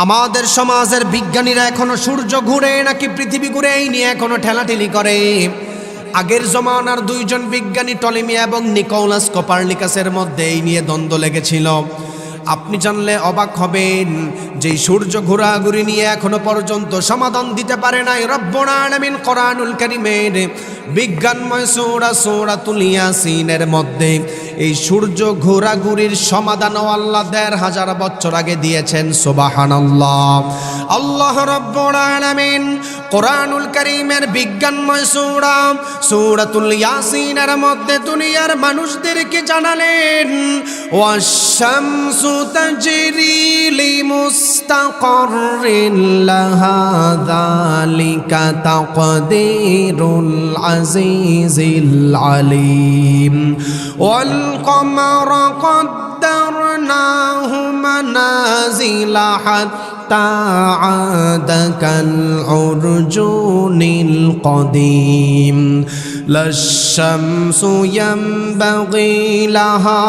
আমাদের সমাজের বিজ্ঞানীরা এখনো সূর্য ঘুরে নাকি পৃথিবী ঘুরে এই নিয়ে এখনো ঠেলাঠেলি করে। আগের জমানার দুইজন বিজ্ঞানী টলেমি এবং নিকোলাস কোপারনিকাসের মধ্যে এই নিয়ে দ্বন্দ্ব লেগেছিল। আপনি জানলে অবাক হবেন যে সূর্য ঘোরাঘুরি নিয়ে এখনো পর্যন্ত সমাধান দিতে পারে নাই রব্বুল আলামিন কোরআনুল কারীমের বিজ্ঞানময় সূরা সূরাতুল ইয়াসিনের মধ্যে এই সূর্য ঘোরাঘুরির সমাধান আল্লাহ ১৫০০ বছর আগে দিয়েছেন। সুবহানাল্লাহ। আল্লাহ রব্বুল আলামিন কোরআনুল কারীমের বিজ্ঞানময় সূরা সূরাতুল ইয়াসিনের মধ্যে দুনিয়ার মানুষদেরকে জানালেন ওয়াশ-শামসু তাজরি লিমুস্তাকাররিন লাহা যালিকা তাকদীরুল আজিজিল আলীম ওয়াল কমারা قدرناه منازل حتى عاد كالعرجون القديم لا الشمس ينبغي لها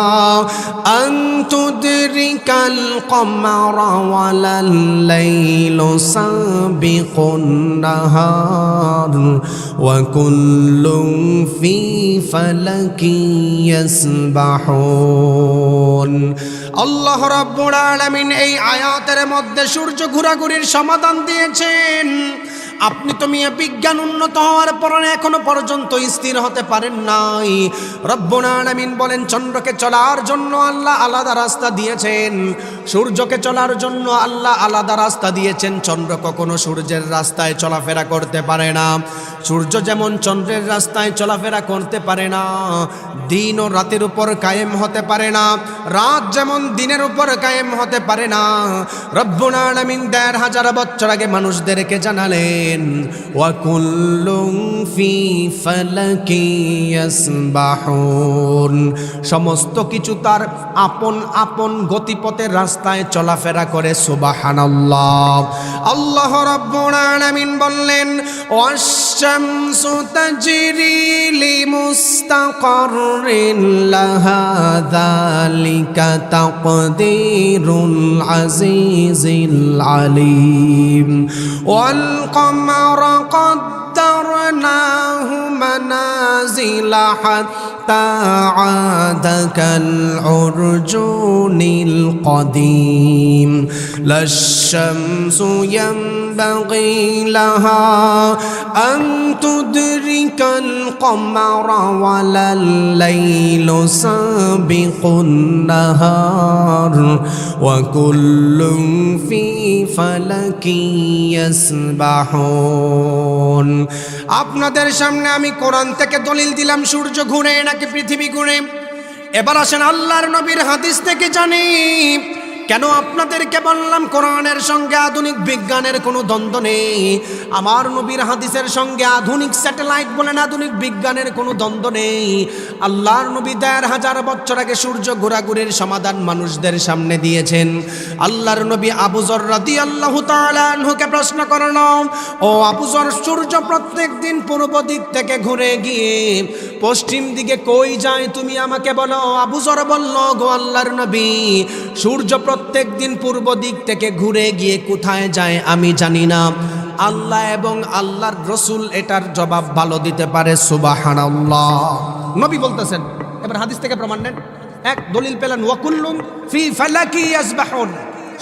أن تدرك القمر ولا الليل سابق النهار وكل في فلك يسبحون। আল্লাহ রাব্বুল আলামিন এই আয়াতের মধ্যে সূর্য ঘোরাঘুরির সমাধান দিয়েছেন। আপনি তো মিয়া বিজ্ঞান উন্নত হওয়ার পরে এখনো পর্যন্ত স্থির হতে পারেন নাই। রব্বুল আলামিন বলেন চন্দ্রকে চলার জন্য আল্লাহ আলাদা রাস্তা দিয়েছেন, সূর্যকে চলার জন্য আল্লাহ আলাদা রাস্তা দিয়েছেন। চন্দ্র কখনো সূর্যের রাস্তায় চলাফেরা করতে পারে না, সূর্য যেমন চন্দ্রের রাস্তায় চলাফেরা করতে পারে না, দিন ও রাতের উপর কায়েম হতে পারে না, রাত যেমন দিনের উপর কায়েম হতে পারে না। রব্বুল আলামিন ১৫০০ বছর আগে মানুষদেরকে জানালেন ওয়া কুল্লুন ফি ফালাকি ইয়াসবাহুন, সমস্ত কিছু তার আপন আপন গতিপথের রাস্তায় চলাফেরা করে। সুবহানাল্লাহ। আল্লাহ রাব্বুল আলামিন বললেন ওয়াশ-শামসু তাজরি লিমুস্তাকাররিন লাহা যালিকা তাকদীরুল আজিজিল আলীম ওয়াল কমারা قدرناه منازل حتى عاد كالعرجون القديم لا الشمس ينبغي لها أن تدرك القمر ولا الليل سابق النهار وكل في فلك يسبحون। আপনাদের সামনে আমি কোরআন থেকে দলিল দিলাম সূর্য ঘুরে নাকি পৃথিবী ঘুরে। এবার আসেন আল্লাহর নবীর হাদিস থেকে জানি কেন আপনাদেরকে বললাম কোরআনের সঙ্গে আধুনিক বিজ্ঞানের কোনো দ্বন্দ্ব নেই। আমার নবীর হাদিসের সঙ্গে আধুনিক স্যাটেলাইট বলেন আধুনিক বিজ্ঞানের কোনো দ্বন্দ্ব নেই। আল্লাহর নবী ১৫০০ বছর আগে সূর্য ঘোরাঘুরির সমাধান মানুষদের সামনে দিয়েছেন। আল্লাহর নবী আবু যর রাদিয়াল্লাহু তাআলা আনহুকে প্রশ্ন করল, ও আবু যর, সূর্য প্রত্যেক দিন পূর্ব দিক থেকে ঘুরে গিয়ে পশ্চিম দিকে কই যায় তুমি আমাকে বলো। আবু যর বলল, গো আল্লাহর নবী, সূর্য প্রত্যেক দিন পূর্ব দিক থেকে ঘুরে গিয়ে কোথায় যায় আমি জানি না। আল্লাহ এবং আল্লাহর রসুল এটার জবাব ভালো দিতে পারে। সুবহানাল্লাহ। নবী বলতেছেন, এবার হাদিস থেকে প্রমাণ নেন। এক দলিল পেলেন ওয়াকুল্লুন ফি ফালাকি ইয়াসবাহুন,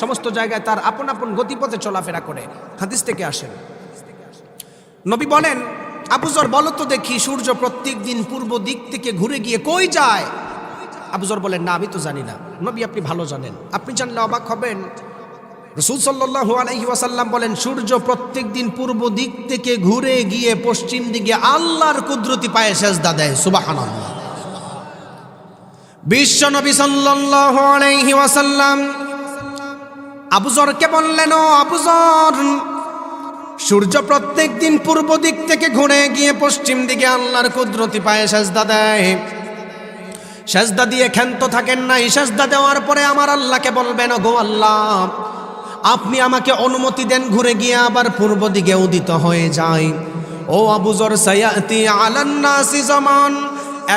সমস্ত জায়গায় তার আপন আপন গতিপথে চলাফেরা করে। হাদিস থেকে আসেন। নবী বলেন, আবু যর বলো তো দেখি সূর্য প্রত্যেক দিন পূর্ব দিক থেকে ঘুরে গিয়ে কই যায়? আবু যর বলেন, না আমি তো জানি না। নবী, আপনি ভালো জানেন, আপনি জানলে অবাক হবেন। রাসূল সাল্লাল্লাহু আলাইহি ওয়াসাল্লাম বলেন সূর্য প্রত্যেক দিন পূর্ব দিক থেকে ঘুরে গিয়ে পশ্চিম দিকে আল্লাহর কুদরতি পায়ে সেজদা দেয়। সুবহানাল্লাহ। বিশ্ব নবী সাল্লাল্লাহু আলাইহি ওয়াসাল্লাম আবু যরকে বললেন, ও আবু যর, সূর্য প্রত্যেক দিন পূর্ব দিক থেকে ঘুরে গিয়ে পশ্চিম দিকে আল্লাহর কুদরতি পায়ে সেজদা দেয়। সেজদা দিয়ে ক্ষান্ত থাকেন না। সেজদা দেওয়ার পরে আমার আল্লাহকে বলবেন, গো আল্লাহ, আপনি আমাকে অনুমতি দেন ঘুরে গিয়ে আবার পূর্ব দিকে উদিত হয়ে যায়। ও আবু যর, সায়াতি আলান নাসি জামান,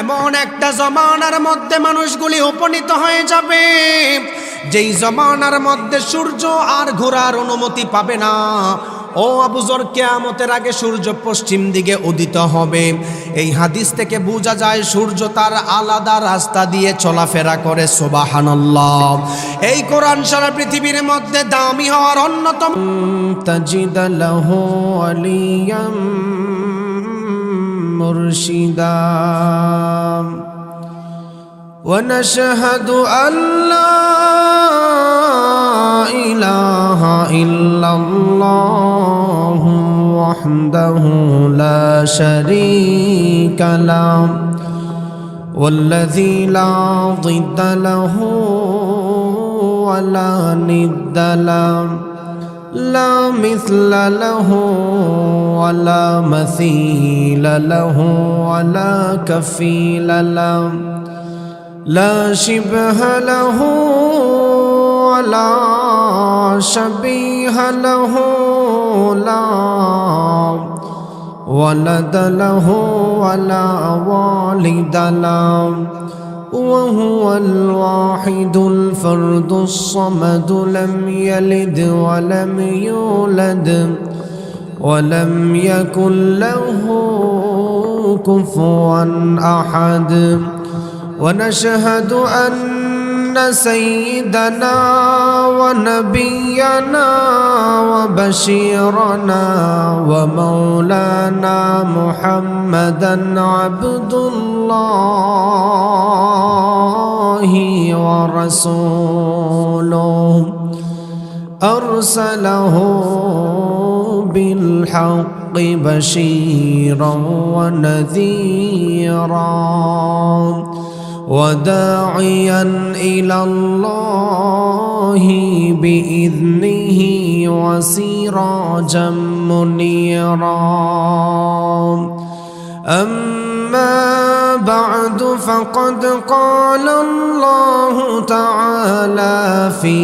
এমন একটা জমানার মধ্যে মানুষগুলি উপনীত হয়ে যাবে যেই জমানার মধ্যে সূর্য আর ঘোরার অনুমতি পাবে না। ও আবু যর, কিয়ামতের আগে সূর্য পশ্চিম দিকে উদিত হবে। এই হাদিস থেকে বোঝা যায় সূর্য তার আলাদা রাস্তা দিয়ে চলাফেরা করে। সুবহানাল্লাহ। এই কোরআন সারা পৃথিবীর মধ্যে দামি হওয়ার অন্যতম। তাজিদ লাহু আলিয়াম মুরশিদা ওয়া নাশহাদু আল্লা ইলাহা ইল্লাল্লাহু ওয়াহদাহু লা শারীকা লাহু ওয়াল্লাযী লা যিদ্দা লাহু ওয়া লা নিদ্দা লাহু লা মিছলা লাহু ওয়া লা মাসীলা লাহু ওয়া লা কাফীলা লাহু লা শিবহা লাহু ولا شبيه له لا ولد له ولا والد له وهو الواحد الفرد الصمد لم يلد ولم يولد ولم يكن له كفوا أحد ونشهد أن سيدنا ونبينا وبشيرنا ومولانا محمدا عبد الله ورسوله أرسله بالحق بشيرا ونذيرا وداعيا إلى الله بإذنه وسراجا منيرا أما بعد فقد قال الله تعالى في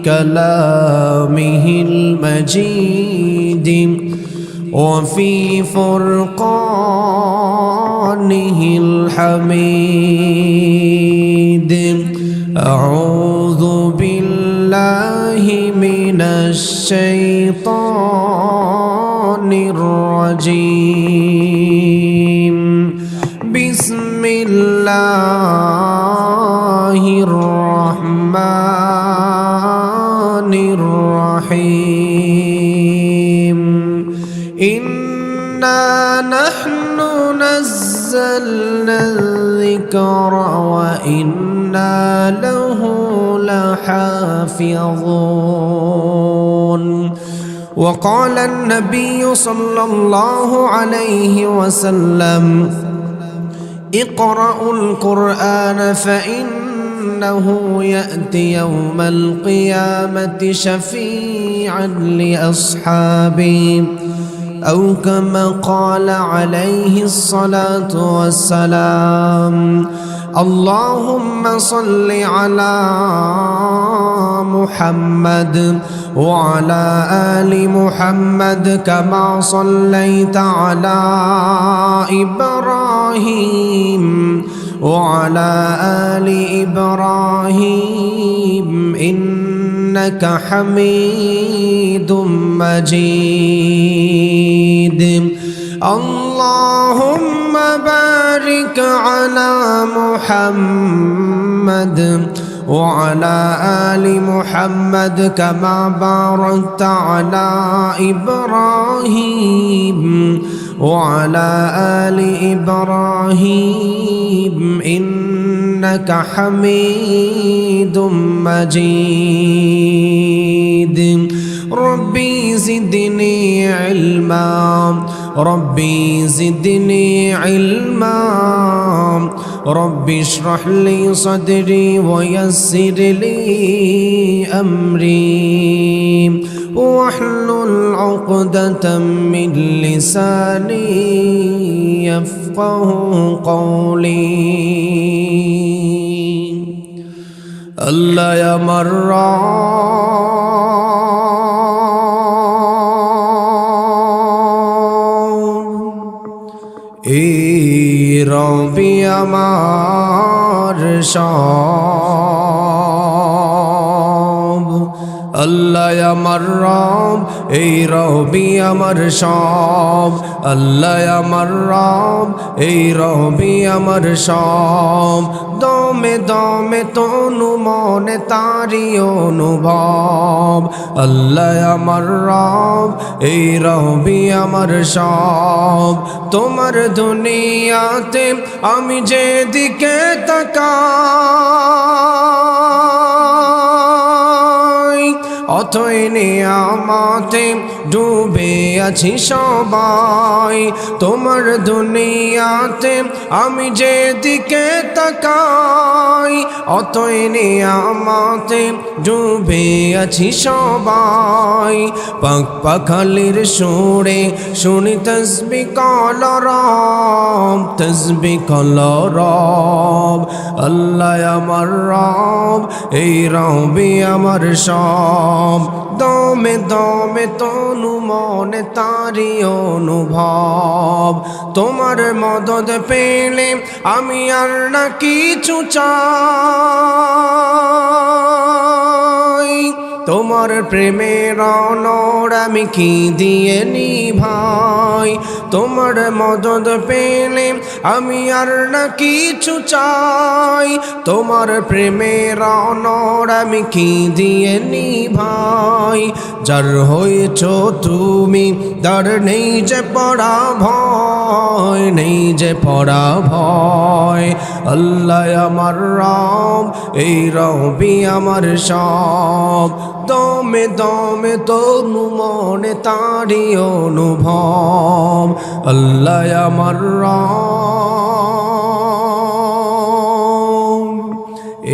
كلامه المجيد وفي فرقانه الحميد أعوذ بالله من الشيطان الرجيم بسم الله الرحمن الرحيم إنا نحن نزلنا الذكر وإنا له لحافظون وقال النبي صلى الله عليه وسلم اقرأوا القرآن فإنه يأتي يوم القيامة شفيعا لأصحابه أو كما قال عليه الصلاة والسلام اللهم صل على محمد وعلى آل محمد كما صليت على إبراهيم وعلى آل إبراهيم إنك حميد مجيد اللهم بارك على محمد وعلى آل محمد كما باركت على إبراهيم وعلى آل إبراهيم إنك حميد مجيد ربي زدني علما ربي زدني علما ربي اشرح لي صدري ويسر لي أمري واحلل عقدة من لساني يفقه قولي الله يا রবি আমার আল্লাহ আমার রব, এই রবি আমার সব। আল্লাহ আমার রব, এই রবি আমার সব। দমে দমে তনু মনে তারি অনুভব। আল্লাহ আমার রব, এই রবি আমার সব। তোমার দুনিয়াতে আমি যেদিকে তাকাই, অথই নিয়ামতে ডুবে আছি সবাই। তোমার দুনিয়াতে আমি যেদিকে তাকাই, অথই নিয়ামতে ডুবে আছি সবাই। পাক পাখালির সুরে শুনি তসবি কলরব, তসবি কলরব। আল্লাহ আমার রব, এই রবি আমার সব। দমে দমে তনু মনে তারি অনুভব। তোমার মদদ পেলে আমি আর না কিছু চাই। তোমার প্রেমের অনর আমি কি দিয়ে নিভাই। তোমার মদদ পেলে আমি আর না কিছু চাই। তোমার প্রেমের অনর আমি কি দিয়ে নিভাই। যার হয়েছ তুমি তার নেই যে পড়া ভয়, নেই যে পড়া ভয়। আল্লাহ আমার রব, এই রবি আমার সব। দমে দমে তনু মনে তারি অনুভব। আল্লাহ আমার রব,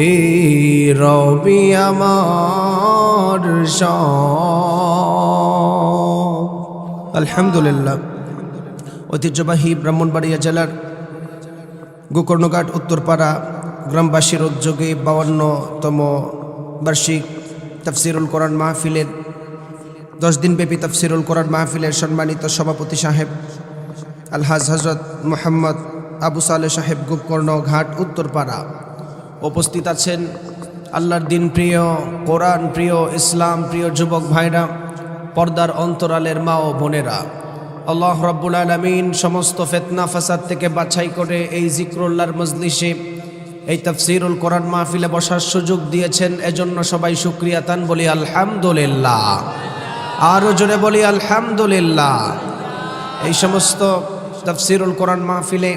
এই রবি আমার সব। আলহামদুলিল্লাহ, ঐতিহ্যবাহী ব্রাহ্মণবাড়িয়া জেলার গোকর্ণঘাট উত্তরপাড়া গ্রামবাসীর উদ্যোগে 52তম বার্ষিক তাফসিরুল কোরআন মাহফিলের 10 দিনব্যাপী তাফসিরুল কোরআন মাহফিলের সম্মানিত সভাপতি সাহেব আলহাজ হজরত মোহাম্মদ আবু সালেহ সাহেব গোকর্ণঘাট উত্তরপাড়া। উপস্থিত আছেন আল্লাহর দিন প্রিয়, কোরআন প্রিয়, ইসলাম প্রিয় যুবক ভাইরা, পর্দার অন্তরালের মা ও বোনেরা। আল্লাহ রাব্বুল আলামিন সমস্ত ফিতনা ফাসাদ থেকে বাছাই করে এই জিক্রুল্লাহর মজলিসে, এই তাফসিরুল কোরআন মাহফিলে বসার সুযোগ দিয়েছেন। এজন্য সবাই শুকরিয়া তান বলি আলহামদুলিল্লাহ। আরও জোরে বলি আলহামদুলিল্লাহ। এই সমস্ত তাফসিরুল কোরআন মাহফিলে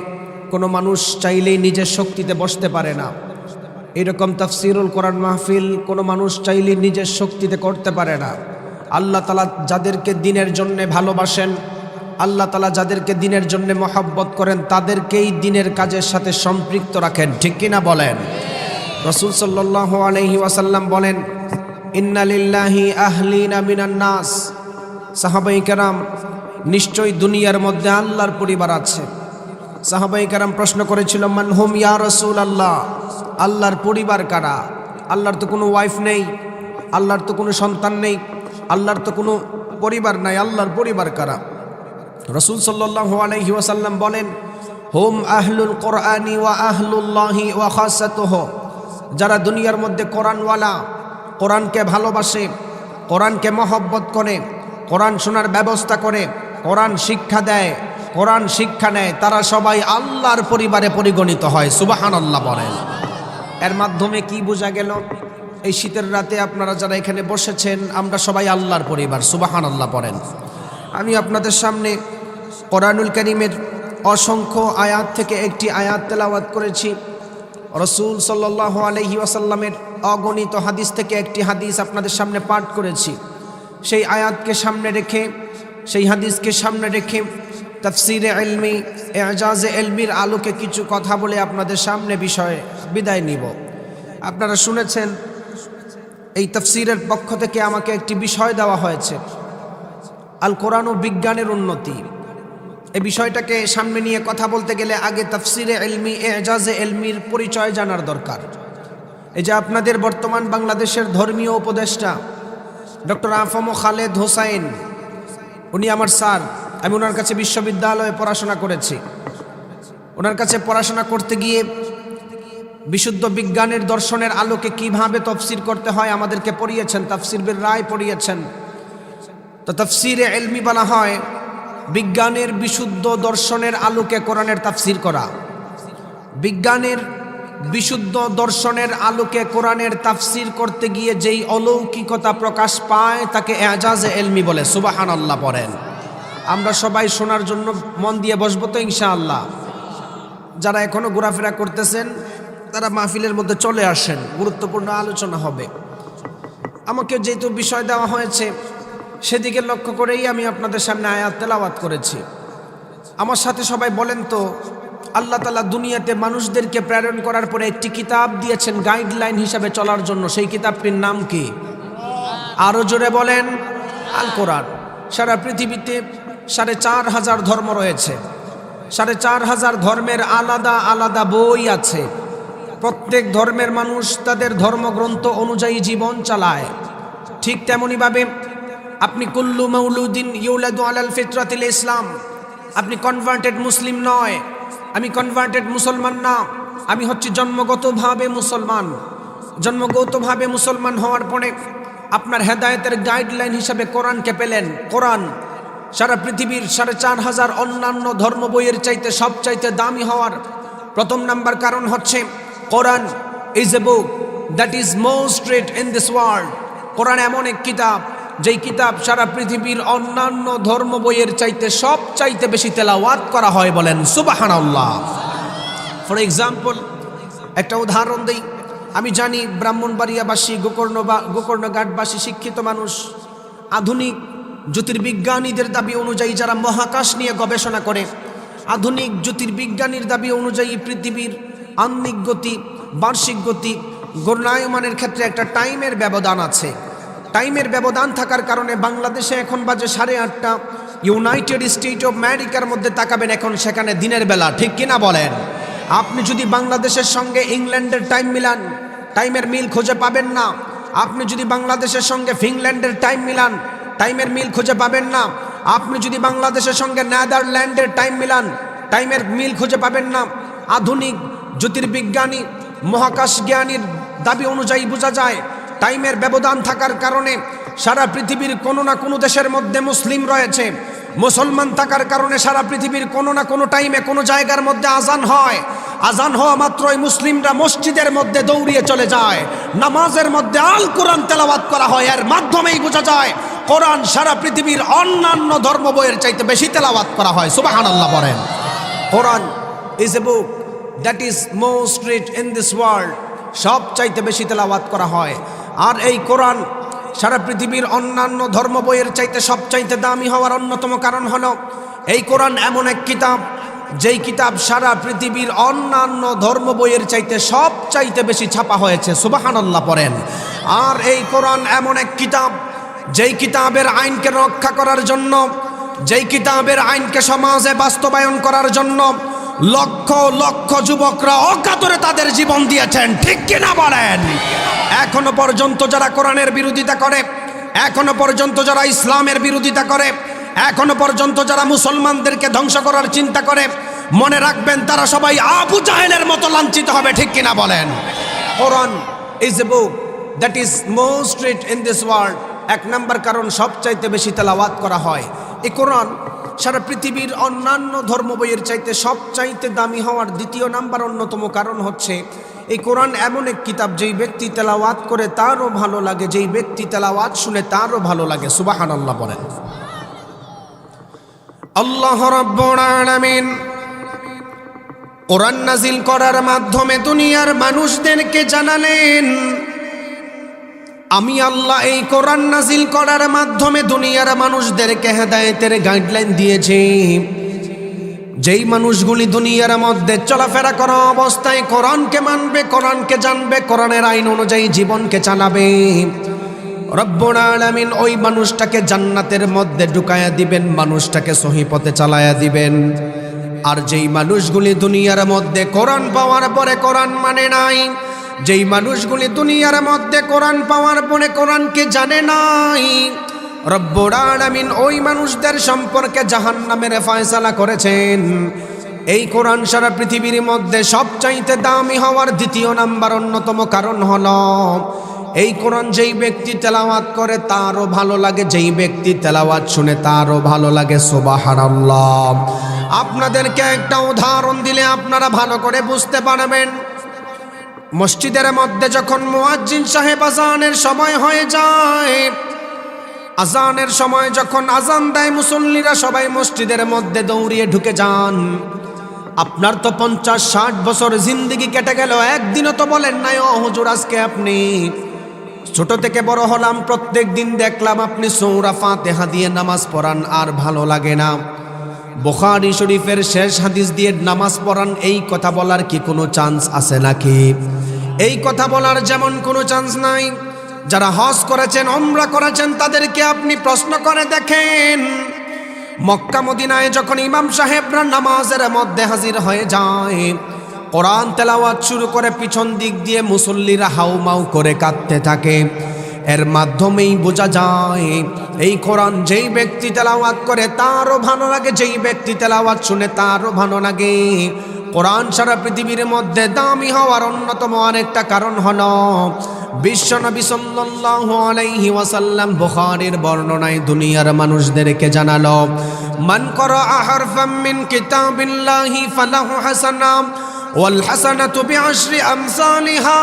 কোনো মানুষ চাইলেই নিজের শক্তিতে বসতে পারে না। এরকম তাফসিরুল কোরআন মাহফিল কোনো মানুষ চাইলেই নিজের শক্তিতে করতে পারে না। আল্লাহ তাআলা যাদেরকে দিনের জন্য ভালোবাসেন, আল্লাহ তাআলা যাদেরকে দিনের জন্য মহব্বত করেন, তাদেরকেই দিনের কাজের সাথে সম্পৃক্ত রাখেন। ঠিক কিনা বলেন? রাসূল সাল্লাল্লাহু আলাইহি ওয়াসাল্লাম বলেন, ইন্না লিল্লাহি আহলিনা মিনান নাস। সাহাবায়ে কেরাম, নিশ্চয়ই দুনিয়ার মধ্যে আল্লাহর পরিবার আছে। সাহাবায়ে কেরাম প্রশ্ন করেছিল, মান হুম ইয়া রাসূলুল্লাহ, আল্লাহর পরিবার কারা? আল্লাহর তো কোনো ওয়াইফ নেই, আল্লাহর তো কোনো সন্তান নেই, আল্লাহর তো কোনো পরিবার নাই, আল্লাহর পরিবার কারা? রাসূল সাল্লাল্লাহু আলাইহি ওয়াসাল্লাম বলেন, হুম আহলুল কোরআনি ওয়া আহলুল্লাহি ওয়া খাসাতুহু। যারা দুনিয়ার মধ্যে কোরআনওয়ালা, কোরআনকে ভালোবাসে, কোরআনকে মহব্বত করে, কোরআন শোনার ব্যবস্থা করে, কোরআন শিক্ষা দেয়, কোরআন শিক্ষা নেয়, তারা সবাই আল্লাহর পরিবারে পরিগণিত হয়। সুবহানাল্লাহ বলেন। এর মাধ্যমে কি বোঝা গেল? এই শীতের রাতে আপনারা যারা এখানে বসেছেন, আমরা সবাই আল্লাহর পরিবার। সুবহানাল্লাহ বলেন। আমি আপনাদের সামনে কোরআনুল কারীমের অসংখ্য আয়াত থেকে একটি আয়াত তেলাওয়াত করেছি। রাসূল সাল্লাল্লাহু আলাইহি ওয়াসাল্লামের অগণিত হাদিস থেকে একটি হাদিস আপনাদের সামনে পাঠ করেছি। সেই আয়াতকে সামনে রেখে, সেই হাদিসকে সামনে রেখে তাফসিরে ইলমি, এজাজে ইলমির আলোকে কিছু কথা বলে আপনাদের সামনে বিষয়ে বিদায় নিব। আপনারা শুনেছেন, এই তাফসিরের পক্ষ থেকে আমাকে একটি বিষয় দেওয়া হয়েছে, আল কোরআন ও বিজ্ঞানের উন্নতি। এই বিষয়টাকে সামনে নিয়ে কথা বলতে গেলে আগে তাফসিরে ইলমি, এজাজে ইলমির পরিচয় জানার দরকার। এই যে আপনাদের বর্তমান বাংলাদেশের ধর্মীয় উপদেষ্টা ডক্টর আফম খালেদ হোসাইন, উনি আমার স্যার। আমি ওনার কাছে বিশ্ববিদ্যালয়ে পড়াশোনা করেছি। ওনার কাছে পড়াশোনা করতে গিয়ে বিশুদ্ধ বিজ্ঞানের দর্শনের আলোকে কিভাবে তাফসীর করতে হয় আমাদেরকে পড়িয়েছেন, তাফসীর বিল রায় পড়িয়েছেন। তো তাফসীরে ইলমি বলা হয় বিজ্ঞানের বিশুদ্ধ দর্শনের আলোকে কোরআনের তাফসীর করা। বিজ্ঞানের বিশুদ্ধ দর্শনের আলোকে কোরআনের তাফসীর করতে গিয়ে যেই অলৌকিকতা প্রকাশ পায় তাকে এজাজে ইলমি বলে। সুবহানাল্লাহ পড়েন। আমরা সবাই শোনার জন্য মন দিয়ে বসবো তো ইনশাআল্লাহ। যারা এখনো ঘোরাফেরা করতেছেন তারা মাহফিলের মধ্যে চলে আসেন, গুরুত্বপূর্ণ আলোচনা হবে। আমাকে যেহেতু বিষয় দেওয়া হয়েছে সেদিকে লক্ষ্য করেই আমি আপনাদের সামনে আয়াত তেলাওয়াত করেছি। আমার সাথে সবাই বলেন তো, আল্লাহ তাআলা দুনিয়াতে মানুষদেরকে প্রেরণ করার পরে একটি কিতাব দিয়েছেন গাইডলাইন হিসাবে চলার জন্য, সেই কিতাবটির নাম কি? আরো জোরে বলেন, আল কোরআন। সারা পৃথিবীতে ৪,৫০০ ধর্ম রয়েছে, ৪,৫০০ ধর্মের আলাদা আলাদা বই আছে। প্রত্যেক ধর্মের মানুষ তাদের ধর্মগ্রন্থ অনুযায়ী জীবন চালায়। ঠিক তেমনিভাবে আপনি কুল্লু মাউলুদিন ইউলাদু আলাল ফিতরাতিল ইসলাম, আপনি কনভার্টেড মুসলিম নয়, আমি কনভার্টেড মুসলমান না, আমি হচ্ছি জন্মগতভাবে মুসলমান। জন্মগতভাবে মুসলমান হওয়ার পরে আপনার হেদায়েতের গাইডলাইন হিসাবে কোরআনকে পেলেন। কোরআন সারা পৃথিবীর ৪,৫০০ অন্যান্য ধর্ম বইয়ের চাইতে সবচাইতে দামি হওয়ার প্রথম নাম্বার কারণ হচ্ছে Quran is a book that is most read in this world. কোরআন এমন এক কিতাব যেই কিতাব সারা পৃথিবীর অন্যান্য ধর্ম বইয়ের চাইতে সবচাইতে বেশি তেলাওয়াত করা হয়। বলেন সুবহানাল্লাহ। ফর এক্সাম্পল, একটা উদাহরণ দিই। আমি জানি ব্রাহ্মণবাড়িয়াবাসী, গোকর্ণঘাটবাসী শিক্ষিত মানুষ, আধুনিক জ্যোতির্বিজ্ঞানীদের দাবি অনুযায়ী যারা মহাকাশ নিয়ে গবেষণা করে, আধুনিক জ্যোতির্বিজ্ঞানীর দাবি অনুযায়ী পৃথিবীর আহ্নিক গতি, বার্ষিক গতি, ঘূর্ণায়মানের ক্ষেত্রে একটা টাইমের ব্যবধান আছে। টাইমের ব্যবধান থাকার কারণে বাংলাদেশে এখন বাজে 8:30। ইউনাইটেড স্টেট অফ আমেরিকার মধ্যে তাকাবেন, এখন সেখানে দিনের বেলা। ঠিক কিনা বলেন? আপনি যদি বাংলাদেশের সঙ্গে ইংল্যান্ডের টাইম মিলান, টাইমের মিল খুঁজে পাবেন না। আপনি যদি বাংলাদেশের সঙ্গে ফিনল্যান্ডের টাইম মিলান, টাইমের মিল খুঁজে পাবেন না। আপনি যদি বাংলাদেশের সঙ্গে নেদারল্যান্ডের টাইম মিলান, টাইমের মিল খুঁজে পাবেন না। আধুনিক জ্যোতির্বিজ্ঞানী, মহাকাশ জ্ঞানীর দাবি অনুযায়ী বোঝা যায় টাইমের ব্যবধান থাকার কারণে সারা পৃথিবীর কোনো না কোনো দেশের মধ্যে মুসলিম রয়েছে। মুসলমান থাকার কারণে সারা পৃথিবীর কোনো না কোনো টাইমে কোনো জায়গার মধ্যে আজান হয়। আজান হওয়া মাত্রই মুসলিমরা মসজিদের মধ্যে দৌড়িয়ে চলে যায়, নামাজের মধ্যে আল কোরআন তেলাওয়াত করা হয়। এর মাধ্যমেই বোঝা যায় কোরআন সারা পৃথিবীর অন্যান্য ধর্ম বইয়ের চাইতে বেশি তেলাওয়াত করা হয়। সুবহানাল্লাহ বলেন। Quran is a book that is most read in this world, সব চাইতে বেশি তেলাওয়াত করা হয়। আর এই কোরআন সারা পৃথিবীর অন্যান্য ধর্ম বইয়ের চাইতে সবচাইতে দামি হওয়ার অন্যতম কারণ হলো এই কোরআন এমন এক কিতাব যেই কিতাব সারা পৃথিবীর অন্যান্য ধর্ম বইয়ের চাইতে সবচাইতে বেশি ছাপা হয়েছে। সুবহানাল্লাহ পড়েন। আর এই কোরআন এমন এক কিতাব যেই কিতাবের আইনকে রক্ষা করার জন্য, যেই কিতাবের আইনকে সমাজে বাস্তবায়ন করার জন্য লক্ষ লক্ষ যুবকরা অকাতরে তাদের জীবন দিয়েছেন। ঠিক কিনা বলেন? এখনো পর্যন্ত যারা কোরআনের বিরোধিতা করে, এখনো পর্যন্ত যারা ইসলামের বিরোধিতা করে, এখনো পর্যন্ত যারা মুসলমানদেরকে ধ্বংস করার চিন্তা করে, মনে রাখবেন তারা সবাই আবু জাহেলের মতো লাঞ্ছিত হবে। ঠিক কিনা বলেন? Quran is a book that is most read in this world. এক নাম্বার কারণ, সবচাইতে বেশি তেলাওয়াত করা হয়। এই কোরআন সারা পৃথিবীর অন্যান্য ধর্ম বইয়ের চাইতে সবচাইতে দামি হওয়ার দ্বিতীয় নাম্বার অন্যতম কারণ হচ্ছে এই কোরআন এমন এক কিতাব যেই ব্যক্তি তেলাওয়াত করে তারও ভালো লাগে, যেই ব্যক্তি তেলাওয়াত শুনে তারও ভালো লাগে। সুবহানাল্লাহ বলেন। আল্লাহ রাব্বুল আলামিন কোরআন নাজিল করার মাধ্যমে দুনিয়ার মানুষদেরকে জানালেন, আমি আল্লাহ এই কোরআন নাজিল করার মাধ্যমে দুনিয়ার মানুষদেরকে হেদায়েতের গাইডলাইন দিয়েছি। যেই মানুষগুলি দুনিয়ার মধ্যে চলাফেরা করা অবস্থায় কোরআনকে মানবে, কোরআনকে জানবে, কোরআনের আইন অনুযায়ী জীবনকে চালাবে, রব্বুল আলামিন ওই মানুষটাকে জান্নাতের মধ্যে ঢুকায়া দিবেন, মানুষটাকে সহিহ পথে চালায়া দিবেন। আর যেই মানুষগুলি দুনিয়ার মধ্যে কোরআন পাওয়ার পরে কোরআন মানে নাই, যেই মানুষগুলি দুনিয়ার মধ্যে কোরআন পাওয়ার পরে কোরআনকে জানে নাই, রব্বুল আলামিন ওই মানুষদের সম্পর্কে জাহান্নামের ফয়সালা করেছেন। এই কোরআন সারা পৃথিবীর মধ্যে সবচাইতে দামি হওয়ার দ্বিতীয় নাম্বার অন্যতম কারণ হলো এই কোরআন যেই ব্যক্তি তেলাওয়াত করে তারও ভালো লাগে, যেই ব্যক্তি তেলাওয়াত শুনে তারও ভালো লাগে। সুবহানাল্লাহ। আপনাদেরকে একটা উদাহরণ দিলে আপনারা ভালো করে বুঝতে পারবেন। মসজিদের মধ্যে যখন মুয়াজ্জিন সাহেব আজানের সময় হয়ে যায়, আজানের সময় যখন আজান দেয়, মুসল্লিরা সবাই মসজিদের মধ্যে দৌড়িয়ে ঢুকে যান। আপনার তো 50-60 বছর জিন্দেগি কেটে গেল, একদিনও তো বলেন নাই ও হুজুর আজকে আপনি, ছোট থেকে বড় হলাম প্রত্যেক দিন দেখলাম আপনি সূরা ফাতিহা দিয়ে নামাজ পড়ান, আর ভালো লাগে না। বুখারী শরীফের শেষ হাদিস দিয়ে নামাজ পড়ান, এই কথা বলার কি কোনো চান্স আছে নাকি? এই কথা বলার যেমন কোনো চান্স নাই। যারা হজ করেছেন, উমরা করেছেন, তাদেরকে আপনি প্রশ্ন করে দেখেন, মক্কা মদিনায় যখন ইমাম সাহেবরা নামাজের মধ্যে হাজির হয়ে যায়, কোরআন তেলাওয়াত শুরু করে, পিছন দিক দিয়ে মুসল্লিরা হাউমাউ করে কাঁদতে থাকে। এর মাধ্যমেই বোঝা যায় এই কোরআন যেই ব্যক্তি তেলাওয়াত করে তারও ভালো লাগে, যেই ব্যক্তি তেলাওয়াত শুনে তারও ভালো লাগে। কোরআন সারা পৃথিবীর মধ্যে দামি হওয়ার অন্যতম আরেকটা কারণ হলো বিশ্বনবী সাল্লাল্লাহু আলাইহি ওয়াসাল্লাম বুখারীর বর্ণনায় দুনিয়ার মানুষদেরকে জানালো, মান ক্বারাআ হারফাম মিন কিতাবিল্লাহি ফালাহু হাসানাহ ওয়াল হাসানাতু বিআশরি আমসালিহা।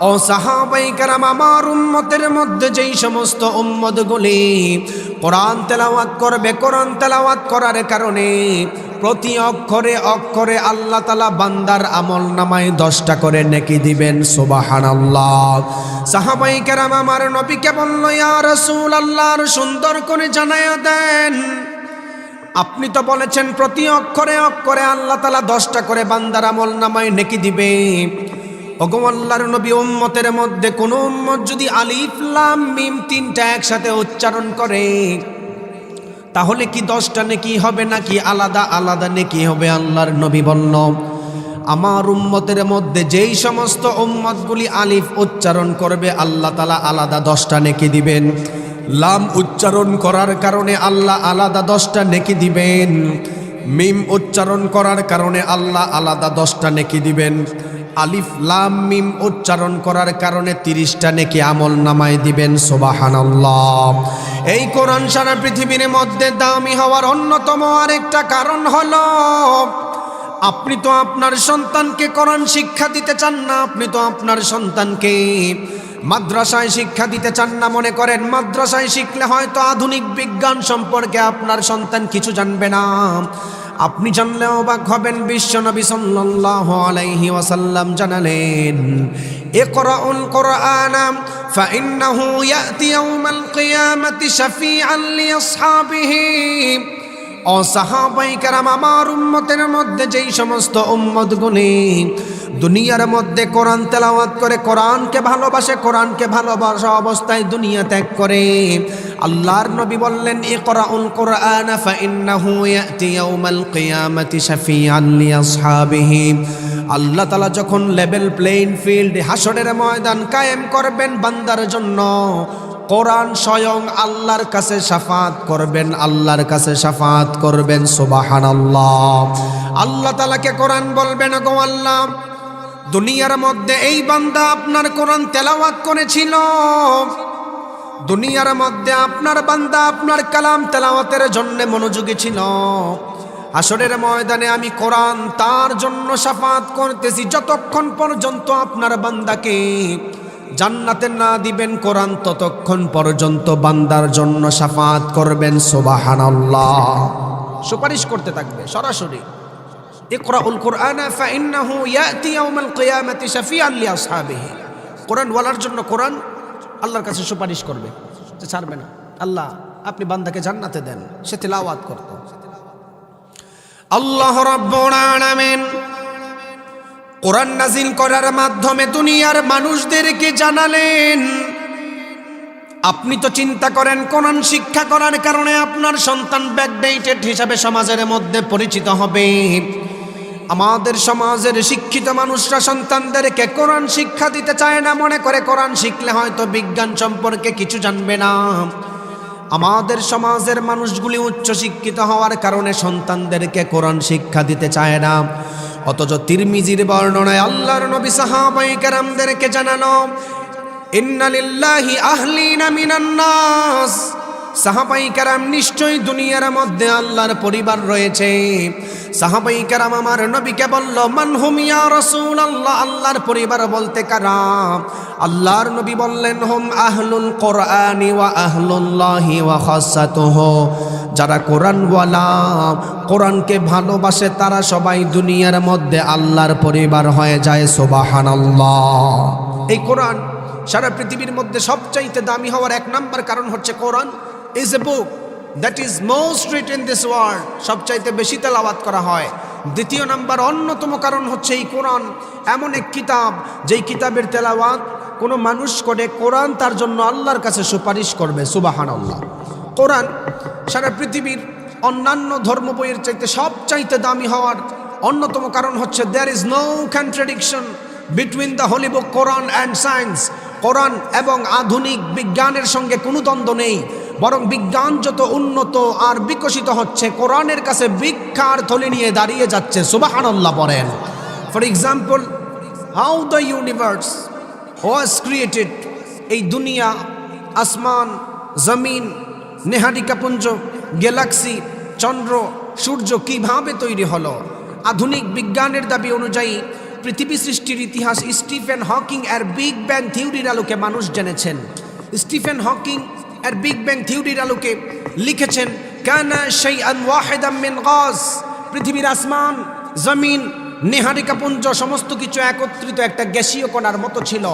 ও সাহাবায়ে কেরাম, আমার উম্মতের মধ্যে যেই সমস্ত উম্মতগুলি কোরআন তেলাওয়াত করবে, কোরআন তেলাওয়াত করার কারণে প্রতি অক্ষরে অক্ষরে আল্লাহ তাআলা বান্দার আমল নামায় 10টা করে নেকি দিবেন। সুবহানাল্লাহ। সাহাবায়ে কেরাম আমার নবীকে বলল, ইয়া রাসূলুল্লাহ, সুন্দর করে জানায়া দেন, আপনি তো বলেছেন প্রতি অক্ষরে অক্ষরে আল্লাহ তাআলা 10টা করে বান্দার আমল নামায় নেকি দিবে। ওগো আল্লাহর নবী, উম্মতের মধ্যে কোন উম্মত যদি আলিফ লাম মিম 3টা একসাথে উচ্চারণ করে তাহলে কি 10টা নেকি হবে নাকি আলাদা আলাদা নেকি হবে? আল্লাহর নবী বলল, আমার উম্মতের মধ্যে যেই সমস্ত উম্মতগুলি আলিফ উচ্চারণ করবে আল্লাহ তাআলা আলাদা 10টা নেকি দিবেন, লাম উচ্চারণ করার কারণে আল্লাহ আলাদা 10টা নেকি দিবেন, মিম উচ্চারণ করার কারণে আল্লাহ আলাদা 10টা নেকি দিবেন, আলিফ লাম মিম উচ্চারণ করার কারণে 30টা নেকি আমল নামায় দিবেন। সুবহানাল্লাহ। এই কোরআন সারা পৃথিবীর মধ্যে দামি হওয়ার অন্যতম আরেকটা কারণ হলো আপনি তো আপনার সন্তানকে কোরআন শিক্ষা দিতে চান না, আপনি তো আপনার সন্তানকে মাদ্রাসায় শিক্ষা দিতে চান না। মনে করেন মাদ্রাসায় শিখলে হয়তো আধুনিক বিজ্ঞান সম্পর্কে আপনার সন্তান কিছু জানবে না। আপনি জানলে অবাক হবেন, বিশ্বনবী সাল্লাল্লাহু আলাইহি ওয়াসাল্লাম জানালেন, ইকরাউল কুরআনা ফাইন্নাহু ইয়াতি ইয়াউমাল কিয়ামাতি শাফিআন লিআসহাবিহি। ও সাহাবায়ে কেরাম, আমার উম্মতের মধ্যে যেই সমস্ত উম্মতগুলি দুনিয়ার মধ্যে কোরআন তেলাওয়াত করে, কোরআনকে ভালোবাসে, কোরআনকে ভালোবাসা অবস্থায় দুনিয়া ত্যাগ করে, আল্লাহর নবী বললেন, ইকরাউল কুরআনা ফাইন্নাহু ইয়াতি ইয়াউমাল কিয়ামাতি শাফিআন লিআসহাবিহি। আল্লাহ তাআলা যখন লেভেল প্লেইং ফিল্ড, হাসরের ময়দান কায়েম করবেন বান্দার জন্য, কোরআন স্বয়ং আল্লাহর কাছে শাফাত করবেন, আল্লাহর কাছে শাফাত করবেন। সুবহানাল্লাহ। আল্লাহ তাআলাকে কোরআন বলবেন, গো আল্লাহ, দুনিয়ার মধ্যে এই বান্দা আপনার কোরআন তেলাওয়াত করেছিল, দুনিয়ার মধ্যে আপনার বান্দা আপনার কালাম তেলাওয়াতের জন্য মনোযোগী ছিল, হাসরের ময়দানে আমি কোরআন তার জন্য শাফাত করতেছি, যতক্ষণ পর্যন্ত আপনার বান্দাকে জান্নাতে না দিবেন কোরআন ততক্ষণ পর্যন্ত বান্দার জন্য শাফাত করবেন। সুবহানাল্লাহ। সুপারিশ করতে থাকবে সরাসরি, ইকরাউল কুরআনা ফাইন্নাহু ইয়াতি ইয়াউমাল কিয়ামাতি শাফিআন লিআসহাবিহি। কোরআন ওয়ালার জন্য কোরআন আল্লাহর কাছে সুপারিশ করবে, যে ছাড়বে না, আল্লাহ আপনি বান্দাকে জান্নাতে দেন, সে তিলাওয়াত করত। আল্লাহ রাব্বুল আলামিন কোরআন নাজিল করার মাধ্যমে দুনিয়ার মানুষদেরকে জানালেন, আপনি তো চিন্তা করেন কোরআন শিক্ষা করার কারণে আপনার সন্তান ব্যাকডেটেড হিসাবে সমাজের মধ্যে পরিচিত হবে। আমাদের সমাজের শিক্ষিত মানুষরা সন্তানদেরকে কোরআন শিক্ষা দিতে চায় না, মনে করে কোরআন শিখলে হয়তো বিজ্ঞান সম্পর্কে কিছু জানবে না। আমাদের সমাজের মানুষগুলি উচ্চশিক্ষিত হওয়ার কারণে সন্তানদেরকে কোরআন শিক্ষা দিতে চায় না, অথচ তিরমিজির বর্ণনায় আল্লাহর নবী সাহাবায়ে কেরামদেরকে জানানো, ইন্না লিল্লাহি আহলিনা মিনান নাস, সাহাবায়ে কেরাম নিশ্চয়ই দুনিয়ার মধ্যে আল্লাহর পরিবার রয়েছে। সাহাবায়ে কেরাম আমার নবীকে বলল, মান হুম ইয়া রাসূলুল্লাহ, আল্লাহর পরিবার বলতে কারা? আল্লাহর নবী বললেন, হুম আহলুল কোরআনি ওয়া আহলুল্লাহি ওয়া খাসাতুহু, যারা কোরআনওয়ালা, কোরআনকে ভালোবাসে, তারা সবাই দুনিয়ার মধ্যে আল্লাহর পরিবার হয়ে যায়। সুবহানাল্লাহ। এই কোরআন সারা পৃথিবীর মধ্যে সবচাইতে দামি হওয়ার এক নাম্বার কারণ হচ্ছে Quran is a book that is most read in this world, সবচাইতে বেশি তেলাওয়াত করা হয়। দ্বিতীয় নাম্বার অন্যতম কারণ হচ্ছে এই কোরআন এমন এক কিতাব, যেই কিতাবের তেলাওয়াত কোনো মানুষ করে, কোরআন তার জন্য আল্লাহর কাছে সুপারিশ করবে। সুবহানাল্লাহ। কোরআন সারা পৃথিবীর অন্যান্য ধর্ম বইয়ের চাইতে সবচাইতে দামি হওয়ার অন্যতম কারণ হচ্ছে there is no contradiction between the holy book Quran and science. কোরআন এবং আধুনিক বিজ্ঞানের সঙ্গে কোনো দ্বন্দ্ব নেই, বরং বিজ্ঞান যত উন্নত আর বিকশিত হচ্ছে, কোরআনের কাছে ভিক্ষার থলি নিয়ে দাঁড়িয়ে যাচ্ছে। সুবহানাল্লাহ পড়েন। For example, how the universe was created, এই দুনিয়া, আসমান, জমিন, নেহারিকাপুঞ্জ, গ্যালাক্সি, চন্দ্র, সূর্য কিভাবে তৈরি হলো? আধুনিক বিজ্ঞানের দাবি অনুযায়ী পৃথিবী সৃষ্টির ইতিহাস স্টিফেন হকিং এর বিগ ব্যাং থিওরির আলোকে মানুষ জেনেছেন। স্টিফেন হকিং এর বিগ ব্যাং থিওরির আলোকে লিখেছেন, কানা শাইআন ওয়াহিদাম মিন গাজ, পৃথিবীর আসমান, জমিন, নেহারিকাপুঞ্জ সমস্ত কিছু একত্রিত একটা গ্যাসীয় কণার মতো ছিল।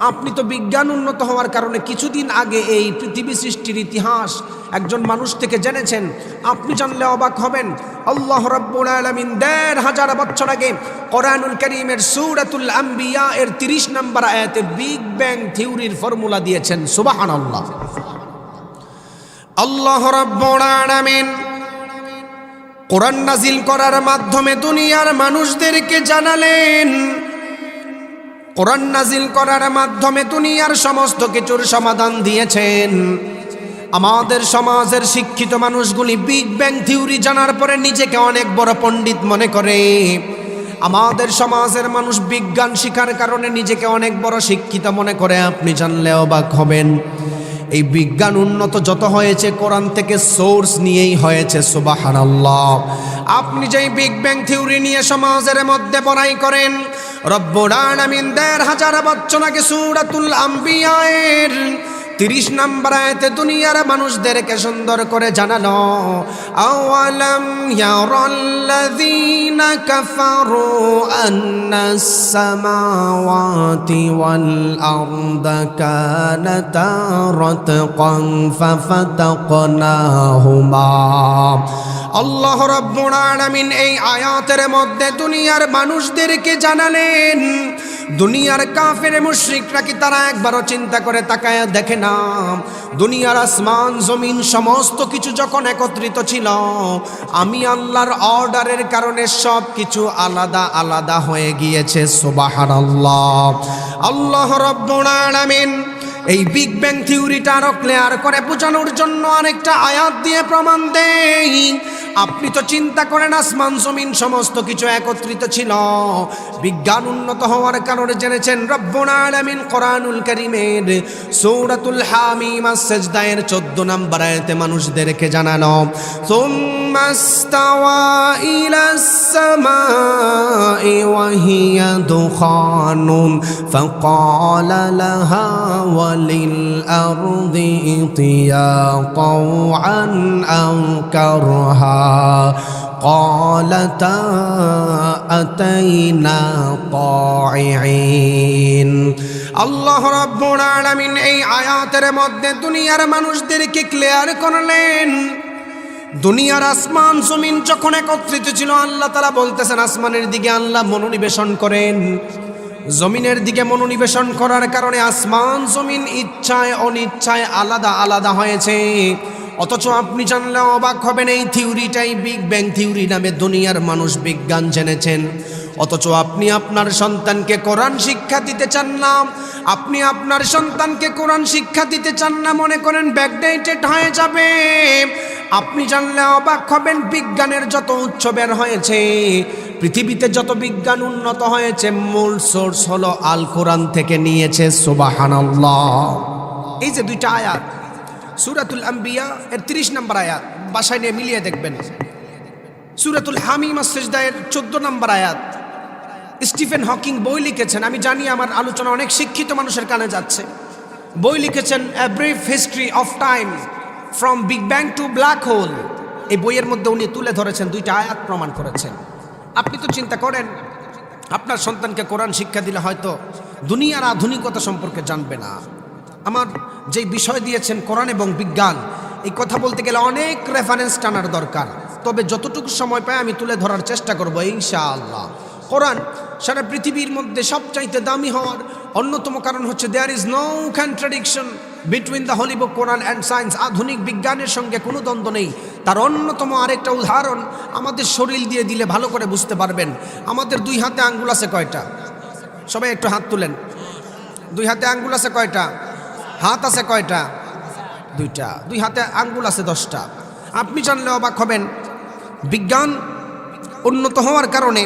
আপনি তো বিজ্ঞান উন্নত হওয়ার কারণে কিছুদিন আগে এই পৃথিবী সৃষ্টির ইতিহাস একজন মানুষ থেকে জেনেছেন। আপনি জানলে অবাক হবেন, আল্লাহ রাব্বুল আলামিন ১৫০০ বছর আগে কোরআনুল কারীমের সূরাতুল আম্বিয়া এর ৩০ নম্বর আয়াতে বিগ ব্যাং থিওরির ফর্মুলা দিয়েছেন। সুবহানাল্লাহ। আল্লাহ রাব্বুল আলামিন কোরআন নাজিল করার মাধ্যমে দুনিয়ার মানুষদেরকে জানালেন, কোরআন নাজিল করার মাধ্যমে দুনিয়ার সমস্ত কিছুর সমাধান দিয়েছেন। আমাদের সমাজের শিক্ষিত মানুষগুলি বিগ ব্যাং থিওরি জানার পরে নিজেকে অনেক বড় পণ্ডিত মনে করে। আমাদের সমাজের মানুষ বিজ্ঞান শিখার কারণে নিজেকে অনেক বড় শিক্ষিত মনে করে। আপনি জানলে অবাক হবেন, এই বিজ্ঞান উন্নত যত হয়েছে কোরআন থেকে সোর্স নিয়েই হয়েছে। সুবহানাল্লাহ। আপনি যেই বিগ ব্যাং থিওরি নিয়ে সমাজের মধ্যে বড়াই করেন, রব্বুল আলামিন ১৫০০ বছর আগে সূরাতুল আম্বিয়া এর ৩০ নম্বর আয়াতে দুনিয়ার মানুষদেরকে সুন্দর করে জানালো, আওয়ালাম ইয়ারাল্লাযীনা কাফারু আন্নাস সামাওয়াতি ওয়াল আরদা কানাতা রাতকান ফাফাতাকনাহুমা। আল্লাহ রাব্বুল আলামিন এই আয়াতের মধ্যে দুনিয়ার মানুষদেরকে জানালেন, দুনিয়ার কাফের মুশরিকরা কি তারা একবারও চিন্তা করে তাকায় দেখে না, দুনিয়ার আসমান জমিন সমস্ত কিছু যখন একত্রিত ছিল, আমি আল্লাহর অর্ডারের কারণে সব কিছু আলাদা আলাদা হয়ে গিয়েছে। সুবহানাল্লাহ। আল্লাহ রাব্বুল আলামিন এই বিগ ব্যাং থিওরিটা আরো ক্লিয়ার করে বোঝানোর জন্য আরেকটা আয়াত দিয়ে প্রমাণ দেই। আপনি তো চিন্তা করেন আসমান জমিন সমস্ত কিছু একত্রিত ছিল, বিজ্ঞান উন্নত হওয়ার কারণে জেনেছেন। রব্বুল আলামিন কোরআনুল কারীমের সূরাতুল হামিম আস-সাজদা এর 14 নম্বর আয়াতে মানুষদেরকে জানানো, সুম্মাস্তাওয়া ইলাস সামাই ওয়া হিয়া দুখানুন ফাকালা লাহা ওয়ালিল আরদি ইতিয়া তাওআন আও কারহা قالتا أتينا طائعين। আল্লাহ রাব্বুল আলামিন এই আয়াতের মধ্যে দুনিয়ার মানুষদেরকে ক্লিয়ার করলেন, দুনিয়ার আসমান জমিন যখন একত্রিত ছিল, আল্লাহ তাআলা বলতেছেন আসমানের দিকে আল্লাহ মনোনিবেশন করেন, জমিনের দিকে মনোনিবেশন করার কারণে আসমান জমিন ইচ্ছায় অনিচ্ছায় আলাদা আলাদা হয়েছে। অথচ আপনি জানলে অবাক হবেন, এই থিওরিটাই বিগ ব্যাং থিওরি নামে দুনিয়ার মানুষ বিজ্ঞান জেনেছেন। অথচ আপনি আপনার সন্তানকে কোরআন শিক্ষা দিতে চান না, আপনি আপনার সন্তানকে কোরআন শিক্ষা দিতে চান না, মনে করেন ব্যাকডেটেড হয়ে যাবে। আপনি জানলে অবাক হবেন, বিজ্ঞানের যত উৎস বের হয়েছে, পৃথিবীতে যত বিজ্ঞান উন্নত হয়েছে, মূল সোর্স হলো আল কোরআন থেকে নিয়েছে। সুবহানাল্লাহ। এই যে দুইটা আয়াত, সূরাতুল আম্বিয়া এর 30 নম্বর আয়াত, বাসায় নিয়ে মিলিয়ে দেখবেন। সূরাতুল হামিম আস-সিজদা এর 14 নম্বর আয়াত। স্টিফেন হকিং বই লিখেছেন, আমি জানি আমার আলোচনা অনেক শিক্ষিত মানুষের কানে যাচ্ছে। বই লিখেছেন a brief history of time from big bang two black hole. এই বইয়ের মধ্যে উনি তুলে ধরেছেন, দুইটা আয়াত প্রমাণ করেছেন। আপনি তো চিন্তা করেন, আপনার সন্তানকে কোরআন শিক্ষা দিলে হয়তো দুনিয়ার আধুনিকতা সম্পর্কে জানবে না। আমার যেই বিষয় দিয়েছেন কোরআন এবং বিজ্ঞান, এই কথা বলতে গেলে অনেক রেফারেন্স টানার দরকার, তবে যতটুকু সময় পাই আমি তুলে ধরার চেষ্টা করব ইনশাআল্লাহ। কোরআন সারা পৃথিবীর মধ্যে সবচাইতে দামি হওয়ার অন্যতম কারণ হচ্ছে there is no contradiction between the holy book Quran and science. আধুনিক বিজ্ঞানের সঙ্গে কোনো দ্বন্দ্ব নেই। তার অন্যতম আরেকটা উদাহরণ আমাদের শরীর দিয়ে দিলে ভালো করে বুঝতে পারবেন। আমাদের দুই হাতে আঙ্গুল আছে কয়টা? সবাই একটু হাত তুলেন। দুই হাতে আঙ্গুল আছে কয়টা? হাত আছে কয়টা? দুইটা। দুই হাতে আঙ্গুল আছে 10টা। আপনি জানলে অবাক হবেন, বিজ্ঞান উন্নত হওয়ার কারণে,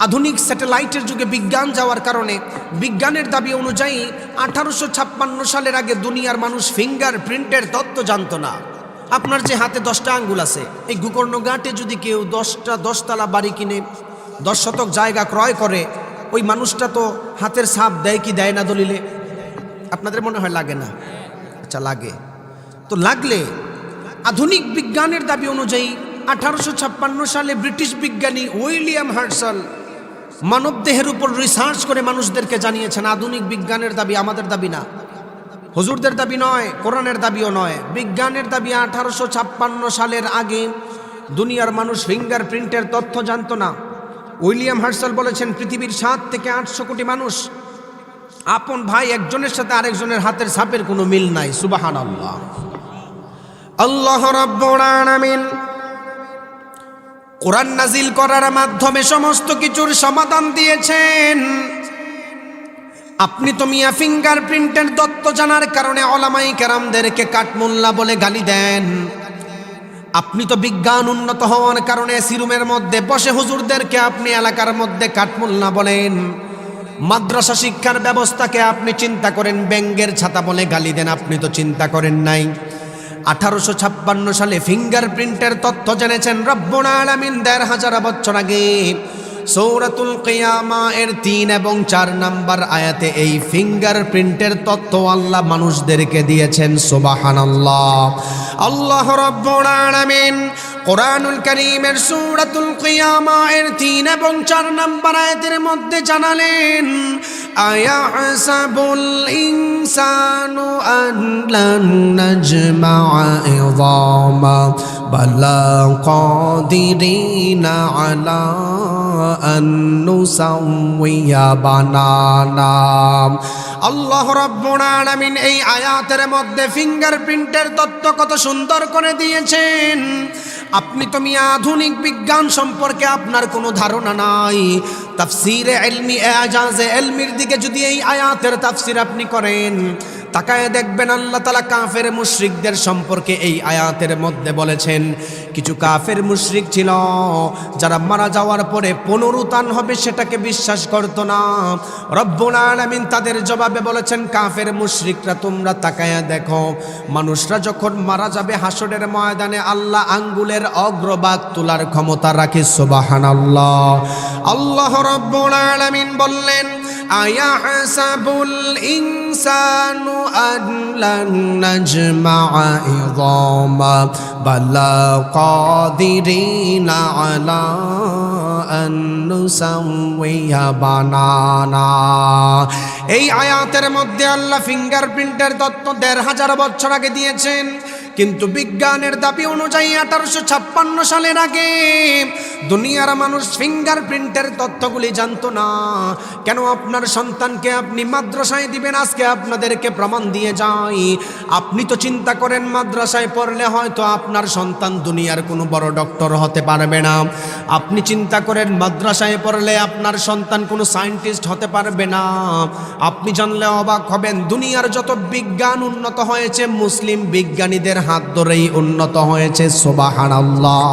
আধুনিক স্যাটেলাইটের যুগে বিজ্ঞান যাওয়ার কারণে, বিজ্ঞানের দাবি অনুযায়ী 1856 সালের আগে দুনিয়ার মানুষ ফিঙ্গার প্রিন্টের তত্ত্ব জানতো না। আপনার যে হাতে 10টা আঙ্গুল আছে, এই গোকর্ণঘাটে যদি কেউ 10তলা বাড়ি কিনে 10 শতক জায়গা ক্রয় করে, ওই মানুষটা তো হাতের ছাপ দেয় কি দেয় না দলিলে? আপনাদের মনে হয় লাগে না? আচ্ছা, লাগে। তো লাগলে আধুনিক বিজ্ঞানের দাবি অনুযায়ী 1856 সালে ব্রিটিশ বিজ্ঞানী উইলিয়াম হার্শাল মানবদেহের উপর রিসার্চ করে মানুষদেরকে জানিয়েছেন, আধুনিক বিজ্ঞানের দাবি, আমাদের দাবি না, হুজুরদের দাবি নয়, কোরআনের দাবিও নয়, বিজ্ঞানের দাবি। 1856 সালের আগে দুনিয়ার মানুষ ফিঙ্গার প্রিন্টের তথ্য জানতো না। উইলিয়াম হার্শাল বলেছেন, পৃথিবীর 7 থেকে 800 কোটি মানুষ, আপন ভাই একজনের সাথে আরেকজনের হাতের ছাপের কোনো মিল নাই। সুবহানাল্লাহ। আল্লাহ রাব্বুল আলামিন কোরআন নাজিল করার মাধ্যমে সমস্ত কিছুর সমাধান দিয়েছেন। আপনি তো মিয়া ফিঙ্গার প্রিন্টের তত্ত্ব জানার কারণে ওলামাই কেরামদেরকে কাঠমোল্লা বলে গালি দেন। আপনি তো বিজ্ঞান উন্নত হওয়ার কারণে সিরুমের মধ্যে বসে হুজুরদেরকে আপনি এলাকার মধ্যে কাঠমোল্লা বলেন। মাদ্রাসা শিক্ষার ব্যবস্থাকে আপনি চিন্তা করেন ব্যঙ্গের ছাতা বলে গালি দেন। আপনি তো চিন্তা করেন নাই 1856 সালে ফিঙ্গার প্রিন্টের তথ্য জেনেছেন রব্বুল আলামিন 1500 বছর আগে। সূরাতুল কিয়ামা এর 3 এবং 4 নম্বর আয়াতে এই ফিঙ্গার প্রিন্টের তথ্য আল্লাহ মানুষদেরকে দিয়েছেন। সুবহানাল্লাহ। আল্লাহ রাব্বুল আলামিন কোরআনুল কারীমের সূরাতুল কিয়ামা এর 3 এবং 4 নম্বর আয়াতের মধ্যে জানালেন, আয়াহসাবুল ইনসানু আন লান নাজমা'a ইযামা বালা কাদিরিনা আলা আন নুসাউইয়া বানানা। আল্লাহ রাব্বুল আলামিন এই আয়াতের মধ্যে ফিঙ্গারপ্রিন্টের তত্ত্ব কত সুন্দর করে দিয়েছেন। আপনি তো মিয়া আধুনিক বিজ্ঞান সম্পর্কে আপনার কোনো ধারণা নাই। তাফসিরে ইলমি এজাজে ইলমির দিকে যদি এই আয়াতের তাফসির আপনি করেন, তাকায় দেখবেন আল্লাহ তাআলা কাফের মুশরিকদের সম্পর্কে এই আয়াতের মধ্যে বলেছেন। কিছু কাফের মুশরিক ছিল যারা মারা যাওয়ার পরে পুনরুত্থান হবে সেটাকে বিশ্বাস করত না। রব্বুল আলামিন তাদের জবাবে বলেছেন, কাফের মুশরিকরা তোমরা তাকায়া দেখো, মানুষরা যখন মারা যাবে হাসরের ময়দানে আল্লাহ আঙ্গুলের অগ্রভাগ তোলার ক্ষমতা রাখে। সুবহানাল্লাহ। আল্লাহ রব্বুল আলামিন বললেন, আয়াহসাবুল ইনসানু আন লান নাজমা'a ইযামা বালা কাদিরিনা আলা আন নুসাউইয়া বানানা। এই আয়াতের মধ্যে আল্লাহ ফিঙ্গারপ্রিন্টের তত্ত্ব 1500 বছর আগে দিয়েছেন, কিন্তু বিজ্ঞানের দাবি অনুযায়ী 1856 সালের আগে দুনিয়ার মানুষ ফিঙ্গারপ্রিন্টের তথ্যগুলি জানতো না। কেন আপনার সন্তানকে আপনি মাদ্রাসায় দিবেন? আজকে আপনাদেরকে প্রমাণ দিয়ে যাই। আপনি তো চিন্তা করেন মাদ্রাসায় পড়লে হয়তো আপনার সন্তান দুনিয়ার কোনো বড় ডক্টর হতে পারবে না। আপনি চিন্তা করেন মাদ্রাসায় পড়লে আপনার সন্তান কোনো সায়েন্টিস্ট হতে পারবে না। আপনি জানলে অবাক হবেন, দুনিয়ার যত বিজ্ঞান উন্নত হয়েছে মুসলিম বিজ্ঞানীদের হাত ধরেই উন্নত হয়েছে। সুবহানাল্লাহ।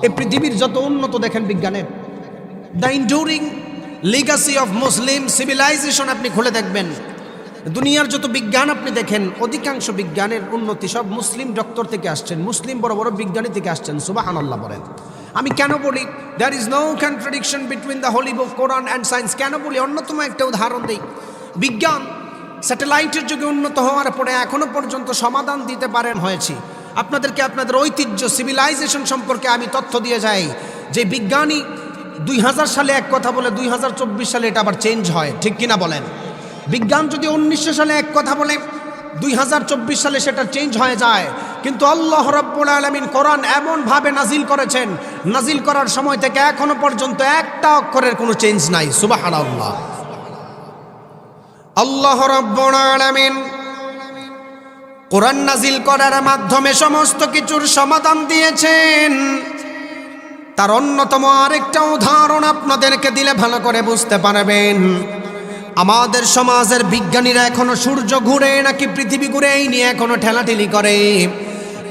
এই পৃথিবীর যত উন্নত দেখেন বিজ্ঞানের, the enduring legacy of Muslim civilization আপনি খুলে দেখবেন। দুনিয়ার যত বিজ্ঞান আপনি দেখেন, অধিকাংশ বিজ্ঞানের উন্নতি সব মুসলিম ডক্টর থেকে আসছেন, মুসলিম বড় বড় বিজ্ঞানী থেকে আসছেন। সুবহানাল্লাহ বলেন। আমি কেন বলি there is no contradiction between the holy book Quran and science? কেন বলি? অন্যতম একটা উদাহরণ দিই। বিজ্ঞান স্যাটেলাইটের যুগে উন্নত হওয়ার পরে এখনো পর্যন্ত সমাধান দিতে পারেন হয়েছি। আপনাদেরকে আপনাদের ঐতিহ্য সিভিলাইজেশন সম্পর্কে আমি তথ্য দিয়ে যাই যে বিজ্ঞানী 2000 সালে এক কথা বলে 2024 সালে এটা আবার চেঞ্জ হয়, ঠিক কিনা বলেন? বিজ্ঞান যদি 1900 সালে এক কথা বলে 2024 সালে সেটা চেঞ্জ হয়ে যায়। কিন্তু আল্লাহ রাব্বুল আলামিন কোরআন এমনভাবে নাজিল করেছেন, নাজিল করার সময় থেকে এখনো পর্যন্ত একটা অক্ষরের কোনো চেঞ্জ নাই। সুবহানাল্লাহ। আল্লাহ রাব্বুল আলামিন কোরআন নাজিল করার মাধ্যমে সমস্ত কিছুর সমাধান দিয়েছেন। তার অন্যতম আরেকটা উদাহরণ আপনাদেরকে দিলে ভালো করে বুঝতে পারবেন। আমাদের সমাজের বিজ্ঞানীরা এখনো সূর্য ঘুরে নাকি পৃথিবী ঘুরে এই নিয়ে এখনো ঠেলাঠেলি করে।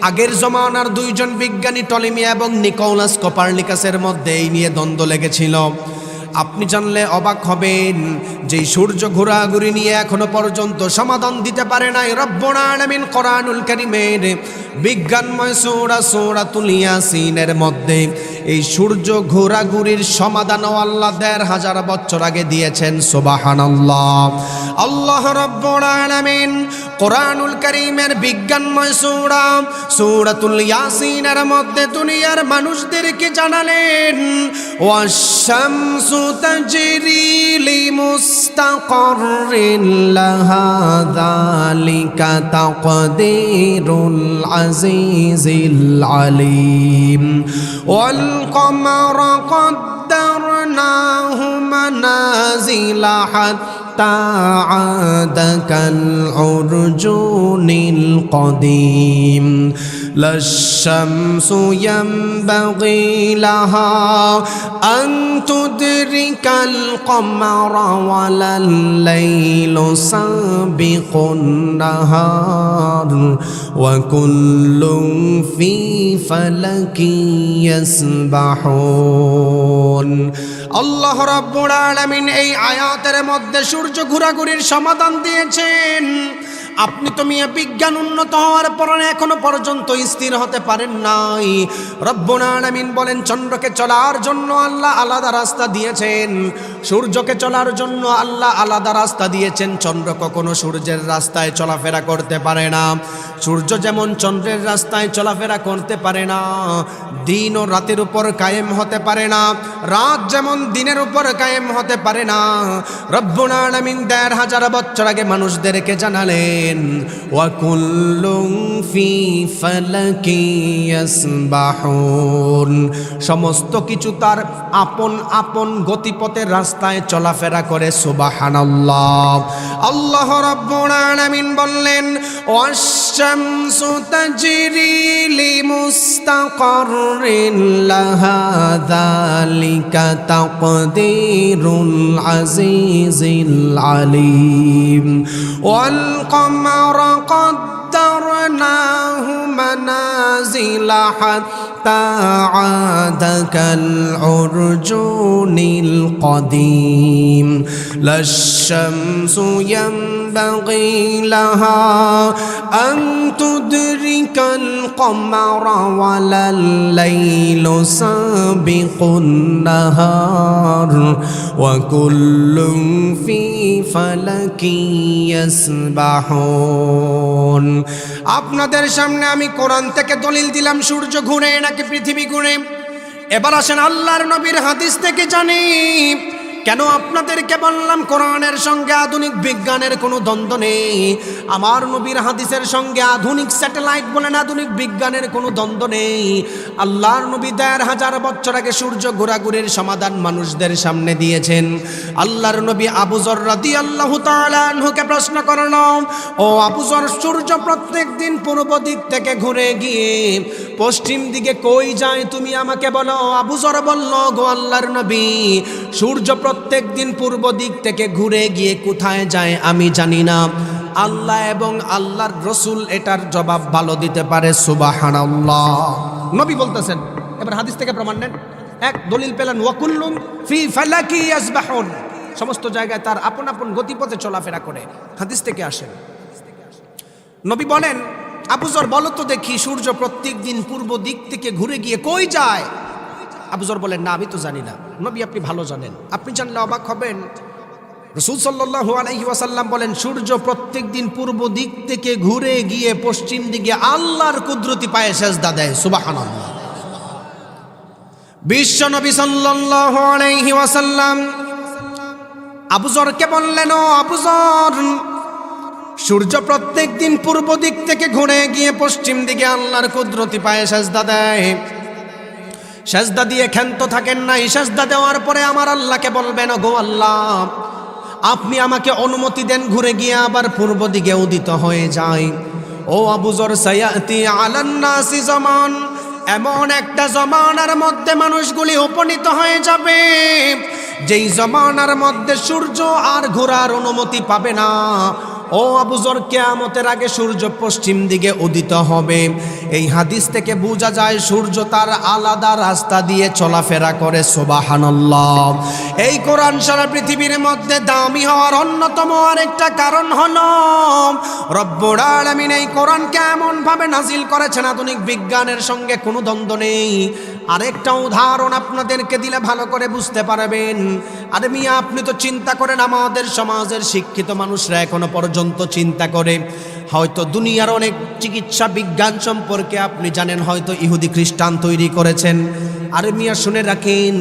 আগের জমানার দুইজন বিজ্ঞানী টলেমি এবং নিকোলাস কোপারনিকাসের মধ্যে এই নিয়ে দ্বন্দ্ব লেগেছিল। আপনি জানলে অবাক হবেন যে সূর্য ঘোরাঘুরি নিয়ে এখনো পর্যন্ত সমাধান দিতে পারে নাই রব্বুল আলামিন কোরআনুল কারীমের বিজ্ঞানময় সূরা সূরাতুল ইয়াসিনের মধ্যে এই সূর্য ঘোরাঘুরির সমাধানও আল্লাহ ১৫০০ বছর আগে দিয়েছেন। সুবহানাল্লাহ। আল্লাহ রাব্বুল আলামিন কোরআনুল কারীমের বিজ্ঞানময় সূরা সূরাতুল ইয়াসিনের মধ্যে দুনিয়ার মানুষদেরকে জানালেন, ওয়াশ-শামসু তাজরি লিমুস্তাকাররিন লাহা যালিকা তাকদীরুল আজিজিল আলীম ওয়াল কমারা قدرناه منازل حتى عاد كالعرجون القديم لا الشمس ينبغي لها أن تدرك القمر ولا الليل سابق النهار وكل في فلك يسبحون। আল্লাহ রাব্বুল আলামিন এই আয়াতের মধ্যে সূর্য ঘোরাঘুরির সমাধান দিয়েছেন। আপনি তো মিয়া বিজ্ঞান উন্নত হওয়ার পর এখনো পর্যন্ত স্থির হতে পারেন নাই। রব্বুল আলামিন বলেন চন্দ্রকে চলার জন্য আল্লাহ আলাদা রাস্তা দিয়েছেন, সূর্যকে চলার জন্য আল্লাহ আলাদা রাস্তা দিয়েছেন। চন্দ্র কখনো সূর্যের রাস্তায় চলাফেরা করতে পারে না, সূর্য যেমন চন্দ্রের রাস্তায় চলাফেরা করতে পারে না। দিন ও রাতের উপর কায়েম হতে পারে না, রাত যেমন দিনের উপর কায়েম হতে পারে না। রব্বুল আলামিন ১৫০০ বছর আগে মানুষদেরকে জানালেন, ওয়া কুল্লুন ফি ফালাকি ইয়াসবাহুন, সমস্ত কিছু তার আপন আপন গতিপথের রাস্তায় চলাফেরা করে। সুবহানাল্লাহ। আল্লাহ রাব্বুল আলামিন বললেন, ওয়াশ-শামসু তাজরি লিমুস্তাকাররিন লাহা যালিকা তাকদীরুল আজিজিল আলীম ওয়াল কমারা قدرناه منازل حتى عاد كالعرجون القديم لا الشمس ينبغي لها أن تدرك القمر ولا الليل سابق النهار وكل في فلك يسبحون। আপনাদের সামনে আমি কোরআন থেকে দলিল দিলাম সূর্য ঘুরে নাকি পৃথিবী ঘুরে। এবার আসেন আল্লাহর নবীর হাদিস থেকে জানি কেন আপনাদেরকে বললাম কোরআনের সঙ্গে আধুনিক বিজ্ঞানের কোনো দ্বন্দ্ব নেই, আমার নবীর হাদিসের সঙ্গে আধুনিক স্যাটেলাইট বলেন আধুনিক বিজ্ঞানের কোনো দ্বন্দ্ব নেই। আল্লাহর নবী ১,৫০০ বছর আগে সূর্য ঘোরাঘুরির সমাধান মানুষদের সামনে দিয়েছেন। আল্লাহর নবী আবু যর রাদিয়াল্লাহু তাআলা আনহুকে প্রশ্ন করল, ও আবু যর, সূর্য প্রত্যেক দিন পূর্ব দিক থেকে ঘুরে গিয়ে পশ্চিম দিকে কই যায় তুমি আমাকে বলো। আবু যর বলল, গো আল্লাহর নবী, সূর্য প্রত্যেক দিন পূর্ব দিক থেকে ঘুরে গিয়ে কোথায় যায় আমি জানি না। আল্লাহ এবং আল্লাহর রসুল এটার জবাব ভালো দিতে পারে। সুবহানাল্লাহ। নবী বলতেছেন, এবার হাদিস থেকে প্রমাণ নেন। এক দলিল পেলেন, ওয়াকুল্লুম ফি ফালাকি ইয়াসবাহুন, সমস্ত জায়গায় তার আপন আপন গতিপথে চলাফেরা করে। হাদিস থেকে আসেন। নবী বলেন, আবু যর বলো তো দেখি, সূর্য প্রত্যেক দিন পূর্ব দিক থেকে ঘুরে গিয়ে কই যায়? আবু যর বলেন, না আমি তো জানি না। নবী, আপনি ভালো জানেন, আপনি জানলে অবাক হবেন। রাসূল সাল্লাল্লাহু আলাইহি ওয়াসাল্লাম বলেন, সূর্য প্রত্যেক দিন পূর্ব দিক থেকে ঘুরে গিয়ে পশ্চিম দিকে আল্লাহর কুদরতি পায়ে সেজদা দেয়। সুবহানাল্লাহ। বিশ্ব নবী সাল্লাল্লাহু আলাইহি ওয়াসাল্লাম আবু যরকে বললেন, ও আবু যর, সূর্য প্রত্যেক দিন পূর্ব দিক থেকে ঘুরে গিয়ে পশ্চিম দিকে আল্লাহর কুদরতি পায়ে সেজদা দেয়। সেজদা দিয়ে ক্ষান্ত থাকেন নাই। সেজদা দেওয়ার পরে আমার আল্লাহকে বলবেন, গো আল্লাহ, আপনি আমাকে অনুমতি দেন ঘুরে গিয়ে আবার পূর্ব দিকে উদিত হয়ে যায়। ও আবু যর, সায়াতি আলান নাসি জামান, এমন একটা জমানার মধ্যে মানুষগুলি উপনীত হয়ে যাবে যেই জমানার মধ্যে সূর্য আর ঘোরার অনুমতি পাবে না। ও আবু যর, কিয়ামতের আগে সূর্য পশ্চিম দিকে উদিত হবে। এই হাদিস থেকে বোঝা যায় সূর্য তার আলাদা রাস্তা দিয়ে চলাফেরা করে। সুবহানাল্লাহ। এই কোরআন সারা পৃথিবীর মধ্যে দামি হওয়ার অন্যতম আরেকটা কারণ হলো রব্বুল আলামিন এই কোরআনকে এমন ভাবে নাজিল করেছেন, আধুনিক বিজ্ঞানের সঙ্গে কোনো দ্বন্দ্ব নেই। আরেকটা উদাহরণ আপনাদেরকে দিলে ভালো করে বুঝতে পারবেন। আরে মিয়া, আপনি তো চিন্তা করেন, আমাদের সমাজের শিক্ষিত মানুষরা এখনো পর্যন্ত চিন্তা করে হয়তো দুনিয়ার অনেক চিকিৎসা বিজ্ঞান সম্পর্কে আপনি জানেন, হয়তো ইহুদি খ্রিস্টান তৈরি করেছেন। আরে মিয়া, শুনে রাখেন,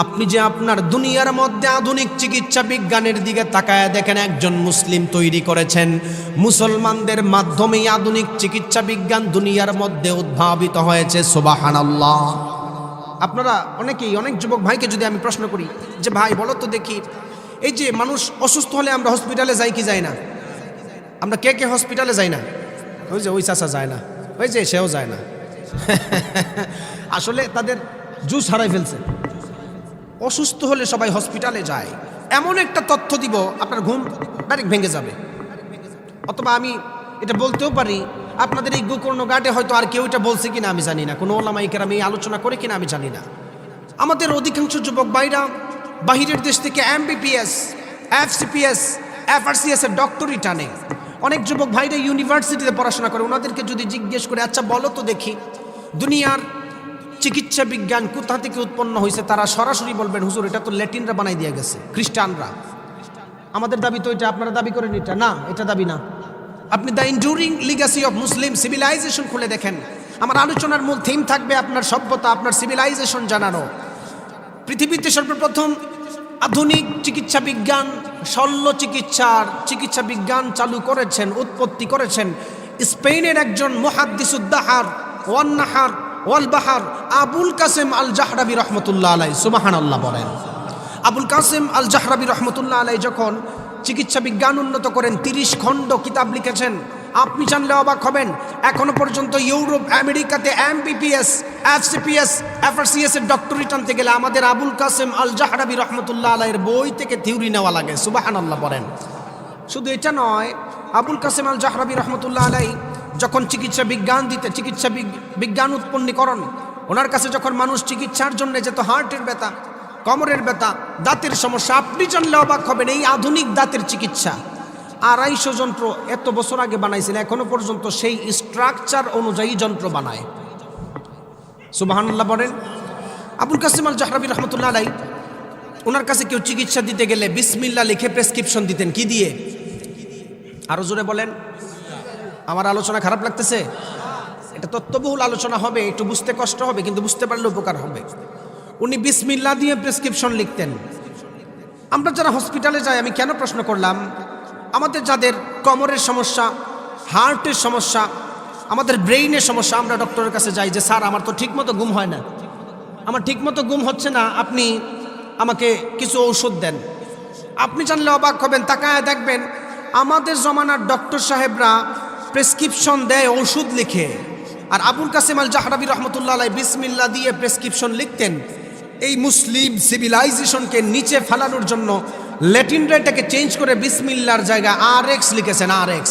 আপনি যে আপনার দুনিয়ার মধ্যে আধুনিক চিকিৎসা বিজ্ঞানের দিকে তাকায় দেখেন, একজন মুসলিম তৈরি করেছেন। মুসলমানদের মাধ্যমেই আধুনিক চিকিৎসা বিজ্ঞান দুনিয়ার মধ্যে উদ্ভাবিত হয়েছে। সুবহানাল্লাহ। আপনারা অনেকেই, অনেক যুবক ভাইকে যদি আমি প্রশ্ন করি যে ভাই বলো তো দেখি, এই যে মানুষ অসুস্থ হলে আমরা হসপিটালে যাই কি যাই না? আমরা কে কে হসপিটালে যাই না? ওই যে ওই চাচা যায় না, ওই যে সেও যায় না। আসলে তাদের জুস হারাই ফেলছে। অসুস্থ হলে সবাই হসপিটালে যায়, এমন একটা তথ্য দিব আপনার ঘুম ডাইরেক্ট ভেঙে যাবে। অথবা আমি এটা বলতেও পারি, আপনাদের এই গোকর্ণ ঘাটে হয়তো আর কেউ এটা বলছে কিনা আমি জানি না, কোনো ওলামায়ে কেরাম এই আলোচনা করে কিনা আমি জানি না। আমাদের অধিকাংশ যুবক ভাইরা বাহিরের দেশ থেকে MBBS, FCPS, FRCS এর ডক্টরি টানে। অনেক যুবক ভাইরা ইউনিভার্সিটিতে পড়াশোনা করে। ওনাদেরকে যদি জিজ্ঞেস করে, আচ্ছা বলো তো দেখি দুনিয়ার চিকিৎসা বিজ্ঞান কোথা থেকে উৎপন্ন হয়েছে, তারা সরাসরি বলবেন, হুজুর এটা তো ল্যাটিনরা বানাই দিয়ে গেছে, খ্রিস্টানরা। আমাদের দাবি তো এটা, আপনারা দাবি করেন এটা না, এটা দাবি না। আপনি the enduring legacy of Muslim civilization খুলে দেখেন। আমার আলোচনার মূল থিম থাকবে আপনার সভ্যতা, আপনার সিভিলাইজেশন জানানো। পৃথিবীতে সর্বপ্রথম আধুনিক চিকিৎসা বিজ্ঞান, শল্য চিকিৎসা বিজ্ঞান চালু করেছেন, উৎপত্তি করেছেন স্পেনের একজন মুহাদ্দিসুদ্দাহার ওয়ান নাহার ওয়াল বাহার আবুল কাসেম আল জাহরাবি রহমতুল্লাহ আলাই। সুবহানাল্লাহ বলেন। আবুল কাসেম আল জাহরাবি রহমতুল্লাহ আলাই যখন চিকিৎসা বিজ্ঞান উন্নত করেন, 30 খণ্ড কিতাব লিখেছেন। আপনি জানলে অবাক হবেন, এখনো পর্যন্ত ইউরোপ আমেরিকাতে MBBS, FCPS, FRCS এর ডক্টরি টানতে গেলে আমাদের আবুল কাসেম আল জাহরাবি রহমতুল্লাহ আলাইয়ের বই থেকে থিওরি নেওয়া লাগে। সুবহানাল্লাহ বলেন। শুধু এটা নয়, আবুল কাসেম আল জাহরাবি রহমতুল্লাহ আলাই যখন চিকিৎসা বিজ্ঞান উৎপন্নীকরণ, ওনার কাছে যখন মানুষ চিকিৎসার জন্য যেত, হার্টের ব্যথা, কোমরের ব্যথা, দাঁতের সমস্যা, আপনি জানলে অবাক হবেন, এই আধুনিক দাঁতের চিকিৎসা 250 যন্ত্র এত বছর আগে বানাইছিল, এখনো পর্যন্ত সেই স্ট্রাকচার অনুযায়ী যন্ত্র বানায়। সুবহানাল্লাহ বলেন। আবুল কাসেম আল জাহরাবি রহমতুল্লাহ আলাই, ওনার কাছে কেউ চিকিৎসা দিতে গেলে বিসমিল্লাহ লিখে প্রেসক্রিপশন দিতেন। কি দিয়ে? আরো জোরে বলেন। আমার আলোচনা খারাপ লাগতেছে? এটা তত্ত্ববহুল আলোচনা হবে, একটু বুঝতে কষ্ট হবে, কিন্তু বুঝতে পারলে উপকার হবে। উনি বিসমিল্লাহ দিয়ে প্রেসক্রিপশন লিখতেন। আমরা যারা হসপিটালে যাই, আমি কেন প্রশ্ন করলাম, আমাদের যাদের কোমরের সমস্যা, হার্টের সমস্যা, আমাদের ব্রেইনের সমস্যা, আমরা ডক্টরের কাছে যাই যে স্যার আমার তো ঠিকমতো ঘুম হয় না, আমার ঠিকমতো ঘুম হচ্ছে না, আপনি আমাকে কিছু ঔষধ দেন। আপনি জানলে অবাক হবেন, তাকায় দেখবেন আমাদের জমানার ডক্টর সাহেবরা প্রেসক্রিপশন দেয় ওষুধ লিখে, আর আবুল কাসেম আল জাহরাবি রহমতুল্লাহ আলাইহি বিসমিল্লাহ দিয়ে প্রেসক্রিপশন লিখতেন। এই মুসলিম সিভিলাইজেশনকে নিচে ফালানোর জন্য ল্যাটিন রাইটাকে চেঞ্জ করে বিসমিল্লার জায়গায় RX লিখেছেন। RX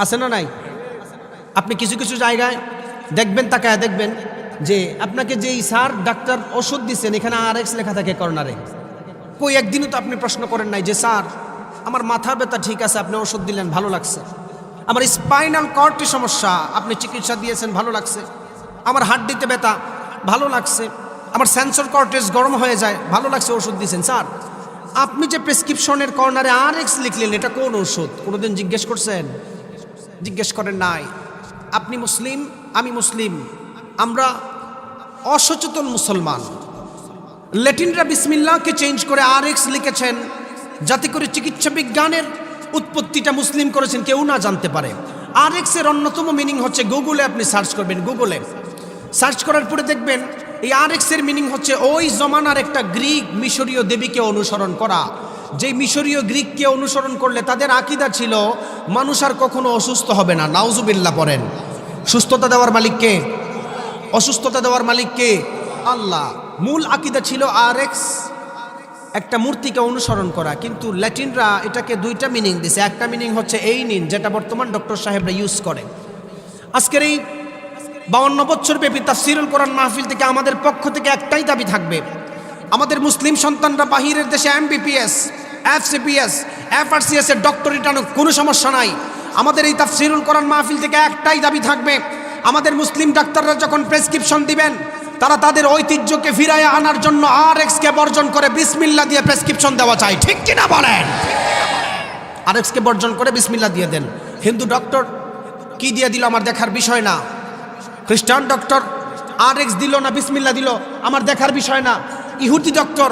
আছে না নাই? আপনি কিছু কিছু জায়গায় দেখবেন, তাকায় দেখবেন যে আপনাকে যেই স্যার ডাক্তার ওষুধ দিচ্ছেন এখানে RX লেখা থাকে কর্নারে। কই একদিনও তো আপনি প্রশ্ন করেন নাই যে স্যার আমার মাথার ব্যথা ঠিক আছে, আপনি ওষুধ দিলেন ভালো লাগছে, আমার স্পাইনাল কর্ডে সমস্যা আপনি চিকিৎসা দিয়েছেন ভালো লাগছে, আমার হাড্ডিতে ব্যথা ভালো লাগছে, আমার সেন্সর কর্টেজ গরম হয়ে যায় ভালো লাগছে, ওষুধ দিয়েছেন। স্যার আপনি যে প্রেসক্রিপশনের কর্নারে RX লিখলেন এটা কোন ওষুধ? কোনোদিন জিজ্ঞেস করছেন? জিজ্ঞেস করেন নাই। আপনি মুসলিম, আমি মুসলিম, আমরা অসচেতন মুসলমান। ল্যাটিনরা বিসমিল্লাহকে চেঞ্জ করে RX লিখেছেন যাতে করে চিকিৎসা বিজ্ঞানের উৎপত্তিটা মুসলিম করেছেন কেউ না জানতে পারে। RX এর অন্যতম মিনিং হচ্ছে, গুগলে আপনি সার্চ করবেন, গুগলে সার্চ করার পরে দেখবেন এই RX এর মিনিং হচ্ছে ওই জমানার একটা গ্রিক মিশরীয় দেবীকে অনুসরণ করা, যেই মিশরীয় গ্রিককে অনুসরণ করলে তাদের আকীদা ছিল মানুষ আর কখনো অসুস্থ হবে না। নাউজুবিল্লাহ পড়েন। সুস্থতা দেওয়ার মালিক কে? অসুস্থতা দেওয়ার মালিক কে? আল্লাহ। মূল আকীদা ছিল RX, একটা মূর্তিকে অনুসরণ করা। কিন্তু ল্যাটিনরা এটাকে দুইটা মিনিং দিছে। একটা মিনিং হচ্ছে এই নিন, যেটা বর্তমান ডক্টর সাহেবরা ইউজ করে। আজকের এই 52 বছর ব্যাপী তাফসীরুল কোরআন মাহফিল থেকে আমাদের পক্ষ থেকে একটাই দাবি থাকবে, আমাদের মুসলিম সন্তানরা বাহিরের দেশে MBBS, FCPS, FRCS এর ডক্টরেট আনুক, কোনো সমস্যা নাই। আমাদের এই তাফসীরুল কোরআন মাহফিল থেকে একটাই দাবি থাকবে, আমাদের মুসলিম ডাক্তাররা যখন প্রেসক্রিপশন দিবেন তারা তাদের ঐতিহ্যকে ফিরায় আনার জন্য RX কে বর্জন করে বিসমিল্লাহ দিয়ে প্রেসক্রিপশন দেওয়া চাই। ঠিক কিনা বলেন? RX কে বর্জন করে বিসমিল্লাহ দিয়ে দেন। হিন্দু ডক্টর কি দিয়ে দিল আমার দেখার বিষয় না, খ্রিস্টান ডক্টর RX দিল না বিসমিল্লাহ দিল আমার দেখার বিষয় না, ইহুদি ডক্টর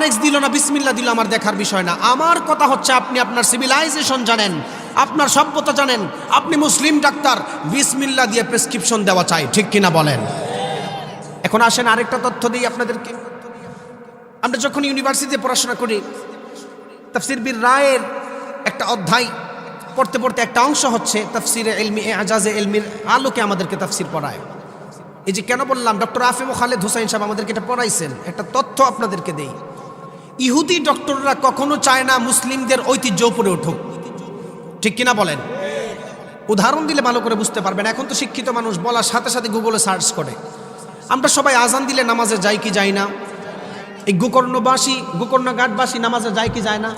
RX দিল না বিসমিল্লাহ দিল আমার দেখার বিষয় না। আমার কথা হচ্ছে আপনি আপনার সিভিলাইজেশন জানেন, আপনার সভ্যতা জানেন, আপনি মুসলিম ডাক্তার, বিসমিল্লাহ দিয়ে প্রেসক্রিপশন দেওয়া চাই। ঠিক কিনা বলেন? এখন আসেন আরেকটা তথ্য দিই আপনাদেরকে। আমরা যখন ইউনিভার্সিটিতে পড়াশোনা করি, তাফসীর বীর রায়ের একটা অধ্যায় পড়তে পড়তে একটা অংশ হচ্ছে তাফসীরে ইলমি এজাজে ইলমির আলোকে আমাদেরকে তাফসীর পড়ায়। এই যে কেন বললাম, ডক্টর আফিম খালেদ হুসাইন সাহেব আমাদেরকে এটা পড়াইছেন। একটা তথ্য আপনাদেরকে দেই, ইহুদি ডক্টররা কখনো চায় না মুসলিমদের ঐতিহ্য উপরে উঠুক। ঠিক কিনা বলেন? উদাহরণ দিলে ভালো করে বুঝতে পারবেন। এখন তো শিক্ষিত মানুষ বলার সাথে সাথে গুগলে সার্চ করে। আমরা সবাই আজান দিলে নামাজে যাই কি যাই না? এই গোকর্ণঘাটবাসী নামাজে যায় কি যায় না?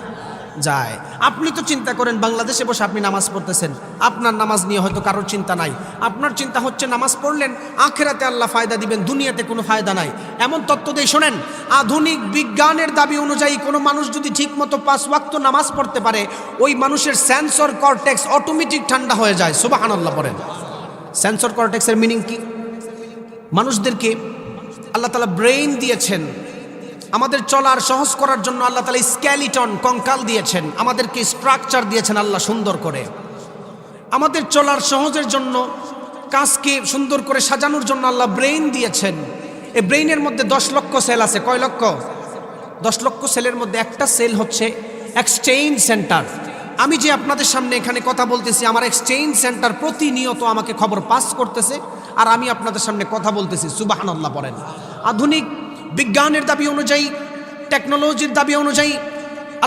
যায়। আপনি তো চিন্তা করেন বাংলাদেশে বসে আপনি নামাজ পড়তেছেন, আপনার নামাজ নিয়ে হয়তো কারোর চিন্তা নাই। আপনার চিন্তা হচ্ছে নামাজ পড়লেন আখিরাতে আল্লাহ ফায়দা দিবেন, দুনিয়াতে কোনো ফায়দা নাই। এমন তত্ত্ব দিয়ে শোনেন, আধুনিক বিজ্ঞানের দাবি অনুযায়ী কোনো মানুষ যদি ঠিকমতো 5 ওয়াক্ত নামাজ পড়তে পারে, ওই মানুষের সেন্সর কর্টেক্স অটোমেটিক ঠান্ডা হয়ে যায়। সুবহানাল্লাহ পড়েন। সেন্সর কর্টেক্সের মিনিং কি? মানুষদেরকে আল্লাহ তাআলা ব্রেইন দিয়েছেন, আমাদের চলার সহজ করার জন্য আল্লাহ তাআলা স্কেলিটন কঙ্কাল দিয়েছেন, আমাদেরকে স্ট্রাকচার দিয়েছেন আল্লাহ সুন্দর করে। আমাদের চলার সহজের জন্য, কাজকে সুন্দর করে সাজানোর জন্য আল্লাহ ব্রেইন দিয়েছেন। এই ব্রেইনের মধ্যে 10 লক্ষ সেল আছে। কয় লক্ষ? 10 লক্ষ সেলের মধ্যে একটা সেল হচ্ছে এক্সচেঞ্জ সেন্টার। আমি যে আপনাদের সামনে এখানে কথা বলতেছি, আমার এক্সচেঞ্জ সেন্টার প্রতিনিয়ত আমাকে খবর পাস করতেছে, আর আমি আপনাদের সামনে কথা বলতেছি। সুবহানাল্লাহ পড়েন। আধুনিক বিজ্ঞানের দাবি অনুযায়ী, টেকনোলজির দাবি অনুযায়ী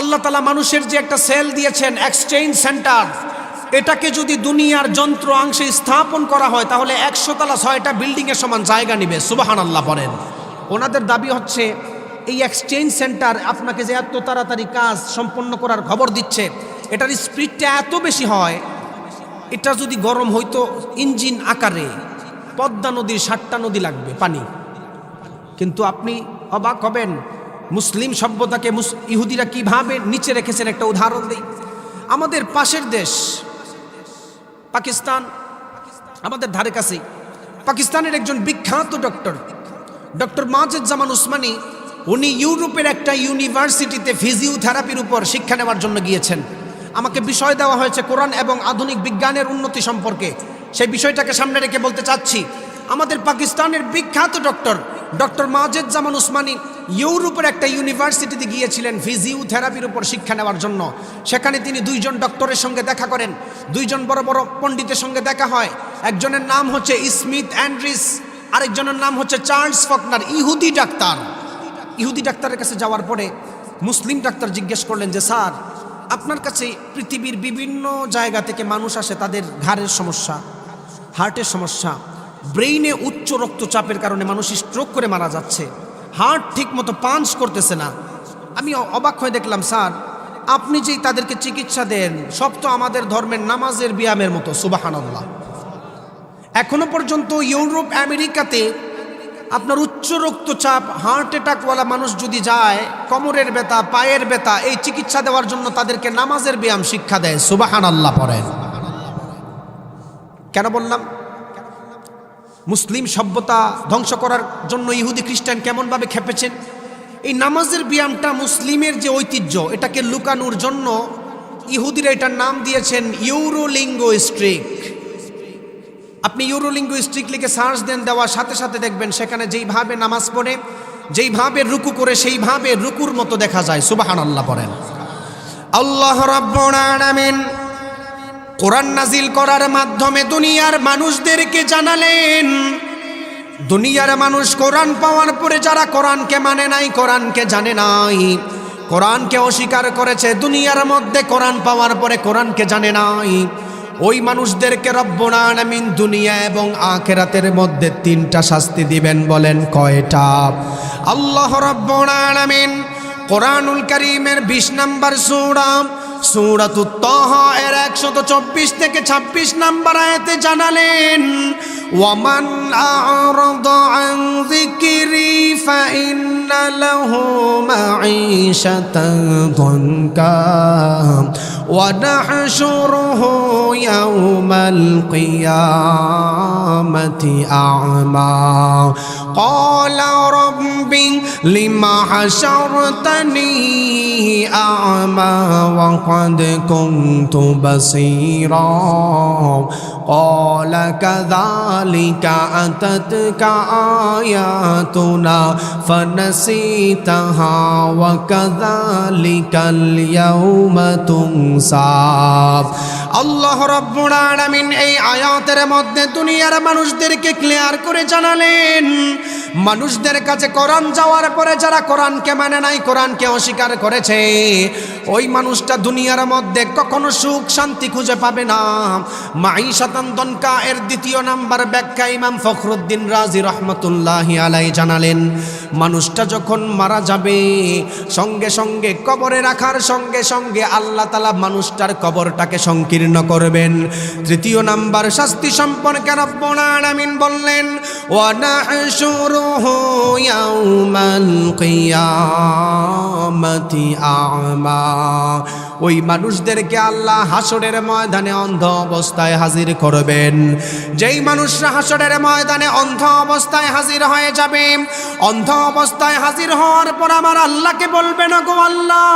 আল্লাহ তাআলা মানুষের যে একটা সেল দিয়েছেন এক্সচেঞ্জ সেন্টার, এটাকে যদি দুনিয়ার যন্ত্র অংশে স্থাপন করা হয় তাহলে 100 তলা 6টা বিল্ডিংয়ের সমান জায়গা নেবে। সুবহানাল্লাহ পড়েন। ওনাদের দাবি হচ্ছে এই এক্সচেঞ্জ সেন্টার আপনাকে যে এত তাড়াতাড়ি কাজ সম্পন্ন করার খবর দিচ্ছে, এটার স্পিডটা এত বেশি হয়, এটা যদি গরম হইতো ইঞ্জিন আকারে পদ্মা নদীর 7টা নদী লাগবে পানি। কিন্তু আপনি অবাক হবেন মুসলিম সভ্যতাকে ইহুদিরা কিভাবে নিচে রেখেছেন। একটা উদাহরণ দিই, আমাদের পাশের দেশ পাকিস্তান, আমাদের ধারে কাছে পাকিস্তানের একজন বিখ্যাত ডক্টর মাজেদ জামান উসমানী উনি ইউরোপের একটা ইউনিভার্সিটিতে ফিজিওথেরাপির উপর শিক্ষা নেওয়ার জন্য গিয়েছেন। আমাকে বিষয় দেওয়া হয়েছে কোরআন এবং আধুনিক বিজ্ঞানের উন্নতি সম্পর্কে। সেই বিষয়টাকে সামনে রেখে বলতে চাচ্ছি, আমাদের পাকিস্তানের বিখ্যাত ডক্টর মাজেদ জামান উসমানী ইউরোপের একটা ইউনিভার্সিটিতে গিয়েছিলেন ফিজিওথেরাপির উপর শিক্ষা নেওয়ার জন্য। সেখানে তিনি দুইজন ডক্টরের সঙ্গে দেখা করেন, দুইজন বড় বড় পণ্ডিতের সঙ্গে দেখা হয়। একজনের নাম হচ্ছে স্মিথ অ্যান্ড্রিস, আরেকজনের নাম হচ্ছে চার্লস ফকনার, ইহুদি ডাক্তার। ইহুদি ডাক্তারের কাছে যাওয়ার পরে মুসলিম ডাক্তার জিজ্ঞেস করলেন যে, স্যার, আপনার কাছে পৃথিবীর বিভিন্ন জায়গা থেকে মানুষ আসে, তাদের ঘাড়ের সমস্যা, হার্টের সমস্যা, ব্রেইনে উচ্চ রক্তচাপের কারণে মানুষ স্ট্রোক করে মারা যাচ্ছে, হার্ট ঠিক মতো পাঞ্চ করতেছে না। আমি অবাক হয়ে দেখলাম, স্যার, আপনি যেই তাদেরকে চিকিৎসা দেন সব তো আমাদের ধর্মের নামাজের ব্যায়ামের মতো। সুবহানাল্লাহ। এখনো পর্যন্ত ইউরোপ আমেরিকাতে আপনার উচ্চ রক্তচাপ, হার্ট অ্যাটাকওয়ালা মানুষ যদি যায়, কোমরের ব্যথা, পায়ের ব্যথা, এই চিকিৎসা দেওয়ার জন্য তাদেরকে নামাজের ব্যায়াম শিক্ষা দেয়। সুবহানাল্লাহ পড়েন। কেন বললাম? মুসলিম সভ্যতা ধ্বংস করার জন্য ইহুদি খ্রিস্টান কেমনভাবে খেপেছেন। এই নামাজের ব্যায়ামটা মুসলিমের যে ঐতিহ্য, এটাকে লুকানোর জন্য ইহুদিরা এটার নাম দিয়েছেন ইউরোলিঙ্গুইস্টিক। আপনি ইউরোলিঙ্গুইস্টিক লিখে সার্চ দেন, দেওয়ার সাথে সাথে দেখবেন সেখানে যেইভাবে নামাজ পড়ে, যেইভাবে রুকু করে, সেইভাবে রুকুর মতো দেখা যায়। সুবহানাল্লাহ পড়েন। আল্লাহ রাব্বুল আলামিন কোরআন নাজিল করার মাধ্যমে দুনিয়ার মানুষদেরকে জানালেন, দুনিয়ার মানুষ কোরআন পাওয়ার পরে যারা কোরআনকে মানে নাই, কোরআনকে জানে নাই, কোরআনকে অস্বীকার করেছে, দুনিয়ার মধ্যে কোরআন পাওয়ার পরে কোরআনকে জানে নাই, ওই মানুষদেরকে রব্বুল আলামিন দুনিয়া এবং আখিরাতের মধ্যে তিনটা শাস্তি দিবেন। বলেন কয়টা? আল্লাহ রাব্বুল আলামিন কোরআনুল কারীমের 20 নম্বর সূরা সূরাতুত তাহা এর 124 থেকে 26 নম্বর আয়াতে জানালেন, ওয়ামান আ'রাদা আন যিকরি ফাইন্না লাহু মাঈশাতান দনকা ওয়া নাহশুরুহু ইয়াওমাল কিয়ামাতি আ'মা ক্বালা রাব্বি লিমা হাশারতানি আ'মা ওয়া قد كنت بصيرا قال كذلك أتتك آياتنا فنسيتها وكذلك اليوم تنسى। আল্লাহ রাব্বুল আলামিন এই আয়াতের মধ্যে দুনিয়ার মানুষদেরকে ক্লিয়ার করে জানালেন, মানুষদের কাছে কোরআন যাওয়ার পরে যারা কোরআনকে মানে নাই, কোরআনকে অস্বীকার করেছে, ওই মানুষটা দুনিয়ার মধ্যে কখনো সুখ শান্তি খুঁজে পাবে না। মাঈশাতান দনকা এর 2 নাম্বার ব্যাখ্যা ইমাম ফখরুদ্দিন রাজি রহমতুল্লাহি আলাইহি জানালেন, মানুষটা যখন মারা যাবে সঙ্গে সঙ্গে কবরে রাখার সঙ্গে সঙ্গে আল্লাহ তাআলা মানুষটার কবরটাকে সংকীর্ণ করবেন। 3 নাম্বার শাস্তি সম্পর্কে রব্বুল আলামিন বললেন, ওয়া নাহশুরুহু ইয়াওমাল কিয়ামাতি আ'মা, ওই মানুষদেরকে আল্লাহ হাসরের ময়দানে অন্ধ অবস্থায় হাজির করবেন। যেই মানুষরা হাসরের ময়দানে অন্ধ অবস্থায় হাজির হয়ে যাবে, অন্ধ অবস্থায় হাজির হওয়ার পর আমার আল্লাহকে বলবে, না গো আল্লাহ,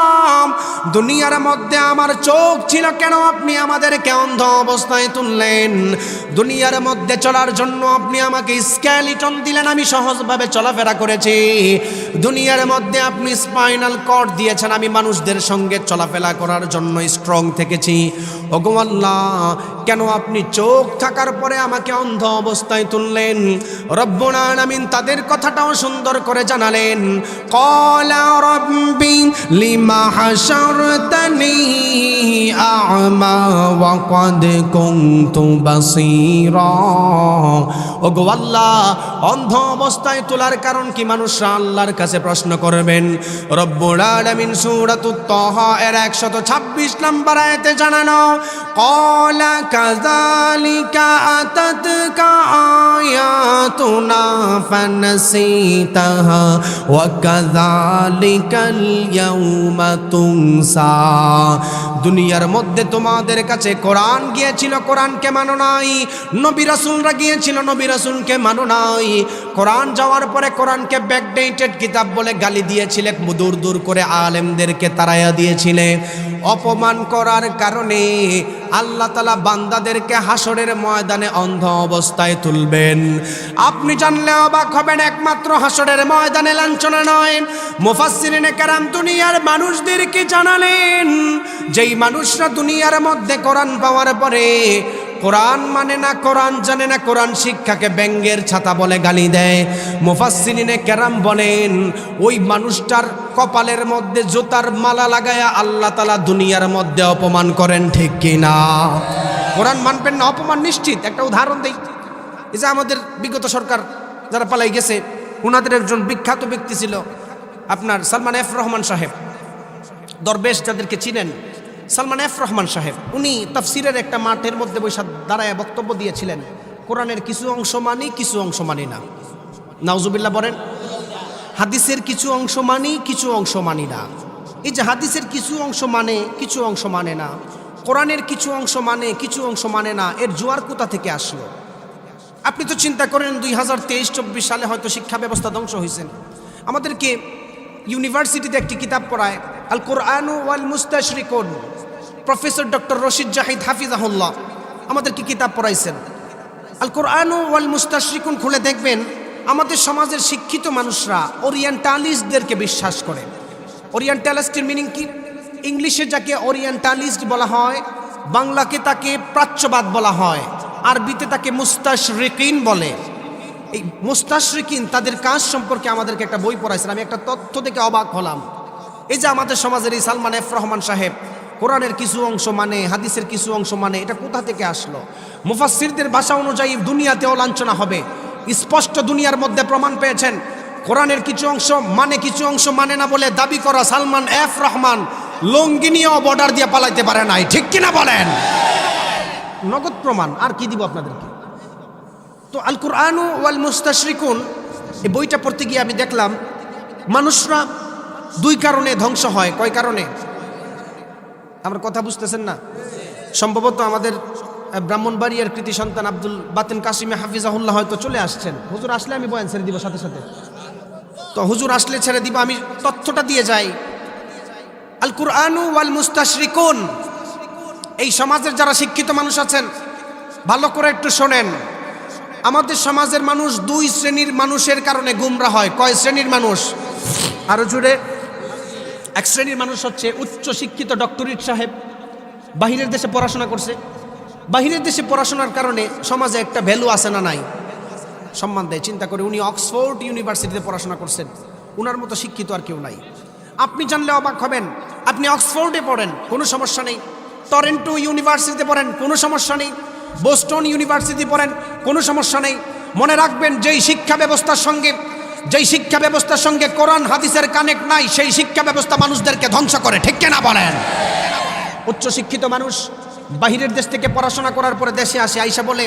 দুনিয়ার মধ্যে আমার চোখ ছিল, কেন আপনি আমাদেরকে অন্ধ অবস্থায় তুললেন? দুনিয়ার মধ্যে চলার জন্য আপনি আমাকে স্কেলিটন দিলেন, আমি সহজভাবে চলাফেরা করেছি। দুনিয়ার মধ্যে আপনি স্পাইনাল কর্ড দিয়েছেন, আমি মানুষদের সঙ্গে চলাফেরা করার জন্য স্ট্রং থেকেছি। ওগো আল্লাহ, কেন আপনি চোখ থাকার পরে আমাকে অন্ধ অবস্থায় তুললেন? রব্বুল আলামিন তাদের কথাটাও সুন্দর করে জানালেন, ক্বালা রাব্বি লিমা হাশারতানি আ'মা ওয়া ক্বাদ কুনতু বাসীরা। ওগো আল্লাহ, অন্ধ অবস্থায় তোলার কারণ কি? মানুষরা আল্লাহর কাছে প্রশ্ন করবেন। রব্বুল আলামিন সূরাতুত তাহা এর 126 নম্বর আয়াতে জানানো, ক্বালা কাযালিকা আতাতকা আয়াত آياتنا فنسيتها وكذلك اليوم تنسى দুনিয়ার মধ্যে তোমাদের কাছে কোরআন গিয়েছিল, কোরআনকে মানো নাই। নবী রাসূলরা গিয়েছিল, নবী রাসূলকে মানো নাই। কোরআন যাওয়ার পরে কোরআনকে ব্যাকডেটেড কিতাব বলে গালি দিয়েছিলে, দূর দূর করে আলেমদেরকে তাড়াইয়া দিয়েছিলে। অপমান করার কারণে আল্লাহ তাআলা বান্দাদেরকে হাসরের ময়দানে অন্ধ অবস্থায় তুলবেন। আপনি জানলে অবাক হবেন, একমাত্র হাসরের ময়দানে লাঞ্ছনা নয়। মুফাসসিরিনে কেরাম দুনিয়ার মানুষদেরকে জানালেন, যেই মানুষরা দুনিয়ার মধ্যে কোরআন পাওয়ার পরে কোরআন মানে না, কোরআন জানে না, কোরআন শিক্ষাকে ব্যঙ্গের ছাতা বলে গালি দেয়, মুফাসসিরিনে কেরাম বলেন ওই মানুষটার কপালের মধ্যে জুতার মালা লাগায়া আল্লাহ তাআলা দুনিয়ার মধ্যে অপমান করেন, ঠিক কিনা? কোরআন মানবেন না, অপমান নিশ্চিত। একটা উদাহরণ দেই, এই যে আমাদের বিগত সরকার যারা পালাই গেছে, ওনাদের একজন বিখ্যাত ব্যক্তি ছিল আপনার সালমান এফ রহমান সাহেব, দরবেশ যাদেরকে চিনেন, সালমান এফ রহমান সাহেব। উনি তাফসিরের একটা মাঠের মধ্যে বসে দাঁড়ায় বক্তব্য দিয়েছিলেন, কোরআনের কিছু অংশ মানি, কিছু অংশ মানি না। নাউজুবিল্লাহ বলেন। হাদিসের কিছু অংশ মানি, কিছু অংশ মানি না। এই যে হাদিসের কিছু অংশ মানে, কিছু অংশ মানে না, কোরআনের কিছু অংশ মানে, কিছু অংশ মানে না, এর জোয়ার কোথা থেকে আসলো? আপনি তো চিন্তা করেন 2023-24 সালে হয়তো শিক্ষা ব্যবস্থা ধ্বংস হয়েছেন। আমাদেরকে ইউনিভার্সিটিতে একটি কিতাব পড়ায়, আল কোরআন ওয়াল মুস্তাশরিকুন, প্রফেসর ডক্টর রশিদ জাহিদ হাফিজাহুল্লাহ আমাদেরকে কিতাব পড়াইছেন। আল কোরআন ওয়াল মুস্তাশরিকুন খুলে দেখবেন, আমাদের সমাজের শিক্ষিত মানুষরা ওরিয়েন্টালিস্টদেরকে বিশ্বাস করে। ওরিয়েন্টালিস্টের মিনিং কি? ইংলিশে যাকে ওরিয়েন্টালিস্ট বলা হয়, বাংলাকে তাকে প্রাচ্যবাদ বলা হয়, আরবিতে তাকে মুস্তাশরিকিন বলে। এই মুস্তাশরিকিন তাদের কাজ সম্পর্কে আমাদেরকে একটা বই পড়াইছেন। আমি একটা তথ্য দেখে অবাক হলাম। এই যে আমাদের সমাজের এই সালমান এফ রহমান সাহেব কোরআনের কিছু অংশ মানে, হাদিসের কিছু অংশ মানে, এটা কোথা থেকে আসলো? মুফাসসিরদের ভাষা অনুযায়ী দুনিয়াতেও লাঞ্ছনা হবে। স্পষ্ট দুনিয়ার মধ্যে প্রমাণ পেয়েছেন, কোরআনের কিছু অংশ মানে, কিছু অংশ মানে না বলে দাবি করা সালমান এফ রহমান লঙ্গি নিয়েও বর্ডার দিয়ে পালাইতে পারে নাই, ঠিক কিনা বলেন? নগদ প্রমাণ। আর কি দিব আপনাদেরকে? তো আল কোরআন ওয়াল মুস্তাশরিকুন এই বইটা পড়তে গিয়ে আমি দেখলাম মানুষরা দুই কারণে ধ্বংস হয়। কয় কারণে? আমার কথা বুঝতেছেন না? সম্ভবত আমাদের ব্রাহ্মণবাড়িয়ার কৃতি সন্তান আব্দুল বাতেন কাসিমে হাফিজাহুল্লাহ হয়তো চলে আসছেন। হুজুর আসলে আমি বয়ান ছেড়ে দিব সাথে সাথে। তো হুজুর আসলে ছেড়ে দিব, আমি তথ্যটা দিয়ে যাই। আল কোরআন ওয়াল মুস্তাশরিকুন, এই সমাজের যারা শিক্ষিত মানুষ আছেন ভালো করে একটু শোনেন। আমাদের সমাজের মানুষ দুই শ্রেণীর মানুষের কারণে গুমরা হয়। কয় শ্রেণীর মানুষ? আরো জুড়ে। এক শ্রেণীর মানুষ হচ্ছে উচ্চ শিক্ষিত ডক্টরেট সাহেব, বাহিরের দেশে পড়াশোনা করছে। বাহিরের দেশে পড়াশোনার কারণে সমাজে একটা ভ্যালু আছে না নাই? সম্মান দেয়। চিন্তা করে উনি অক্সফোর্ড ইউনিভার্সিটিতে পড়াশোনা করছেন, উনার মতো শিক্ষিত আর কেউ নাই। আপনি জানলে অবাক হবেন। আপনি অক্সফোর্ডে পড়েন, কোনো সমস্যা নেই। টরেন্টো ইউনিভার্সিটিতে পড়েন, কোনো সমস্যা নেই। বোস্টন ইউনিভার্সিটি পড়েন, কোনো সমস্যা নেই। মনে রাখবেন, যেই শিক্ষা ব্যবস্থার সঙ্গে কোরআন হাদিসের কানেক্ট নাই, সেই শিক্ষা ব্যবস্থা মানুষদেরকে ধ্বংস করে, ঠিক কিনা বলেন? উচ্চ শিক্ষিত মানুষ বাহিরের দেশ থেকে পড়াশোনা করার পরে দেশে আসে, আইসা বলে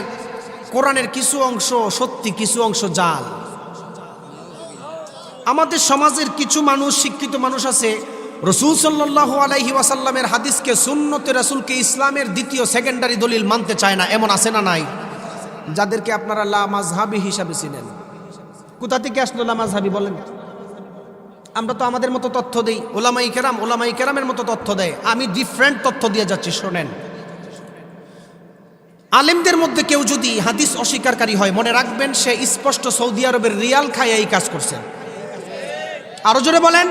কোরআনের কিছু অংশ সত্যি, কিছু অংশ জাল। আমাদের সমাজের কিছু মানুষ, শিক্ষিত মানুষ আছে, রাসূল সাল্লাল্লাহু আলাইহি ওয়াসাল্লামের হাদিসকে, সুন্নতে রাসূলকে ইসলামের দ্বিতীয় সেকেন্ডারি দলিল মানতে চায় না। এমন আছে না নাই? যাদেরকে আপনারা লা মাযহাবি হিসাবে চিনেন। কোথা থেকে আসলো লা মাযহাবি বলেন? আমরা তো আমাদের মতো তথ্য দেই, ওলামায়ে কেরামের মতো তথ্য দেয়। আমি ডিফারেন্ট তথ্য দিয়ে যাচ্ছি, শোনেন। আলেমদের মধ্যে কেউ যদি হাদিস অস্বীকারী হয়, মনে রাখবেন সে স্পষ্ট সৌদি আরবের রিয়াল খায় এই কাজ করছে। আরো জোরে বলেন।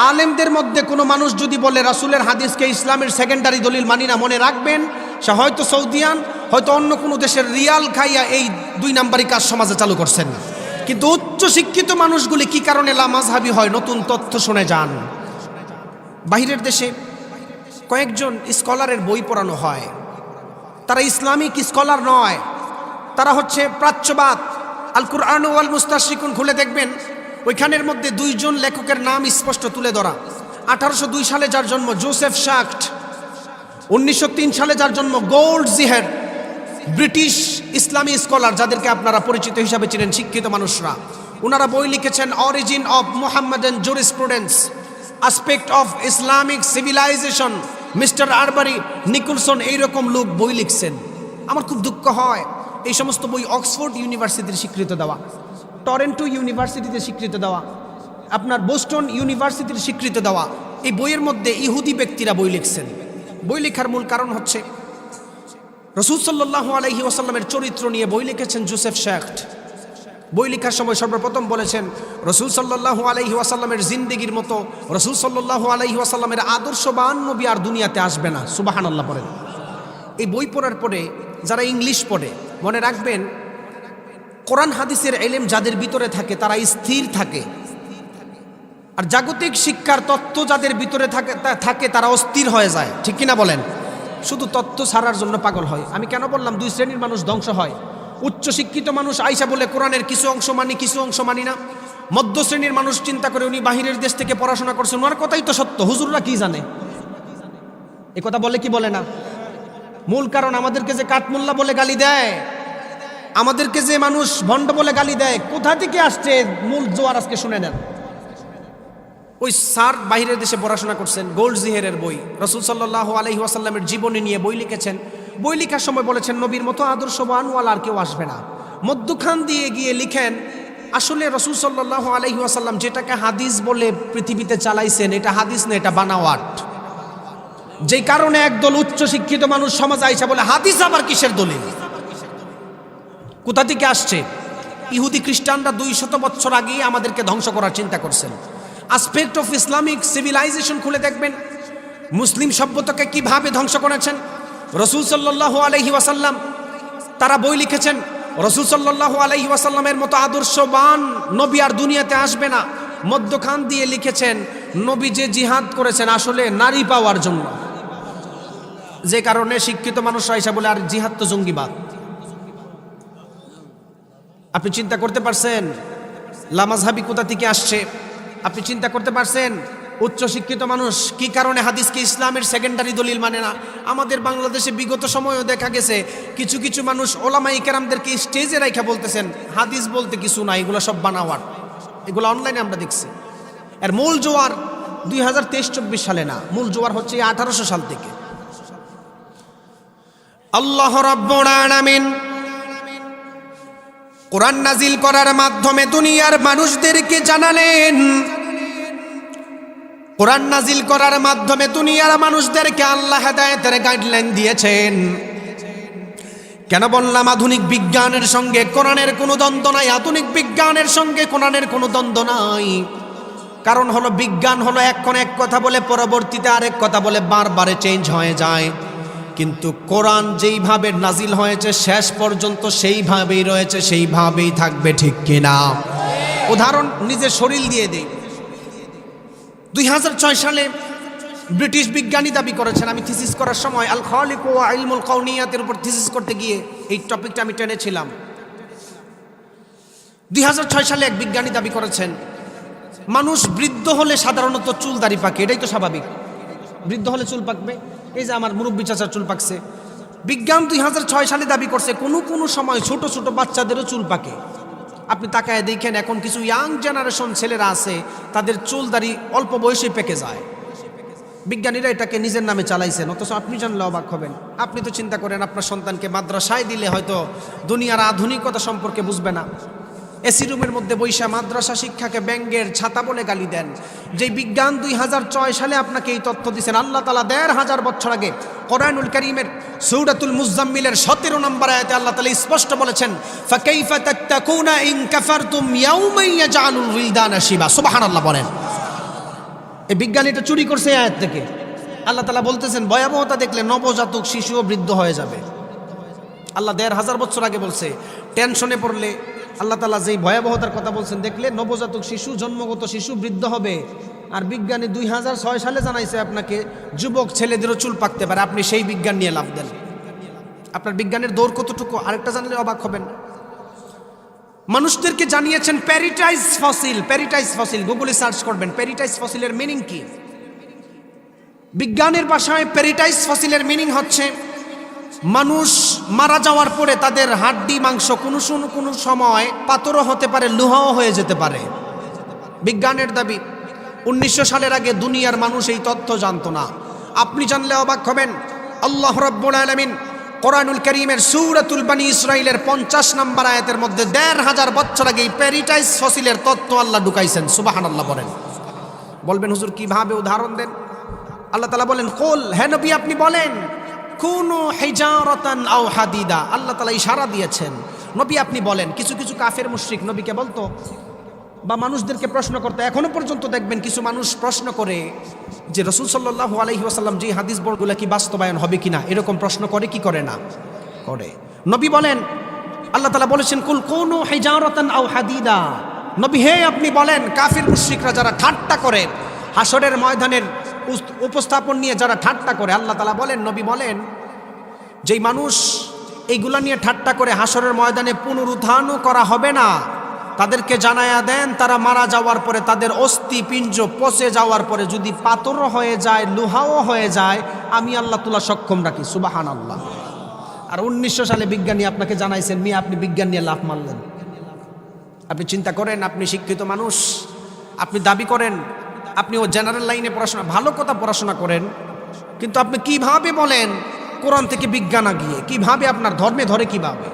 আলেমদের মধ্যে কোনো মানুষ যদি বলে রাসূলের হাদিসকে ইসলামের সেকেন্ডারি দলিল মানি না, মনে রাখবেন সে হয়তো সৌদিয়ান, হয়তো অন্য কোনো দেশের রিয়াল খাইয়া এই 2 নাম্বারি কাজ সমাজে চালু করছেন। কিন্তু উচ্চ শিক্ষিত মানুষগুলি কি কারণে লা মাযহাবি হয়? নতুন তথ্য শুনে যান। বাহিরের দেশে কয়েকজন স্কলারের বই পড়ানো হয়, তারা ইসলামিক স্কলার নয়, তারা হচ্ছে প্রাচ্যবাদ। আল কোরআন ওয়াল মুস্তাশরিকুন খুলে দেখবেন, ওইখানের মধ্যে 2 জন লেখকের নাম স্পষ্ট তুলে ধরা। 1802 সালে যার জন্ম জোসেফ শাক্ট, 1903 সালে যার জন্ম গোল্ড জিহের, ব্রিটিশ ইসলামী স্কলার, যাদেরকে আপনারা পরিচিত হিসাবে চিনেন শিক্ষিত মানুষরা, ওনারা বই লিখেছেন origin of Muhammadan jurisprudence, aspect of Islamic civilization, mister Arberry, Nicholson, এইরকম লোক বই লিখছেন। আমার খুব দুঃখ হয় এই সমস্ত বই অক্সফোর্ড ইউনিভার্সিটির স্বীকৃত দেওয়া, টরেন্টো ইউনিভার্সিটিতে স্বীকৃত দেওয়া, আপনার বোস্টন ইউনিভার্সিটির স্বীকৃত দেওয়া, এই বইয়ের মধ্যে ইহুদি ব্যক্তিরা বই লিখছেন। বই লেখার মূল কারণ হচ্ছে রাসূল সাল্লাল্লাহু আলাইহি ওয়াসাল্লামের চরিত্র নিয়ে বই লিখেছেন জোসেফ শেখট। বই লেখার সময় সর্বপ্রথম বলেছেন রাসূল সাল্লাল্লাহু আলাইহি ওয়াসাল্লামের জিন্দেগির মতো রাসূল সাল্লাল্লাহু আলাইহি ওয়াসাল্লামের আদর্শবান নবী আর দুনিয়াতে আসবে না। সুবহানাল্লাহ পড়েন। এই বই পড়ার পরে যারা ইংলিশ পড়ে, মনে রাখবেন কোরআন হাদিসের ইলম যাদের ভিতরে থাকে তারা স্থির থাকে, আর জাগতিক শিক্ষার তত্ত্ব যাদের ভিতরে থাকে তারা অস্থির হয়ে যায়। ঠিক কিনা বলেন? শুধু তত্ত্ব ছাড়ার জন্য পাগল হয়। আমি কেন বললাম দুই শ্রেণীর মানুষ ধ্বংস হয়? উচ্চ শিক্ষিত মানুষ আইসা বলে কোরআনের কিছু অংশ মানি, কিছু অংশ মানি না। মধ্য শ্রেণীর মানুষ চিন্তা করে উনি বাহিরের দেশ থেকে পড়াশোনা করছেন, ওনার কথাই তো সত্য, হুজুররা কি জানে? এ কথা বলে কি বলে না? মূল কারণ আমাদেরকে যে কাঠমোল্লা বলে গালি দেয়, আমাদেরকে যে মানুষ ভণ্ড বলে গালি দেয়, কোথা থেকে আসছে মূল জোয়ার আজকে শুনে নেন। ওই স্যার বাহিরের দেশে পড়াশোনা করছেন, গোল্ড জিহেরের বই, রাসূল সাল্লাল্লাহু আলাইহি ওয়াসাল্লামের জীবনী নিয়ে বই লিখেছেন। বই লেখার সময় বলেছেন নবীর মতো আদর্শবান ওয়ালা আর কেউ আসবে না। মধ্যখান দিয়ে গিয়ে লিখেন আসলে রাসূল সাল্লাল্লাহু আলাইহি ওয়াসাল্লাম যেটাকে হাদিস বলে পৃথিবীতে চালাইছেন, এটা হাদিস না, এটা বানাওয়াট। যেই কারণে একদল উচ্চ শিক্ষিত মানুষ সমাজ আইসা বলে হাদিস আবার কিসের দলিল? কোথা থেকে আসছে? ইহুদি খ্রিস্টানরা 200 বছর আগেই আমাদেরকে ধ্বংস করার চিন্তা করছেন। আসপেক্ট অফ ইসলামিক সিভিলাইজেশন খুলে দেখবেন মুসলিম সভ্যতাকে কিভাবে ধ্বংস করেছেন। রাসূল সাল্লাল্লাহু আলাইহি ওয়াসাল্লাম তারা বই লিখেছেন রাসূল সাল্লাল্লাহু আলাইহি ওয়াসাল্লামের মতো আদর্শবান নবী আর দুনিয়াতে আসবে না। মধ্যখান দিয়ে লিখেছেন নবী যে জিহাদ করেছেন আসলে নারী পাওয়ার জন্য, যে কারণে শিক্ষিত মানুষরা এসে বলে আর জিহাদ তো জঙ্গিবাদ। আপনি চিন্তা করতে পারছেন লামাজহাবি কোথা থেকে আসছে? আপনি চিন্তা করতে পারছেন উচ্চ শিক্ষিত মানুষ কি কারণে হাদিসকে ইসলামের সেকেন্ডারি দলিল মানে না? আমাদের বাংলাদেশে বিগত সময়ও দেখা গেছে কিছু কিছু মানুষ ওলামায়ে কেরামদেরকে স্টেজে রাইখা বলতেছেন হাদিস বলতে কিছু না, এগুলো সব বানাওয়াট। এগুলো অনলাইনে আমরা দেখছি। এর মূল জোয়ার 2023-24 সালে না, মূল জোয়ার হচ্ছে 1800 সাল থেকে। আল্লাহ রাব্বুল আলামিন কোরআন নাজিল করার মাধ্যমে দুনিয়ার মানুষদেরকে জানালেন, কোরআন নাজিল করার মাধ্যমে দুনিয়ার মানুষদেরকে আল্লাহ হেদায়েতের গাইডলাইন দিয়েছেন। কেন বললাম আধুনিক বিজ্ঞানের সঙ্গে কোরআনের কোনো দ্বন্দ্ব নাই? আধুনিক বিজ্ঞানের সঙ্গে কোরআনের কোনো দ্বন্দ্ব নাই। কারণ হলো বিজ্ঞান হলো এখন এক কথা বলে পরবর্তীতে আরেক কথা বলে, বারবারে চেঞ্জ হয়ে যায়। কিন্তু কোরআন যেইভাবে নাজিল হয়েছে শেষ পর্যন্ত সেইভাবেই রয়েছে, সেইভাবেই থাকবে। ঠিক কিনা? উদাহরণ নিজের শরীর দিয়ে দেই। 2006 সালে ব্রিটিশ বিজ্ঞানী দাবি করেছেন, আমি থিসিস করার সময় আল খালিক ওয়া ইলমুল কাউনিয়াতের উপর থিসিস করতে গিয়ে এই টপিকটা আমি টেনেছিলাম। 2006 সালে এক বিজ্ঞানী দাবি করেছেন মানুষ বৃদ্ধ হলে সাধারণত চুল দাড়ি পাকে, এটাই তো স্বাভাবিক। বৃদ্ধ হলে চুল পাকবে। এই যে আমার মুরব্বী চাচার চুল পাকছে। বিজ্ঞান 2006 সালে দাবি করছে কোনো সময় ছোট ছোট বাচ্চাদেরও চুল পাকে। আপনি তাকায় দেখেন এখন কিছু ইয়াং জেনারেশন ছেলেরা আছে তাদের চুল দাড়ি অল্প বয়সে পেকে যায়। বিজ্ঞানীরা এটাকে নিজের নামে চালাইছেন, অথচ আপনি জানলে অবাক হবেন। আপনি তো চিন্তা করেন আপনার সন্তানকে মাদ্রাসায় দিলে হয়তো দুনিয়ার আধুনিকতা সম্পর্কে বুঝবে না। এসি রুমের মধ্যে বৈশা মাদ্রাসা শিক্ষাকে ব্যাঙ্গের ছাতা বলে গালি দেন। যেই বিজ্ঞান 2006 সালে আপনাকে এই তথ্য দিয়েছেন, আল্লাহ তাআলা 1500 বছর আগে কোরআনুল কারীমের সূরাতুল মুজাম্মিলের 17 নম্বর আয়াতে আল্লাহ তাআলা স্পষ্ট বলেছেন, ফাকাইফা তাত্তাকুনা ইন কাফারতুম ইয়াওমান ইয়াজআলুল উইলদানা শিবা। সুবহানাল্লাহ বলেন। এই বিজ্ঞানীটা চুরি করছে এই আয়াত থেকে। আল্লাহ তাআলা বলতেছেন ভয়াবহতা দেখলে নবজাতক শিশুও বৃদ্ধ হয়ে যাবে। আল্লাহ 1500 বছর আগে বলছে। টেনশনে পড়লে আল্লাহ তাআলা যেই ভয়াবহতার কথা বলছেন দেখলে নবজাতক শিশু, জন্মগত শিশু বৃদ্ধ হবে। আর বিজ্ঞানী 2006 সালে জানাইছে আপনাকে যুবক ছেলেদেরও চুল পাকতে পারে। আপনি সেই বিজ্ঞান নিয়ে লাভ দেন। আপনার বিজ্ঞানের দৌড় কতটুকু আরেকটা জানলে অবাক হবেন। মানুষদেরকে জানিয়েছেন প্যারিটাইজ ফসিল। প্যারিটাইজ ফসিল গুগলে সার্চ করবেন, প্যারিটাইজ ফসিলের মিনিং কি? বিজ্ঞানের ভাষায় প্যারিটাইজ ফসিলের মিনিং হচ্ছে মানুষ মারা যাওয়ার পরে তাদের হাড্ডি মাংস কোনো সময় পাথরও হতে পারে, লোহাও হয়ে যেতে পারে। বিজ্ঞানের দাবি 1900 সালের আগে দুনিয়ার মানুষ এই তথ্য জানতো না। আপনি জানলে অবাক হবেন। আল্লাহ রাব্বুল আলামিন কোরআনুল কারীমের সূরাতুল বনী ইসরাঈলের 50 নম্বর আয়াতের মধ্যে 1500 বছর আগে প্যারিটাইস ফসিলের তত্ত্ব আল্লাহ ঢুকাইছেন। সুবহানাল্লাহ বলেন। বলবেন হুজুর কিভাবে, উদাহরণ দেন। আল্লাহ তাআলা বলেন, কুল, হে নবী আপনি বলেন, কুনু হিজারাতান আও হাদিদা। আল্লাহ তাআলা ইশারা দিয়েছেন, নবী আপনি বলেন। কিছু কিছু কাফের মুশরিক নবীকে বলতো বা মানুষদেরকে প্রশ্ন করতে, এখনো পর্যন্ত দেখবেন কিছু মানুষ প্রশ্ন করে যে রাসূল সাল্লাল্লাহু আলাইহি ওয়াসাল্লাম যে হাদিস বলগুলো কি বাস্তবায়ন হবে কিনা, এরকম প্রশ্ন করে কি করে না করে। নবী বলেন, আল্লাহ তাআলা বলেছেন, কুল কুনু হিজারাতান আও হাদিদা। নবী হে আপনি বলেন, কাফির মুশরিকরা যারা ঠাট্টা করে, হাসরের ময়দানের উপস্থাপন নিয়ে যারা ঠাট্টা করে, আল্লাহ তাআলা বলেন, নবী বলেন, যেই মানুষ এইগুলা নিয়ে ঠাট্টা করে হাসরের ময়দানে পুনরুত্থানও করা হবে না, তাদেরকে জানায়া দেন তারা মারা যাওয়ার পরে তাদের অস্থি পিঞ্জ পচে যাওয়ার পরে যদি পাথরও হয়ে যায়, লোহাও হয়ে যায়, আমি আল্লাহ তুলা সক্ষম রাখি। সুবহানাল্লাহ। আর 1900 সালে বিজ্ঞানী আপনাকে জানাইছেন, মিয়া আপনি বিজ্ঞান নিয়ে লাফ মারলেন। আপনি চিন্তা করেন, আপনি শিক্ষিত মানুষ, আপনি দাবি করেন আপনি ও জেনারেল লাইনে পড়াশোনা, ভালো কথা পড়াশোনা করেন, কিন্তু আপনি কিভাবে বলেন কোরআন থেকে বিজ্ঞান আগিয়ে? কিভাবে আপনার ধর্মে ধরে কিভাবে?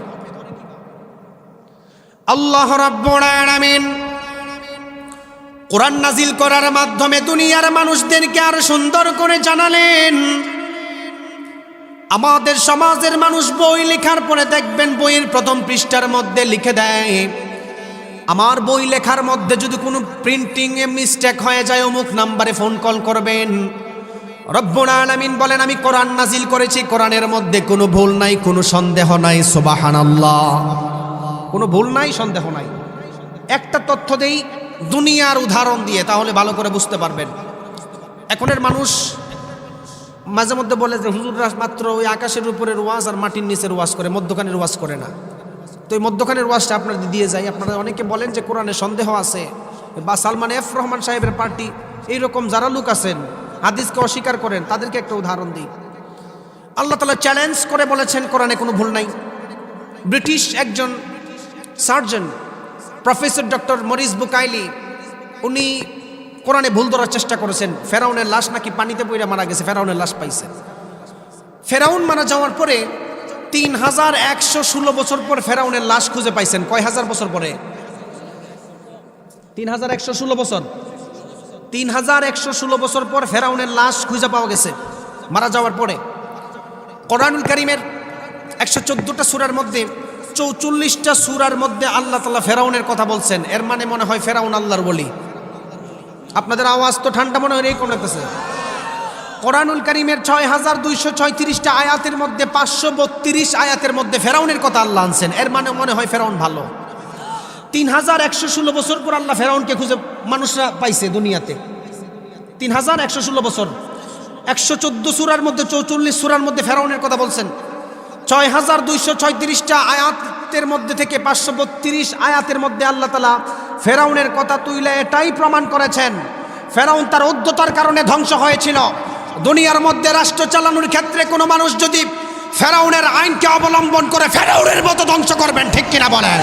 আল্লাহ রাব্বুল আলামিন কোরআন নাজিল করার মাধ্যমে দুনিয়ার মানুষদেরকে আর সুন্দর করে জানালেন। আমাদের সমাজের মানুষ বই লেখার পরে দেখবেন বইয়ের প্রথম পৃষ্ঠার মধ্যে লিখে দেয়, আমার বই লেখার মধ্যে যদি কোনো প্রিন্টিং এ মিস্টেক হয়ে যায় অমুক নাম্বারে ফোন কল করবেন। রব্বুল আলামিন বলেন, আমি কোরআন নাজিল করেছি, কোরআনের মধ্যে কোনো ভুল নাই, কোনো সন্দেহ নাই। সুবহানাল্লাহ। কোনো ভুল নাই, সন্দেহ নাই। একটা তথ্য দেই দুনিয়ার উদাহরণ দিয়ে, তাহলে ভালো করে বুঝতে পারবেন। এখনের মানুষ মাঝে মধ্যে বলে যে হুজুররা মাত্র ওই আকাশের উপরের ওয়াজ আর মাটির নিচের ওয়াজ করে, মধ্যখানের ওয়াজ করে না। তো এই মধ্যখানের ওয়াজটা আপনাদের দিয়ে যাই। আপনারা অনেকে বলেন যে কোরআনে সন্দেহ আছে, বা সালমান এফ রহমান সাহেবের পার্টি, এইরকম যারা লোক আছেন হাদিসকে অস্বীকার করেন, তাদেরকে একটা উদাহরণ দিই। আল্লাহ তাআলা চ্যালেঞ্জ করে বলেছেন কোরআনে কোনো ভুল নাই। ব্রিটিশ একজন surgeon professor doctor Morris Bucaille, উনি কোরআনে ভুল ধরার চেষ্টা করেছেন। ফেরাউনের লাশ নাকি পানিতে পড়ে মারা গেছে, ফেরাউনের লাশ পাইছেন। ফেরাউন মারা যাওয়ার পরে 3116 বছর পর ফেরাউনের লাশ খুঁজে পাইছেন। কয় হাজার বছর পরে? 3116 বছর। 3116 বছর পর ফেরাউনের লাশ খুঁজে পাওয়া গেছে মারা যাওয়ার পরে। কোরআনুল কারীমের 114টা সূরার মধ্যে 44টা সূরার মধ্যে আল্লাহ তাআলা ফেরাউনের কথা বলছেন। এর মানে মনে হয় ফেরাউন আল্লাহর বলি। আপনাদের আওয়াজ তো ঠান্ডা মনে হয় এরকম লাগতেছে। কোরআনুল কারীমের 6236টা আয়াতের মধ্যে 532 আয়াতের মধ্যে ফেরাউনের কথা আল্লাহ আনছেন। এর মানে মনে হয় ফেরাউন ভালো। 3116 বছর পর আল্লাহ ফেরাউনকে খুঁজে মানুষরা পাইছে দুনিয়াতে। 3116 বছর। 114 সূরার মধ্যে 44 সূরার মধ্যে ফেরাউনের কথা বলছেন। 6236টা আয়াতের মধ্যে থেকে 532 আয়াতের মধ্যে আল্লাহ তাআলা ফেরাউনের কথা তুলে এটাই প্রমাণ করেছেন, ফেরাউন তার উদ্ধতার কারণে ধ্বংস হয়েছিল। দুনিয়ার মধ্যে রাষ্ট্র চালানোর ক্ষেত্রে কোনো মানুষ যদি ফেরাউনের আইনকে অবলম্বন করে ফেরাউনের মতো ধ্বংস করবেন, ঠিক কিনা বলেন?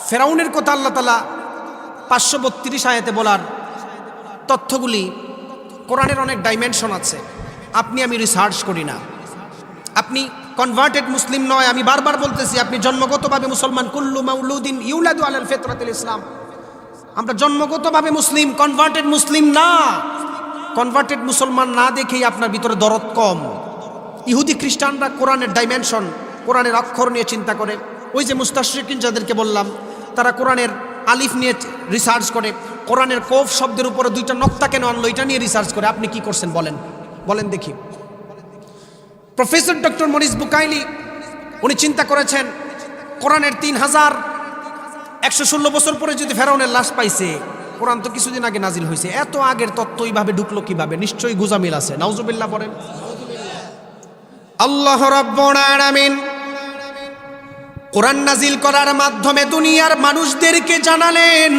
ফেরাউনের কথা আল্লাহ তাআলা 532 আয়াতে বলার তথ্যগুলি, কোরআনের অনেক ডাইমেনশন আছে। আপনি আমি রিসার্চ করি না। আপনি কনভার্টেড মুসলিম নয়, আমি বারবার বলতেছি, আপনি জন্মগতভাবে মুসলমান। কুল্লু মাউলুদিন ইউলাদু আলাল ফিতরাতিল ইসলাম। আমরা জন্মগতভাবে মুসলিম, কনভার্টেড মুসলিম না। কনভার্টেড মুসলমান না দেখেই আপনার ভিতরে দরদ কম। ইহুদি খ্রিস্টানরা কোরআনের ডাইমেনশন, কোরআনের অক্ষর নিয়ে চিন্তা করে। ওই যে মুস্তাশরিকিন যাদেরকে বললাম, তারা কোরআনের আলিফ নিয়ে রিসার্চ করে, কোরআনের কফ শব্দের উপরে 2টা নক্তা কেন আনলো এটা নিয়ে রিসার্চ করে। আপনি কি করছেন বলেন? বলেন দেখি। প্রফেসর ডক্টর মরিস বুকাইলি উনি চিন্তা করেছেন, কোরআনের 3116 বছর পরে যদি ফেরাউনের লাশ পাইছে, কোরআন তো কিছুদিন আগে নাজিল হয়েছে, এত আগের তত্ত্ব এইভাবে ঢুকলো কিভাবে? নিশ্চয়ই গুজামিল আছে। নাউজুবিল্লাহ পড়েন। আল্লাহ রাব্বুল আলামিন কোরআন নাজিল করার মাধ্যমে দুনিয়ার মানুষদেরকে জানালেন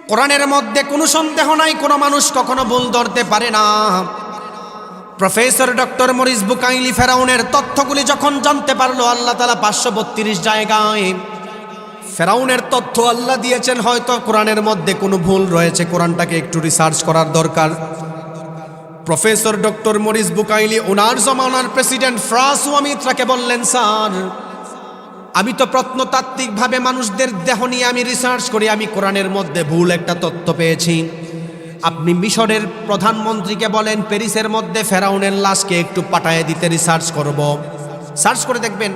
কোরআনের মধ্যে কোনো সন্দেহ নাই, কোনো মানুষ কখনো ভুল ধরতে পারে না। প্রফেসর ডক্টর মরিস বুকাইলি ফেরাউনের তথ্যগুলি যখন জানতে পারলো, আল্লাহ তাআলা 532 জায়গায় ফেরাউনের তথ্য আল্লাহ দিয়েছেন, হয়তো কোরআনের মধ্যে কোনো ভুল রয়েছে, কোরআনটাকে একটু রিসার্চ করার দরকার। প্রফেসর ডক্টর মরিস বুকাইলি ওনার জমানার প্রেসিডেন্ট ফ্রাঁসোয়া মিত্রাকে বললেন, স্যার আমি তো প্রত্নতাত্ত্বিকভাবে মানুষদের দেহ নিয়ে আমি রিসার্চ করি, আমি কোরআনের মধ্যে ভুল একটা তথ্য পেয়েছি। আপনি মিশরের প্রধানমন্ত্রীকে বলেন প্যারিসের মধ্যে ফেরাউনের লাশকে একটু পাঠায় দিতে, রিসার্চ করব। সার্চ করে দেখবেন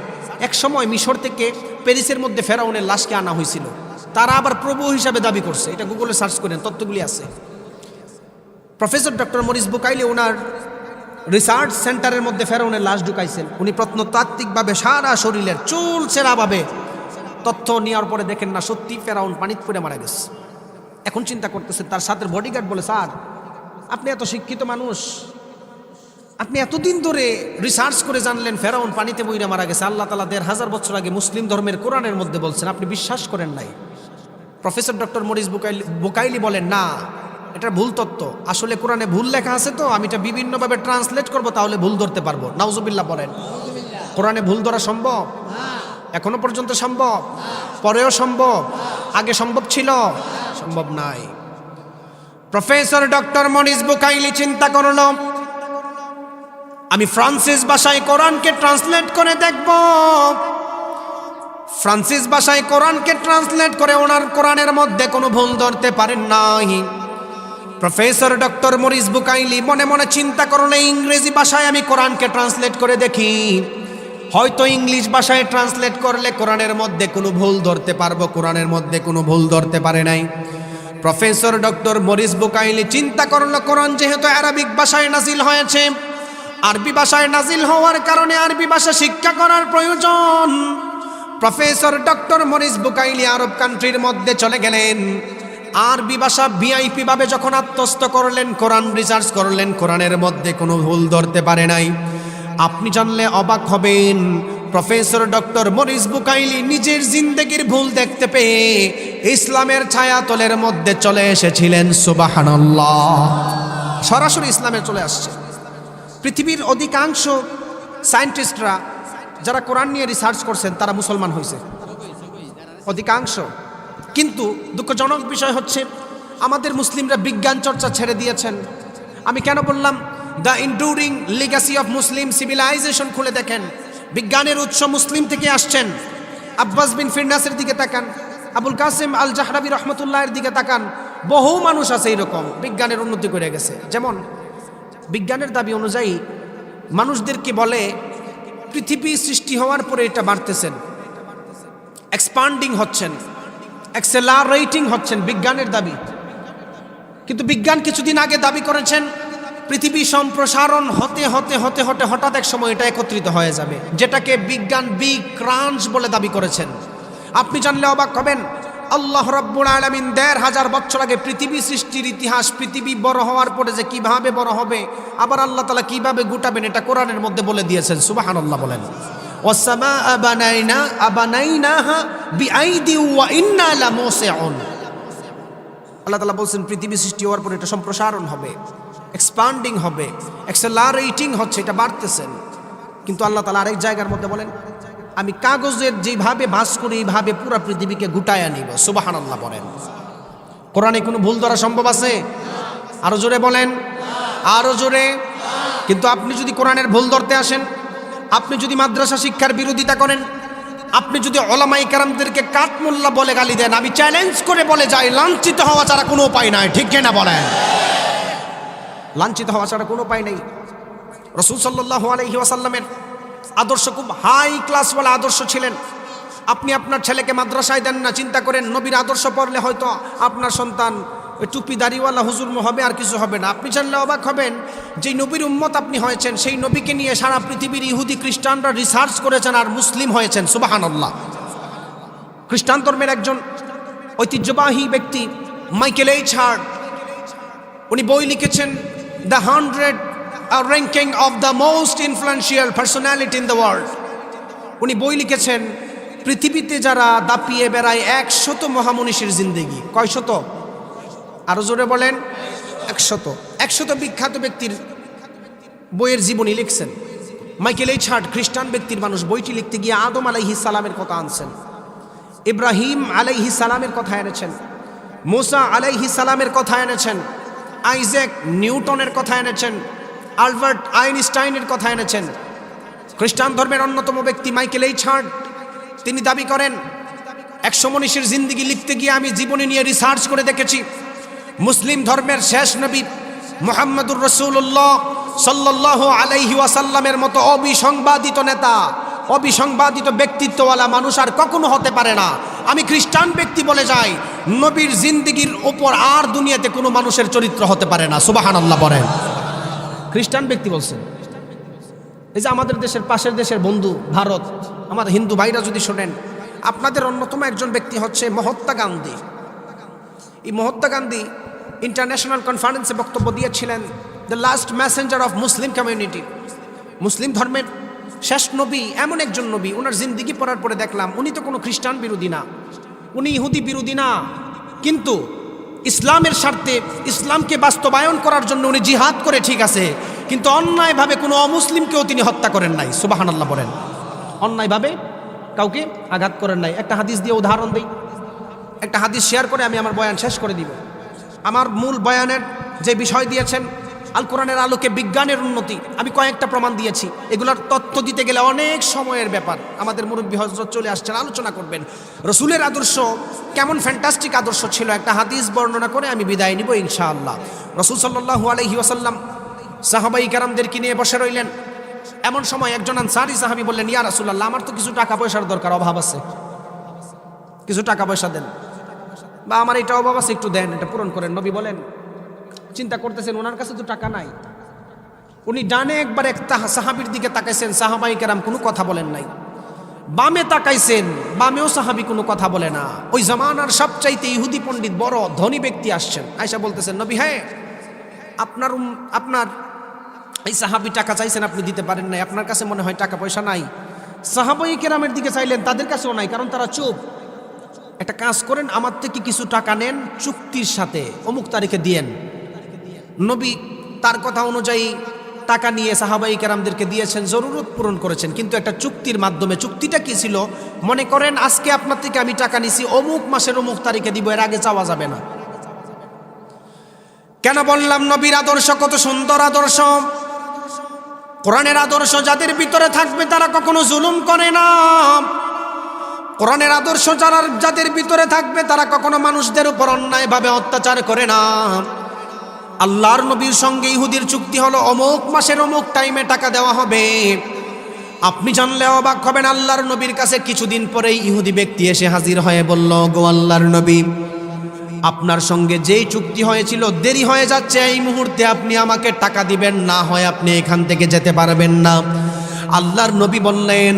এক সময় মিশর থেকে প্যারিসের মধ্যে ফেরাউনের লাশকে আনা হয়েছিল, তারা আবার প্রভু হিসাবে দাবি করছে। এটা গুগলে সার্চ করেন, তথ্যগুলি আছে। প্রফেসর ডক্টর মরিস বুকাইলি ওনার রিসার্চ সেন্টারের মধ্যে ফেরাউনের লাশ ঢুকাইছেন। উনি প্রত্নতাত্ত্বিকভাবে সারা শরীরের চুল ছেঁড়াভাবে তথ্য নেওয়ার পরে দেখেন না, সত্যি ফেরাউন পানিতে পড়ে মারা গেছে। এখন চিন্তা করতেছে, তার সাথে বডিগার্ড বলে, স্যার আপনি এত শিক্ষিত মানুষ, আপনি এতদিন ধরে রিসার্চ করে জানলেন ফেরাউন পানিতে বইরা মারা গেছে, আল্লাহ তাআলা 1500 বছর আগে মুসলিম ধর্মের কোরআনের মধ্যে বলছেন, আপনি বিশ্বাস করেন নাই। প্রফেসর ডক্টর মরিস বুকাইলি বলেন, না এটা ভুল তত্ত্ব, আসলে কোরআনে ভুল লেখা আছে, তো আমি এটা বিভিন্নভাবে ট্রান্সলেট করব, তাহলে ভুল ধরতে পারবো। নাউজুবিল্লাহ বলেন। কোরআনে ভুল ধরা সম্ভব? এখনো পর্যন্ত সম্ভব, পরেও সম্ভব, আগে সম্ভব ছিল? সম্ভব নাই। প্রফেসর ডক্টর মরিস বুকাইলি চিন্তা করল, আমি ফ্রান্সিস ভাষায় কোরআনকে ট্রান্সলেট করে দেখব। ফ্রান্সিস ভাষায় কোরআনকে ট্রান্সলেট করে ওনার কোরআনের মধ্যে কোনো ভুল ধরতে পারেন নাই। প্রফেসর ডক্টর মরিস বুকাইলি মনে মনে চিন্তা করলে, ইংরেজি ভাষায় আমি কোরআনকে ট্রান্সলেট করে দেখি, হয়তো ইংলিশ ভাষায় ট্রান্সলেট করলে কোরআনের মধ্যে কোনো ভুল ধরতে পারবো। কোরআনের মধ্যে কোনো ভুল ধরতে পারে নাই। প্রফেসর ডক্টর মরিস বুকাইলি চিন্তা করলো, কোরআন যেহেতু আরবিক ভাষায় নাজিল হয়েছে, আরবি ভাষায় নাজিল হওয়ার কারণে আরবি ভাষা শিক্ষা করার প্রয়োজন। প্রফেসর ডক্টর মরিস বুকাইলি আরব কান্ট্রির মধ্যে চলে গেলেন। আরবি ভাষা ভিআইপি ভাবে যখন আত্মস্থ করলেন, কোরআন রিসার্চ করলেন, কোরআনের মধ্যে কোনো ভুল ধরতে পারে নাই। আপনি জানলে অবাক হবেন, প্রফেসর ডক্টর মরিস বুকাইলি নিজের জিন্দেগির ভুল দেখতে পেয়ে ইসলামের ছায়াতলের মধ্যে চলে এসেছিলেন। সুবহানাল্লাহ। সরাসরি ইসলামে চলে আসছে। পৃথিবীর অধিকাংশ সায়েন্টিস্টরা যারা কোরআন নিয়ে রিসার্চ করছেন তারা মুসলমান হয়েছে, অধিকাংশ। কিন্তু দুঃখজনক বিষয় হচ্ছে আমাদের মুসলিমরা বিজ্ঞান চর্চা ছেড়ে দিয়েছেন। আমি কেন বললাম? The enduring legacy of Muslim civilization খুলে দেখেন, বিজ্ঞানের উৎস মুসলিম থেকে আসছেন। আব্বাস বিন ফিরনাসের দিকে তাকান, আবুল কাসেম আল জাহরাবি রহমতুল্লাহের দিকে তাকান, বহু মানুষ আছে এইরকম বিজ্ঞানের উন্নতি করে গেছে। যেমন বিজ্ঞানের দাবি অনুযায়ী মানুষদেরকে বলে পৃথিবী সৃষ্টি হওয়ার পরে এটা বাড়তেছেন, এক্সপান্ডিং হচ্ছেন, অ্যাক্সেলারেটিং হচ্ছেন, বিজ্ঞানের দাবি। কিন্তু বিজ্ঞান কিছুদিন আগে দাবি করেছেন পৃথিবী সম্প্রসারণ হতে হতে হতে হতে হঠাৎ এক সময় এটা একত্রিত হয়ে যাবে, যেটাকে বিজ্ঞান বিগ ক্রাঞ্চ বলে দাবি করেছেন। আপনি জানলে অবাক হবেন, আল্লাহ রাব্বুল আলামিন ১৫০০ বছর আগে পৃথিবী সৃষ্টির ইতিহাস, পৃথিবী বড় হওয়ার পরে যে কিভাবে বড় হবে, আবার আল্লাহ তাআলা কিভাবে গুটাবেন, এটা কোরআনের মধ্যে বলে দিয়েছেন। সুবহানাল্লাহ বলেন। ওয়াসসামাআ বানাইনাহা বিআইদি ওয়া ইন্না লামুসিউন। আল্লাহ তাআলা বলছেন পৃথিবী সৃষ্টি হওয়ার পরে এটা সম্প্রসারণ হবে, এক্সপান্ডিং হবে, অ্যাক্সেলারেটিং হচ্ছে, এটা বাড়তেছেন। কিন্তু আল্লাহ তাআলা আরেক জায়গার মধ্যে বলেন, আমি কাগজের যেভাবে ভাঁজ করি এইভাবে পুরো পৃথিবীকে গুটায়া নিব। সুবহানাল্লাহ বলেন। কোরআনে কোনো ভুল ধরা সম্ভব আছে? আরো জোরে বলেন, আরো জোরে। কিন্তু আপনি যদি কোরআনের ভুল ধরতে আসেন, আপনি যদি মাদ্রাসা শিক্ষার বিরোধিতা করেন, আপনি যদি উলামায়ে কেরামদেরকে কাঠমোল্লা বলে গালি দেন, আমি চ্যালেঞ্জ করে বলে যাই, লাঞ্ছিত হওয়া ছাড়া কোনো উপায় নাই। ঠিক কিনা বলেন? লাঞ্ছিত হওয়া ছাড়া কোনো উপায় নেই। রাসূল সাল্লাল্লাহু আলাইহি ওয়াসাল্লামের আদর্শ খুব হাই ক্লাস বলে আদর্শ ছিলেন। আপনি আপনার ছেলেকে মাদ্রাসায় দেন না, চিন্তা করেন নবীর আদর্শ পড়লে হয়তো আপনার সন্তান টুপি দাড়িওয়ালা হুজুর হবে, আর কিছু হবে না। আপনি জানলে অবাক হবেন, যেই নবীর উম্মত আপনি হয়েছেন, সেই নবীকে নিয়ে সারা পৃথিবীর ইহুদি খ্রিস্টানরা রিসার্চ করেছেন আর মুসলিম হয়েছেন। সুবহানাল্লাহ। খ্রিস্টান ধর্মের একজন ঐতিহ্যবাহী ব্যক্তি মাইকেল এইচ হার্ট, উনি বই লিখেছেন the 100 ranking of the most influential personality in the world. উনি বই লিখেছেন পৃথিবীতে যারা দাপিয়ে বেড়ায় 100 মহামনীষীর জিন্দেগি। কয় শত? আরো জোরে বলেন। 100 বিখ্যাত ব্যক্তির বইয়ের জীবনী লিখছেন। মাইকেল এইচ হার্ট খ্রিস্টান ব্যক্তির মানুষ, বইটি লিখতে গিয়ে আদম আলাইহিস সালামের কথা আনছেন, ইব্রাহিম আলাইহিস সালামের কথা এনেছেন, মুসা আলাইহিস সালামের কথা এনেছেন, আইজ্যাক নিউটনের কথা এনেছেন, আলবার্ট আইনস্টাইনের কথা এনেছেন। খ্রিস্টান ধর্মের অন্যতম ব্যক্তি মাইকেল এইচ হার্ট, তিনি দাবি করেন 100 মনীষীর জিন্দেগি লিখতে গিয়ে আমি জীবনী নিয়ে রিসার্চ করে দেখেছি, মুসলিম ধর্মের শেষ নবী মুহাম্মদুর রাসূলুল্লাহ সাল্লাল্লাহু আলাইহি ওয়াসাল্লামের মতো অবিসংবাদিত নেতা, অবিসংবাদিত ব্যক্তিত্বওয়ালা মানুষ আর কখনো হতে পারে না। আমি খ্রিস্টান ব্যক্তি বলে যাই, নবীর জিন্দেগির ওপর আর দুনিয়াতে কোনো মানুষের চরিত্র হতে পারে না। সুবহানাল্লাহ বলেন। খ্রিস্টান ব্যক্তি বলছেন। এই যে আমাদের দেশের পাশের দেশের বন্ধু ভারত, আমার হিন্দু ভাইরা যদি শোনেন, আপনাদের অন্যতম একজন ব্যক্তি হচ্ছে মহাত্মা গান্ধী। এই মহাত্মা গান্ধী ইন্টারন্যাশনাল কনফারেন্সে বক্তব্য দিয়েছিলেন, the last messenger of Muslim community, মুসলিম ধর্মের শেষ নবী এমন একজন নবী। ওনার জিন্দেগি পড়ার পরে দেখলাম উনি তো কোনো খ্রিস্টান বিরোধী না, উনি ইহুদি বিরোধী না, কিন্তু ইসলামের স্বার্থে ইসলামকে বাস্তবায়ন করার জন্য উনি জিহাদ করে ঠিক আছে, কিন্তু অন্যায়ভাবে কোনো অমুসলিমকেও তিনি হত্যা করেন নাই। সুবহানাল্লাহ বলেন। অন্যায়ভাবে কাউকে আঘাত করেন নাই। একটা হাদিস দিয়ে উদাহরণ দিই, একটা হাদিস শেয়ার করে আমি আমার বয়ান শেষ করে দিব। আমার মূল বয়ানের যে বিষয় দিয়েছেন আল কোরআনের আলোকে বিজ্ঞানের উন্নতি, আমি কয়েকটা প্রমাণ দিয়েছি। এগুলোর তথ্য দিতে গেলে অনেক সময়ের ব্যাপার। আমাদের মুরব্বী হযরত চলে আসছেন, আলোচনা করবেন রসুলের আদর্শ কেমন ফ্যান্টাস্টিক আদর্শ ছিল। একটা হাদিস বর্ণনা করে আমি বিদায় নিব ইনশাআল্লাহ। রসুল সাল্লাল্লাহু আলাইহি ওয়াসাল্লাম সাহাবাই কেরামদেরকে নিয়ে বসে রইলেন। এমন সময় একজন আনসারী সাহাবী বললেন, ইয়া রাসূলুল্লাহ, আমার তো কিছু টাকা পয়সার দরকার, অভাব আছে, কিছু টাকা পয়সা দেন, বা আমার এটা অভাব আছে, একটু দেন, এটা পূরণ করেন। নবী বলেন, চিন্তা করতেছেন ওনার কাছে তো টাকা নাই। উনি ডানে একবার একটা সাহাবীর দিকে তাকাইছেন, সাহাবাই কেরাম কোনো কথা বলেন নাই। বামে তাকাইছেন, বামেও সাহাবী কোনো কথা বলে না। ওই জামানার সবচাইতে ইহুদি পণ্ডিত বড় ধনী ব্যক্তি আসছেন, আয়েশা বলতেছেন, নবী হ্যাঁ আপনার এই সাহাবী টাকা চাইছেন, আপনি দিতে পারেন নাই, আপনার কাছে মনে হয় টাকা পয়সা নাই। সাহাবাই কেরামের দিকে চাইলেন, তাদের কাছেও নাই, কারণ তারা চুপ। একটা কাজ করেন, আমার থেকে কিছু টাকা নেন, চুক্তির সাথে অমুক তারিখে দিয়েন। নবী তার কথা অনুযায়ী টাকা নিয়ে সাহাবাই কেরামদেরকে দিয়েছেন, জরুরত পূরণ করেছেন, কিন্তু একটা চুক্তির মাধ্যমে। চুক্তিটা কি ছিল? মনে করেন আজকে আপনার থেকে আমি টাকা নিছি, অমুক মাসের অমুক তারিখে দিব, এর আগে চাওয়া যাবে না। কেন বললাম নবীর আদর্শ কত সুন্দর আদর্শ, কোরআনের আদর্শ যাদের ভিতরে থাকবে তারা কখনো জুলুম করে না। কোরআনের আদর্শ যাদের ভিতরে থাকবে তারা কখনো মানুষদের উপর অন্যায়ভাবে অত্যাচার করে না। আল্লাহর নবীর সঙ্গে ইহুদির চুক্তি হলো অমুক মাসের অমুক টাইমে টাকা দেওয়া হবে। আপনি জানলে অবাক হবেন, আল্লাহর নবীর কাছে কিছুদিন পরেই ইহুদি ব্যক্তি এসে হাজির হয়ে বলল, গো আল্লাহর নবী, আপনার সঙ্গে যেই চুক্তি হয়েছিল দেরি হয়ে যাচ্ছে, এই মুহূর্তে আপনি আমাকে টাকা দিবেন, না হয় আপনি এখান থেকে যেতে পারবেন না। আল্লাহর নবী বললেন,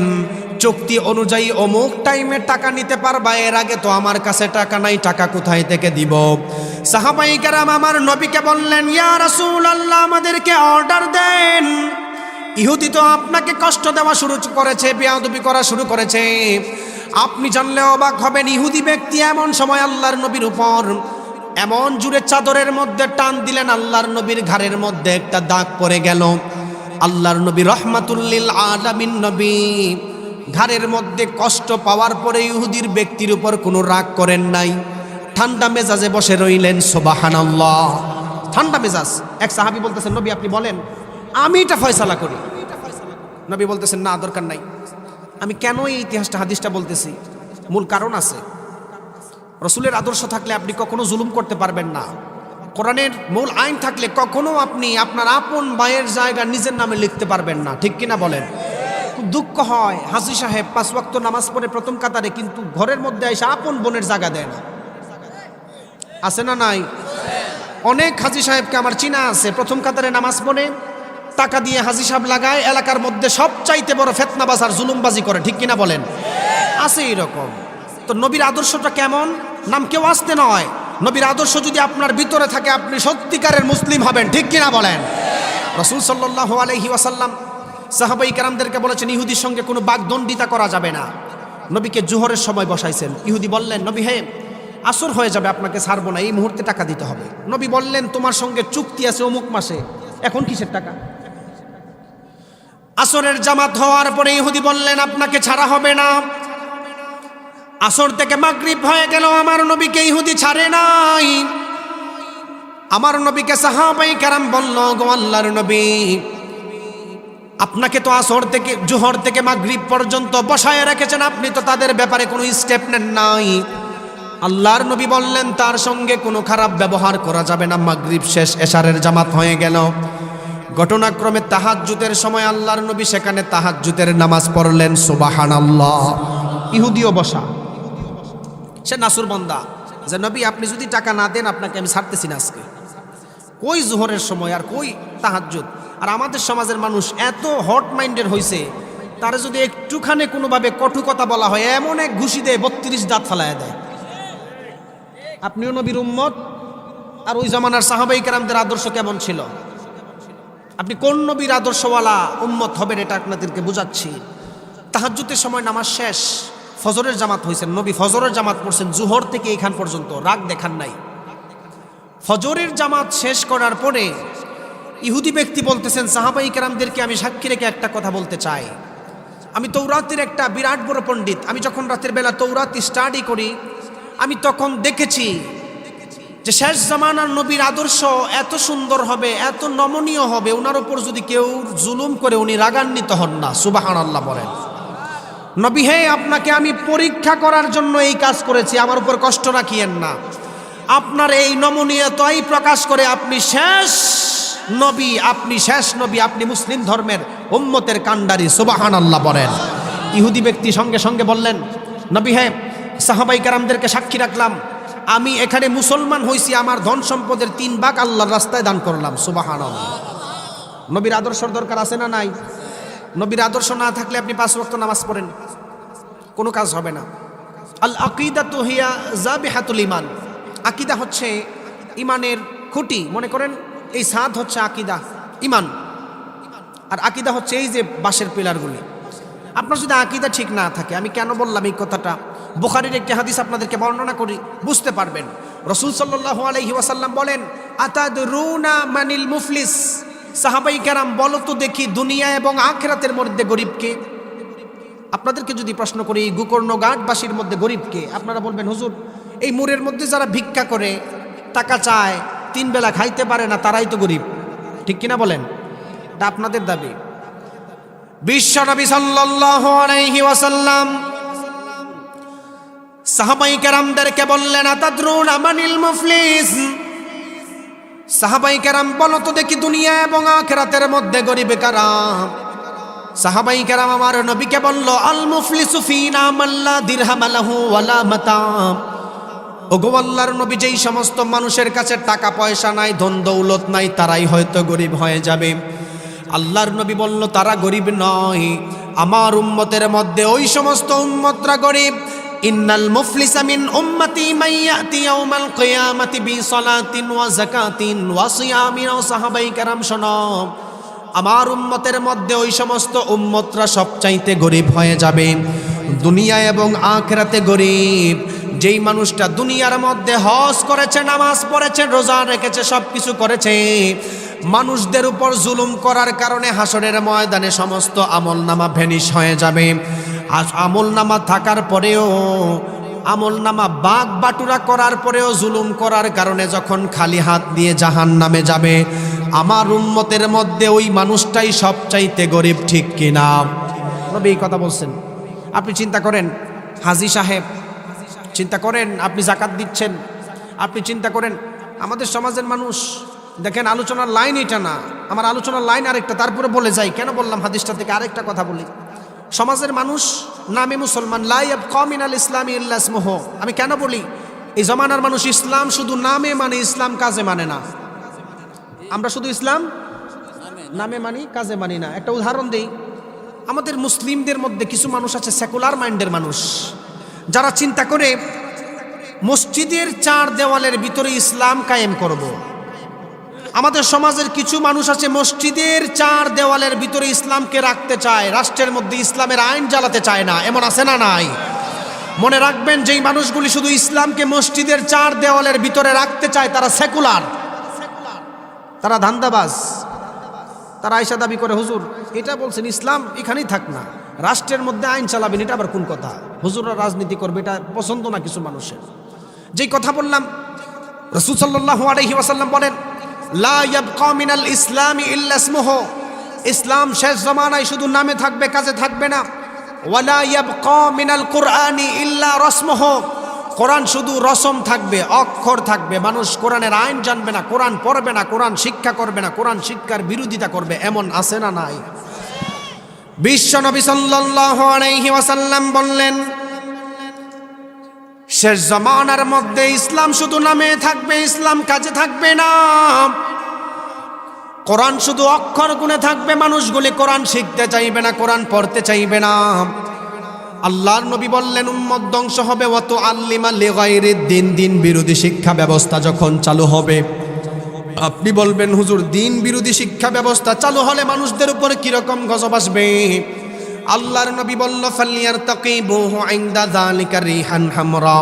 চুক্তি অনুযায়ী অমুক টাইমে টাকা নিতে পারবা, এর আগে তো আমার কাছে টাকা নাই, টাকা কোথায় থেকে দিব? সাহাবায়ে কেরাম আমার নবীকে বললেন, ইয়া রাসূলুল্লাহ, আমাদেরকে অর্ডার দেন, ইহুদি তো আপনাকে কষ্ট দেওয়া শুরু করেছে, বেয়াদবি করা শুরু করেছে। আপনি জানলে অবাক হবেন, ইহুদি ব্যক্তি এমন সময় আল্লাহর নবীর উপর এমন জুড়ে চাদরের মধ্যে টান দিলেন, আল্লাহর নবীর ঘাড়ের মধ্যে একটা দাগ পড়ে গেল। আল্লাহর নবী রাহমাতুল লিল আলামিন নবী ঘাড়ের মধ্যে কষ্ট পাওয়ার পরে ইহুদির ব্যক্তির উপর কোনো রাগ করেন নাই, ঠান্ডা মেজাজে বসে রইলেন। সুবহানাল্লাহ, ঠান্ডা মেজাজ। এক সাহাবী বলতেছেন, নবী আপনি বলেন, আমি এটা ফয়সালা করি। নবী বলতেছেন, না দরকার নাই। আমি কেন এই ইতিহাসটা হাদিসটা বলতেছি? মূল কারণ আছে। রসুলের আদর্শ থাকলে আপনি কখনো জুলুম করতে পারবেন না। কোরআনের মূল আইন থাকলে কখনো আপনি আপনার আপন ভাইয়ের জায়গা নিজের নামে লিখতে পারবেন না, ঠিক কিনা বলেন? খুব দুঃখ হয়, হাজী সাহেব 5 ওয়াক্ত নামাজ পড়ে প্রথম কাতারে, কিন্তু ঘরের মধ্যে এসে আপন বোনের জায়গা দেয় না। আছে না নাই? অনেক হাজী সাহেবকে আমার চিনা আছে, প্রথম কাতারে নামাজ পড়ে, টাকা দিয়ে হাজী সাহেব লাগায়, এলাকার মধ্যে সবচাইতে বড় ফিতনাবাজ আর জুলুমবাজি করে, ঠিক কিনা বলেন? আছে এরকম। তো নবীর আদর্শটা কেমন? নাম কেউ আসতে নয়, নবীর আদর্শ যদি আপনার ভিতরে থাকে আপনি সত্যিকারের মুসলিম হবেন, ঠিক কিনা বলেন? রাসূল সাল্লাল্লাহু আলাইহি ওয়াসাল্লাম সাহাবাই কেরামদেরকে বলেছেন ইহুদির সঙ্গে কোনো বাগদণ্ডিতা করা যাবে না। নবীকে জোহরের সময় বসাইছেন। ইহুদি বললেন, নবী হে, আসর হয়ে যাবে, আপনাকে ছাড়বো না, এই মুহূর্তে টাকা দিতে হবে। নবী বললেন, তোমার সঙ্গে চুক্তি আছে অমুক মাসে, এখন কিসের টাকা? আসরের জামাত হওয়ার পরে ইহুদি বললেন, আপনাকে ছাড়া হবে না। আসর থেকে মাগরিব হয়ে গেল, আমার নবীকে ইহুদি ছাড়ে নাই। আমার নবীকে সাহাবাই কেরাম বলল, গো আল্লাহর নবী, আপনাকে তো আসর থেকে জোহর থেকে মাগরিব পর্যন্ত বসায় রেখেছেন, আপনি তো তাদের ব্যাপারে কোনো স্টেপ নেন নাই। আল্লাহর নবী বললেন, তার সঙ্গে কোনো খারাপ ব্যবহার করা যাবে না। মাগরিব শেষ, এশারের জামাত হয়ে গেল। ঘটনাক্রমে তাহাজ্জুদের সময় আল্লাহর নবী সেখানে তাহাজ্জুদের নামাজ পড়লেন। সুবহানাল্লাহ। ইহুদিও বসা, সে নাসুর বান্দা, যে নবী আপনি যদি টাকা না দেন আপনাকে আমি ছাড়তেছি না আজকে। কই জোহরের সময় আর কই তাহাজ্জুদ। আর আমাদের সমাজের মানুষ এত হট মাইন্ডের হয়েছে, তারা যদি একটুখানি কোনোভাবে কটু কথা বলা হয় এমন এক ঘুষি দেয় 32 দাঁত ফালায় দেয়। আপনিও নবীর উম্মত, আর ওই জামানার সাহাবাই কেরামদের আদর্শ কেমন ছিল? আপনি কোন নবীর আদর্শওয়ালা উম্মত হবেন এটা আপনাদেরকে বুঝাচ্ছি। তাহাজ্জুদের সময় নামাজ শেষ, ফজরের জামাত হয়েছেন। নবী ফজরের জামাত পড়ছেন জোহর থেকে এখান পর্যন্ত, রাগ দেখান নাই। ফজরের জামাত শেষ করার পরে ইহুদি ব্যক্তি বলতেছেন, সাহাবাই কেরামদেরকে আমি সাক্ষী রেখে একটা কথা বলতে চাই। আমি তৌরাতের একটা বিরাট বড় পণ্ডিত। আমি যখন রাতের বেলা তৌরাত স্টাডি করি, আমি তখন দেখেছি যে শেষ জামানার নবীর আদর্শ এত সুন্দর হবে, এত নমনীয় হবে, ওনার উপর যদি কেউ জুলুম করে উনি রাগান্বিত হন না। সুবহানাল্লাহ বলেন। নবী হে, আপনাকে আমি পরীক্ষা করার জন্য এই কাজ করেছি, আমার উপর কষ্ট রাখিয়েন না। আপনার এই নমনীয়তাই প্রকাশ করে আপনি শেষ নবী, আপনি শেষ নবী, আপনি মুসলিম ধর্মের উম্মতের কাণ্ডারি। সুবহানাল্লাহ বলেন। ইহুদি ব্যক্তি সঙ্গে সঙ্গে বললেন, নবী হে, সাহাবাই কেরামদেরকে সাক্ষী রাখলাম, আমি এখানে মুসলমান হইছি, আমার ধন সম্পদের 3 ভাগ আল্লাহর রাস্তায় দান করলাম। সুবহানাল্লাহ। নবীর আদর্শের দরকার আছে না নাই? নবীর আদর্শ না থাকলে আপনি 5 ওয়াক্ত নামাজ পড়েন, কোনো কাজ হবে না। আল আকিদাতু হিয়া যাবিহাতুল ঈমান। আকিদা হচ্ছে ইমানের খুঁটি। মনে করেন এই ছাদ হচ্ছে আকিদা, ইমান। আর আকিদা হচ্ছে এই যে বাঁশের পিলারগুলি। আপনার যদি আকিদা ঠিক না থাকে, আমি কেন বললাম এই কথাটা, বুখারীর একটি হাদিস আপনাদেরকে বর্ণনা করি, বুঝতে পারবেন। রাসূল সাল্লাল্লাহু আলাইহি ওয়াসাল্লাম বলেন, আতাদরুনা মানিল মুফলিস। সাহাবাই কেরাম, বলো তো দেখি দুনিয়া এবং আখিরাতের মধ্যে গরিবকে? আপনাদেরকে যদি প্রশ্ন করি এই গোকর্ণঘাটবাসীর মধ্যে গরিবকে, আপনারা বলবেন হুজুর এই মোড়ের মধ্যে যারা ভিক্ষা করে, টাকা চায়, 3 বেলা খাইতে পারে না, তারাই তো গরিব। ঠিক কিনা বলেন? এটা আপনাদের দাবি। বিশ্বনবী সাল্লাল্লাহু আলাইহি ওয়াসাল্লাম সাহাবাই কেরামদেরকে বললেন, আতাদরুনা মানিল মুফলিস। সাহাবাই কেরাম, বলো তো দেখি দুনিয়া এবং আখিরাতের মধ্যে গরিব কারা? সাহাবাই কেরাম আমার নবীকে বলল, আল মুফলিসু ফিনা মান লা দিরহাম লাহু ওয়ালা মাতা। ওগো আল্লাহর নবী, যেই সমস্ত মানুষের কাছে টাকা পয়সা নাই, ধন দৌলত নাই, তারাই হয়তো গরিব হয়ে যাবে। আল্লাহর নবী বলল, তারা গরিব নয়, আমার উম্মতের মধ্যে ওই সমস্ত উম্মতরা গরিব। ইন্নাল মুফলিসা মিন উম্মতি মান ইয়াতি ইয়াউমাল কিয়ামাতি বিসালাতিন ওয়া যাকাতিন ওয়া সিয়ামিন। সাহাবাই কেরাম শোনো, আমার উম্মতের মধ্যে ওই সমস্ত উম্মতরা সবচাইতে গরিব হয়ে যাবে, দুনিয়া এবং আখিরাতে গরিব। যেই মানুষটা দুনিয়ার মধ্যে হজ করেছে, নামাজ পড়েছে, রোজা রেখেছে, সব কিছু করেছে, মানুষদের উপর জুলুম করার কারণে হাসরের ময়দানে সমস্ত আমলনামা ভ্যানিশ হয়ে যাবে। আমলনামা থাকার পরেও, আমলনামা বাগ বাটুরা করার পরেও জুলুম করার কারণে যখন খালি হাত দিয়ে জাহান্নামে যাবে, আমার উম্মতের মধ্যে ওই মানুষটাই সবচাইতে গরিব। ঠিক কিনা? নবী এই কথা বলছেন। আপনি চিন্তা করেন, হাজী সাহেব, চিন্তা করেন আপনি যাকাত দিচ্ছেন, আপনি চিন্তা করেন আমাদের সমাজের মানুষ। দেখেন, আলোচনার লাইন এটা না, আমার আলোচনার লাইন আরেকটা, তারপরে বলে যাই। কেন বললাম হাদিসটা থেকে? আরেকটা কথা বলি। সমাজের মানুষ নামে মুসলমান, লা ইয়াবকা মিনাল ইসলামি ইল্লা ইসমুহু। আমি কেন বলি? এই জমানার মানুষ ইসলাম শুধু নামে মানে, ইসলাম কাজে মানে না। আমরা শুধু ইসলাম নামে মানি, কাজে মানি না। একটা উদাহরণ দেই, আমাদের মুসলিমদের মধ্যে কিছু মানুষ আছে সেকুলার মাইন্ডের মানুষ, যারা চিন্তা করে মসজিদের চার দেওয়ালের ভিতরে ইসলাম কায়েম করব। আমাদের সমাজের কিছু মানুষ আছে মসজিদের চার দেওয়ালের ভিতরে ইসলামকে রাখতে চায়, রাষ্ট্রের মধ্যে ইসলামের আইন জ্বালাতে চায় না। এমন আছে না নাই? মনে রাখবেন, যেই মানুষগুলি শুধু ইসলামকে মসজিদের চার দেওয়ালের ভিতরে রাখতে চায় তারা সেকুলার, তারা ধান্দাবাজ। তারা আয়সা দাবি করে, হুজুর এটা বলছেন ইসলাম এখানেই থাক না, রাষ্ট্রের মধ্যে আইন চালাবেন, এটা আবার কোন কথা? হুজুররা রাজনীতি করবে, এটা পছন্দ না কিছু মানুষের। যেই কথা বললাম, রাসূল সাল্লাল্লাহু আলাইহি ওয়াসাল্লাম বলেন, লা ইয়াবকা মিনাল ইসলামি ইল্লা ইসমুহু, ইসলাম শেষ জামানায় শুধু নামে থাকবে, কাজে থাকবে না। ওয়ালা ইয়াবকা মিনাল কুরআনি ইল্লা রাসমুহু, কোরআন শুধু রসম থাকবে, অক্ষর থাকবে। মানুষ কোরআনের আইন জানবে না, কোরআন পড়বে না, কোরআন শিক্ষা করবে না, কোরআন শিক্ষার বিরোধিতা করবে। এমন আছে না নাই? বিশ্ব নবী সাল্লাল্লাহু আলাইহি ওয়াসাল্লাম বললেন, শেষ জামানার মধ্যে ইসলাম শুধু নামে থাকবে, ইসলাম কাজে থাকবে না। কোরআন শুধু অক্ষর গুণে থাকবে, মানুষগুলি কোরআন শিখতে চাইবে না, কোরআন পড়তে চাইবে না। আল্লাহর নবী বললেন, উম্মত ধ্বংস হবে। ওয়াতু আল্লিমা লিগাইরিদ দিন, দিন বিরোধী শিক্ষা ব্যবস্থা যখন চালু হবে। আপনি বলবেন, হুজুর দিন বিরোধী শিক্ষা ব্যবস্থা চালু হলে মানুষদের উপরে কিরকম গজব আসবে? আল্লাহর নবী বলল, ফালিয়ারতাকিবুহু ইনদা যালিকা রিহান হামরা।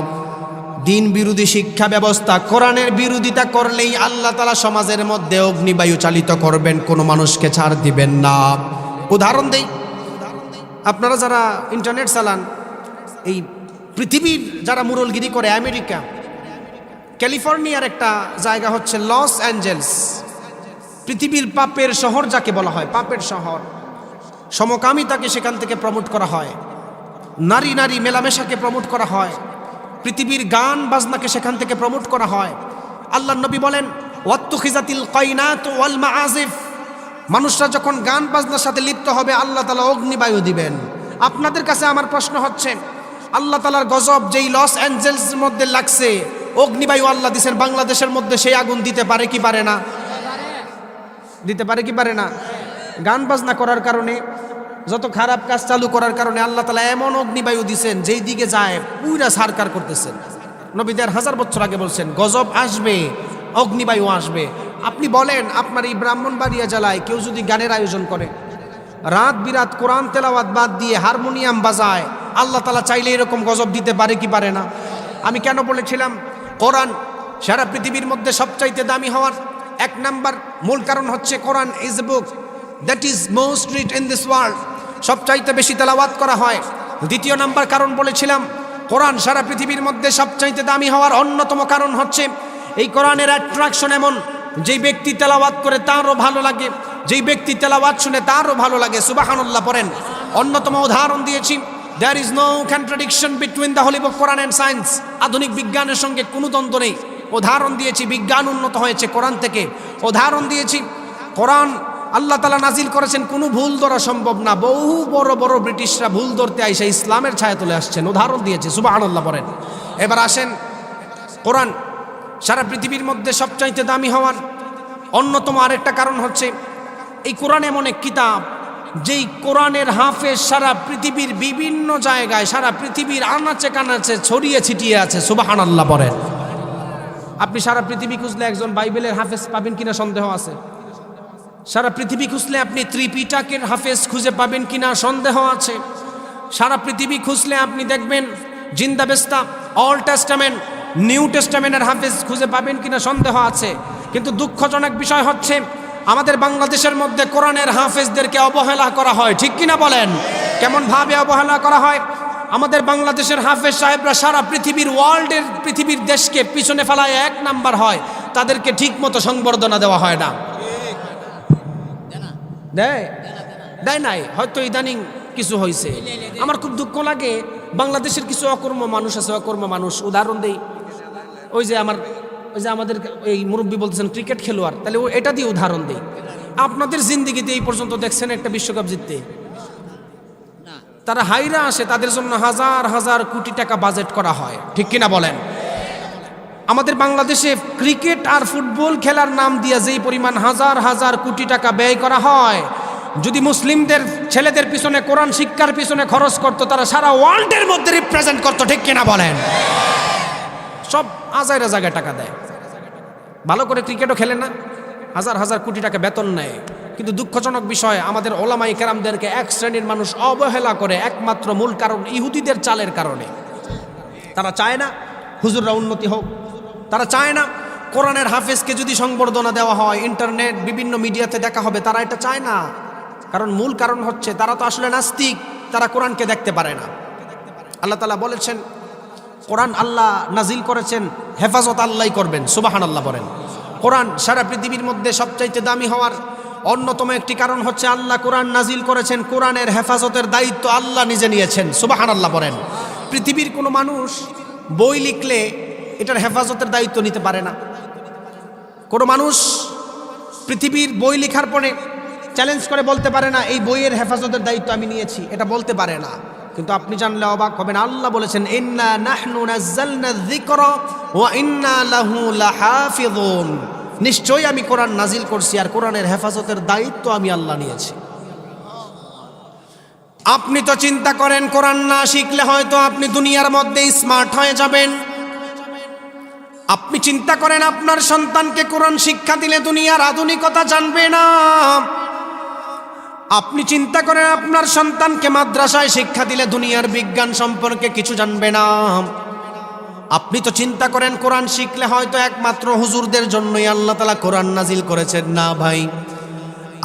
দিন বিরোধী শিক্ষা ব্যবস্থা, কোরআনের বিরোধিতা করলেই আল্লাহ তাআলা সমাজের মধ্যে অগ্নিবায়ু চালিত করবেন, কোনো মানুষকে ছাড় দিবেন না। উদাহরণ দেই, আপনারা যারা ইন্টারনেট চালান, এই পৃথিবীর যারা মুরলগিরি করে, আমেরিকা ক্যালিফোর্নিয়ার একটা জায়গা হচ্ছে লস অ্যাঞ্জেলস, পৃথিবীর পাপের শহর যাকে বলা হয়, পাপের শহর। সমকামিতাকে সেখান থেকে প্রমোট করা হয়, নারী নারী মেলামেশাকে প্রমোট করা হয়, পৃথিবীর গান বাজনাকে সেখান থেকে প্রমোট করা হয়। আল্লাহর নবী বলেন, ওয়াত্তুখিজাতিল কায়নাত ওয়াল মাআজিফ, মানুষরা যখন গান বাজনার সাথে লিপ্ত হবে আল্লাহ তাআলা অগ্নিবায়ু দিবেন। আপনাদের কাছে আমার প্রশ্ন হচ্ছে, আল্লাহ তাআলার গজব যেই লস অ্যাঞ্জেলসের মধ্যে লাগছে, অগ্নিবায়ু আল্লাহ দিছেন বাংলাদেশের মধ্যে, সেই আগুন দিতে পারে কি পারে না? দিতে পারে কি পারে না? গান বাজনা করার কারণে, যত খারাপ কাজ চালু করার কারণে আল্লাহ তাআলা এমন অগ্নিবায়ু দিছেন, যেই দিকে যায় পুরা সারকার করতেছেন। নবী ১৫০০ বছর আগে বলছেন, গজব আসবে, অগ্নিবায়ু আসবে। আপনি বলেন, আপনার এই ব্রাহ্মণবাড়িয়া জেলায় কেউ যদি গানের আয়োজন করে, রাত বিরাত কোরআন তেলাওয়াত বাদ দিয়ে হারমোনিয়াম বাজায়, আল্লাহ তাআলা চাইলে এরকম গজব দিতে পারে কি পারে না? আমি কেন বলেছিলাম কোরআন সারা পৃথিবীর মধ্যে সবচাইতে দামি হওয়ার এক নাম্বার মূল কারণ হচ্ছে, Quran is a book that is most read in this world, সবচাইতে বেশি তেলাওয়াত করা হয়। দ্বিতীয় নাম্বার কারণ বলেছিলাম, কোরআন সারা পৃথিবীর মধ্যে সবচাইতে দামি হওয়ার অন্যতম কারণ হচ্ছে, এই কোরআনের অ্যাট্রাকশন এমন, যেই ব্যক্তি তেলাওয়াত করে তারও ভালো লাগে, যেই ব্যক্তি তেলাওয়াত শুনে তারও ভালো লাগে। সুবহানাল্লাহ পড়েন। অন্যতম উদাহরণ দিয়েছি, there is no contradiction between the holy book Quran and science, আধুনিক বিজ্ঞানের সঙ্গে কোনো দ্বন্দ্ব নেই। উদাহরণ দিয়েছি, বিজ্ঞান উন্নত হয়েছে কোরআন থেকে। উদাহরণ দিয়েছি, কোরআন আল্লাহ তাআলা নাজিল করেছেন, কোনো ভুল ধরা সম্ভব না। বহু বড় বড় ব্রিটিশরা ভুল ধরতে আইসা ইসলামের ছায়া তুলে আসছেন। উদাহরণ দিয়েছি। সুবহানাল্লাহ পড়েন। এবার আসেন, কোরআন সারা পৃথিবীর মধ্যে সবচাইতে দামি হওয়ার অন্যতম আরেকটা কারণ হচ্ছে, এই কোরআন এমন এক কিতাব, যেই কোরআনের হাফেজ সারা পৃথিবীর বিভিন্ন জায়গায়, সারা পৃথিবীর আনাচে কানাচে ছড়িয়ে ছিটিয়ে আছে। সুবহানাল্লাহ পড়েন। আপনি সারা পৃথিবী খুঁজলে একজন বাইবেলের হাফেজ পাবেন কিনা সন্দেহ আছে। সারা পৃথিবী খুঁজলে আপনি ত্রিপিটকের হাফেজ খুঁজে পাবেন কিনা সন্দেহ আছে। সারা পৃথিবী খুঁজলে আপনি দেখবেন জিন্দাবেস্তা অল টেস্টামেন্ট, নিউ টেস্টামেন্টের হাফেজ খুঁজে পাবেন কিনা সন্দেহ আছে। কিন্তু দুঃখজনক বিষয় হচ্ছে, আমাদের বাংলাদেশের মধ্যে কোরআনের হাফেজদেরকে অবহেলা করা হয়। ঠিক কিনা বলেন? কেমন ভাবে অবহেলা করা হয়? আমাদের বাংলাদেশের হাফেজ সাহেবরা সারা পৃথিবীর ওয়ার্ল্ডের, পৃথিবীর দেশকে পিছনে ফেলায় এক নাম্বার হয়, তাদেরকে ঠিক মতো সংবর্ধনা দেওয়া হয় না। দেয় নাই, হয়তো ইদানিং কিছু হয়েছে। আমার খুব দুঃখ লাগে, বাংলাদেশের কিছু অকর্ম মানুষ আছে, অকর্ম মানুষ। উদাহরণ দেই, ওই যে আমাদের এই মুরব্বী বলতেছেন ক্রিকেট খেলোয়াড়, তাহলে এটা দিয়ে উদাহরণ দেই। আপনাদের জিন্দিগিতে এই পর্যন্ত দেখছেন একটা বিশ্বকাপ জিততে? তারা হাইরা আসে, তাদের জন্য হাজার হাজার কোটি টাকা বাজেট করা হয়। ঠিক কিনা বলেন? আমাদের বাংলাদেশে ক্রিকেট আর ফুটবল খেলার নাম দিয়ে যেই পরিমাণ হাজার হাজার কোটি টাকা ব্যয় করা হয়, যদি মুসলিমদের ছেলেদের পিছনে, কোরআন শিক্ষার পিছনে খরচ করতো, তারা সারা ওয়ার্ল্ডের মধ্যে রিপ্রেজেন্ট করতো। ঠিক কিনা বলেন? সব আজাইরা জায়গায় টাকা দেয়, ভালো করে ক্রিকেটও খেলে না, হাজার হাজার কোটি টাকা বেতন নেয়। কিন্তু দুঃখজনক বিষয়, আমাদের ওলামায়ে কেরামদেরকে এক শ্রেণীর মানুষ অবহেলা করে, একমাত্র মূল কারণ ইহুদিদের চালের কারণে। তারা চায় না হুজুররা উন্নতি হোক, তারা চায় না কোরআনের হাফেজকে যদি সংবর্ধনা দেওয়া হয়, ইন্টারনেট বিভিন্ন মিডিয়াতে দেখা হবে, তারা এটা চায় না। কারণ মূল কারণ হচ্ছে তারা তো আসলে নাস্তিক, তারা কোরআনকে দেখতে পারে না। আল্লাহ তাআলা বলেছেন কোরআন আল্লাহ নাজিল করেছেন, হেফাজত আল্লাহই করবেন, সুবহানাল্লাহ বলেন। কোরআন সারা পৃথিবীর মধ্যে সবচাইতে দামি হওয়ার অন্যতম একটি কারণ হচ্ছে আল্লাহ কোরআন নাজিল করেছেন, কোরআনের হেফাজতের দায়িত্ব আল্লাহ নিজে নিয়েছেন, সুবহানাল্লাহ বলেন। পৃথিবীর কোনো মানুষ বই লিখলে এটার হেফাজতের দায়িত্ব নিতে পারে না। কোনো মানুষ পৃথিবীর বই লেখার পরে চ্যালেঞ্জ করে বলতে পারে না এই বইয়ের হেফাজতের দায়িত্ব আমি নিয়েছি, এটা বলতে পারে না। কিন্তু আপনি জানলে অবাক হবেন, আল্লাহ বলেছেন ইন্না নাহনু নাযালনা যিকরা ওয়া ইন্না লাহু লাহাফিযুন, নিশ্চয়ই আমি কোরআন নাজিল করছি আর কোরআনের হেফাজতের দায়িত্ব আমি আল্লাহ নিয়েছি। আপনি তো চিন্তা করেন কোরআন না শিখলে হয়তো আপনি দুনিয়ার মধ্যে স্মার্ট হয়ে যাবেন। আপনি চিন্তা করেন আপনার সন্তানকে কোরআন শিক্ষা দিলে দুনিয়ার আধুনিকতা জানবে না। আপনি চিন্তা করেন আপনার সন্তানকে মাদ্রাসায় শিক্ষা দিলে দুনিয়ার বিজ্ঞান সম্পর্কে কিছু জানবে না। আপনি তো চিন্তা করেন কোরআন শিখলে হয়তো একমাত্র হুজুরদের জন্যই আল্লাহ তাআলা কোরআন নাজিল করেছেন। না ভাই,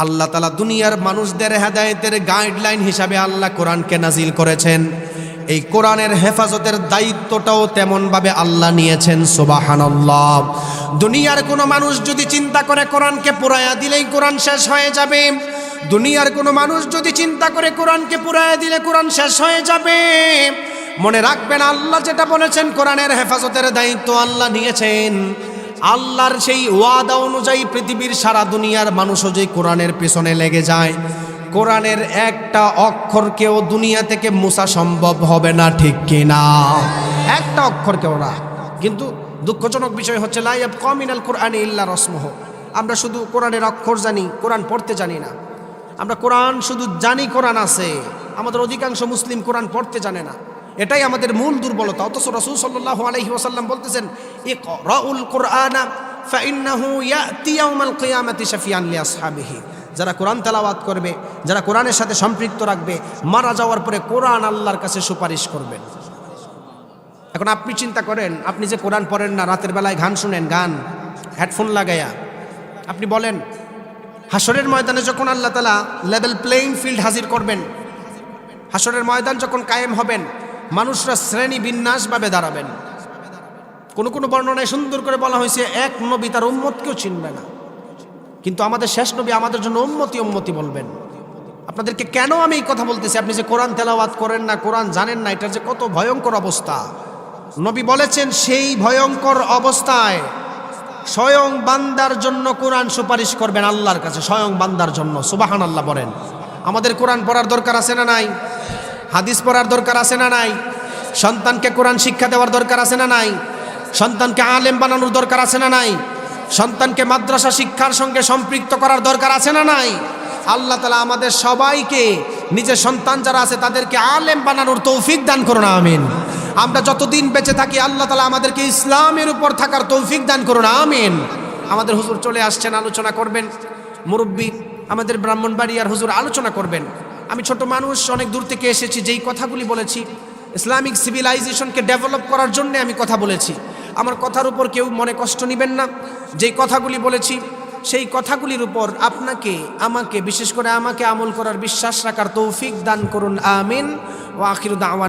আল্লাহ তাআলা দুনিয়ার মানুষদের হেদায়েতের গাইডলাইন হিসাবে আল্লাহ কোরআনকে নাজিল করেছেন। এই কোরআনের হেফাজতের দায়িত্বটাও তেমনভাবে আল্লাহ নিয়েছেন, সুবহানাল্লাহ। দুনিয়ার কোনো মানুষ যদি চিন্তা করে কোরআনকে পুরাইয়া দিলেই কোরআন শেষ হয়ে যাবে, দুনিয়ার কোনো মানুষ যদি চিন্তা করে কোরআনকে পুরাইয়া দিলে কোরআন শেষ হয়ে যাবে, মনে রাখবেন আল্লাহ যেটা বলেছেন কোরআনের হেফাজতের দায়িত্ব আল্লাহ নিয়েছেন। আল্লাহর সেই ওয়াদা অনুযায়ী পৃথিবীর সারা দুনিয়ার মানুষও যে কোরআনের পেছনে লেগে যায়, কোরআনের একটা অক্ষরকেও দুনিয়া থেকে মুছা সম্ভব হবে না, ঠিক কিনা? একটা অক্ষরকেও না। কিন্তু দুঃখজনক বিষয় হচ্ছে লা ইয়াবকা মিনাল কুরআনি ইল্লা রাসমুহু, আমরা শুধু কোরআনের অক্ষর জানি, কোরআন পড়তে জানি না। আমরা কোরআন শুধু জানি কোরআন আছে, আমাদের অধিকাংশ মুসলিম কোরআন পড়তে জানে না। এটাই আমাদের মূল দুর্বলতা। অথচ রাসূল সাল্লাল্লাহু আলাইহি ওয়াসাল্লাম বলতেছেন ইকরাউল কুরআনা ফাইন্নাহু ইয়াতি ইয়াউমাল কিয়ামাতি শাফিআন লিআসহাবিহি, যারা কোরআন তেলাওয়াত করবে, যারা কোরআনের সাথে সম্পৃক্ত রাখবে, মারা যাওয়ার পরে কোরআন আল্লাহর কাছে সুপারিশ করবেন। এখন আপনি চিন্তা করেন, আপনি যে কোরআন পড়েন না, রাতের বেলায় গান শুনেন, গান হেডফোন লাগাইয়া, আপনি বলেন হাসরের ময়দানে যখন আল্লাহ তাআলা লেভেল প্লেইং ফিল্ড হাজির করবেন, হাসরের ময়দান যখন কায়েম হবেন, মানুষরা শ্রেণী বিন্যাসভাবে দাঁড়াবেন। কোন কোন বর্ণনায় সুন্দর করে বলা হয়েছে এক নবী তার উম্মতকেও চিনবে না, কিন্তু আমাদের শেষ নবী আমাদের জন্য উম্মতি উম্মতি বলবেন। আপনাদেরকে কেন আমি এই কথা বলতেছি, আপনি যে কোরআন তেলাওয়াত করেন না, কোরআন জানেন না, এটার যে কত ভয়ঙ্কর অবস্থা। নবী বলেছেন সেই ভয়ঙ্কর অবস্থায় স্বয়ং বান্দার জন্য কোরআন সুপারিশ করবেন আল্লাহর কাছে, স্বয়ং বান্দার জন্য, সুবহানাল্লাহ বলেন। আমাদের কোরআন পড়ার দরকার আছে না নাই? হাদিস পড়ার দরকার আছে না নাই? সন্তানকে কোরআন শিক্ষা দেওয়ার দরকার আছে না নাই? সন্তানকে আলেম বানানোর দরকার আছে না নাই? সন্তানকে মাদ্রাসা শিক্ষার সঙ্গে সম্পৃক্ত করার দরকার আছে না নাই? আল্লাহ তাআলা আমাদের সবাইকে, নিজের সন্তান যারা আছে তাদেরকে আলেম বানানোর তৌফিক দান করুন, আমিন। আমরা যতদিন বেঁচে থাকি আল্লাহ তাআলা আমাদেরকে ইসলামের উপর থাকার তৌফিক দান করুন, আমিন। আমাদের হুজুর চলে আসছেন, আলোচনা করবেন, মুরব্বী আমাদের ব্রাহ্মণবাড়িয়ার হুজুর আলোচনা করবেন। আমি ছোট মানুষ, অনেক দূর থেকে এসেছি, যেই কথাগুলি বলেছি ইসলামিক সিভিলাইজেশনকে ডেভেলপ করার জন্য আমি কথা বলেছি। আমার কথার উপর কেউ মনে কষ্ট নেবেন না। যেই কথাগুলি বলেছি সেই কথাগুলির উপর আপনাকে, আমাকে, বিশেষ করে আমাকে আমল করার, বিশ্বাস রাখার তৌফিক দান করুন, আমিন। ওয়া আখিরু দাওয়ানা।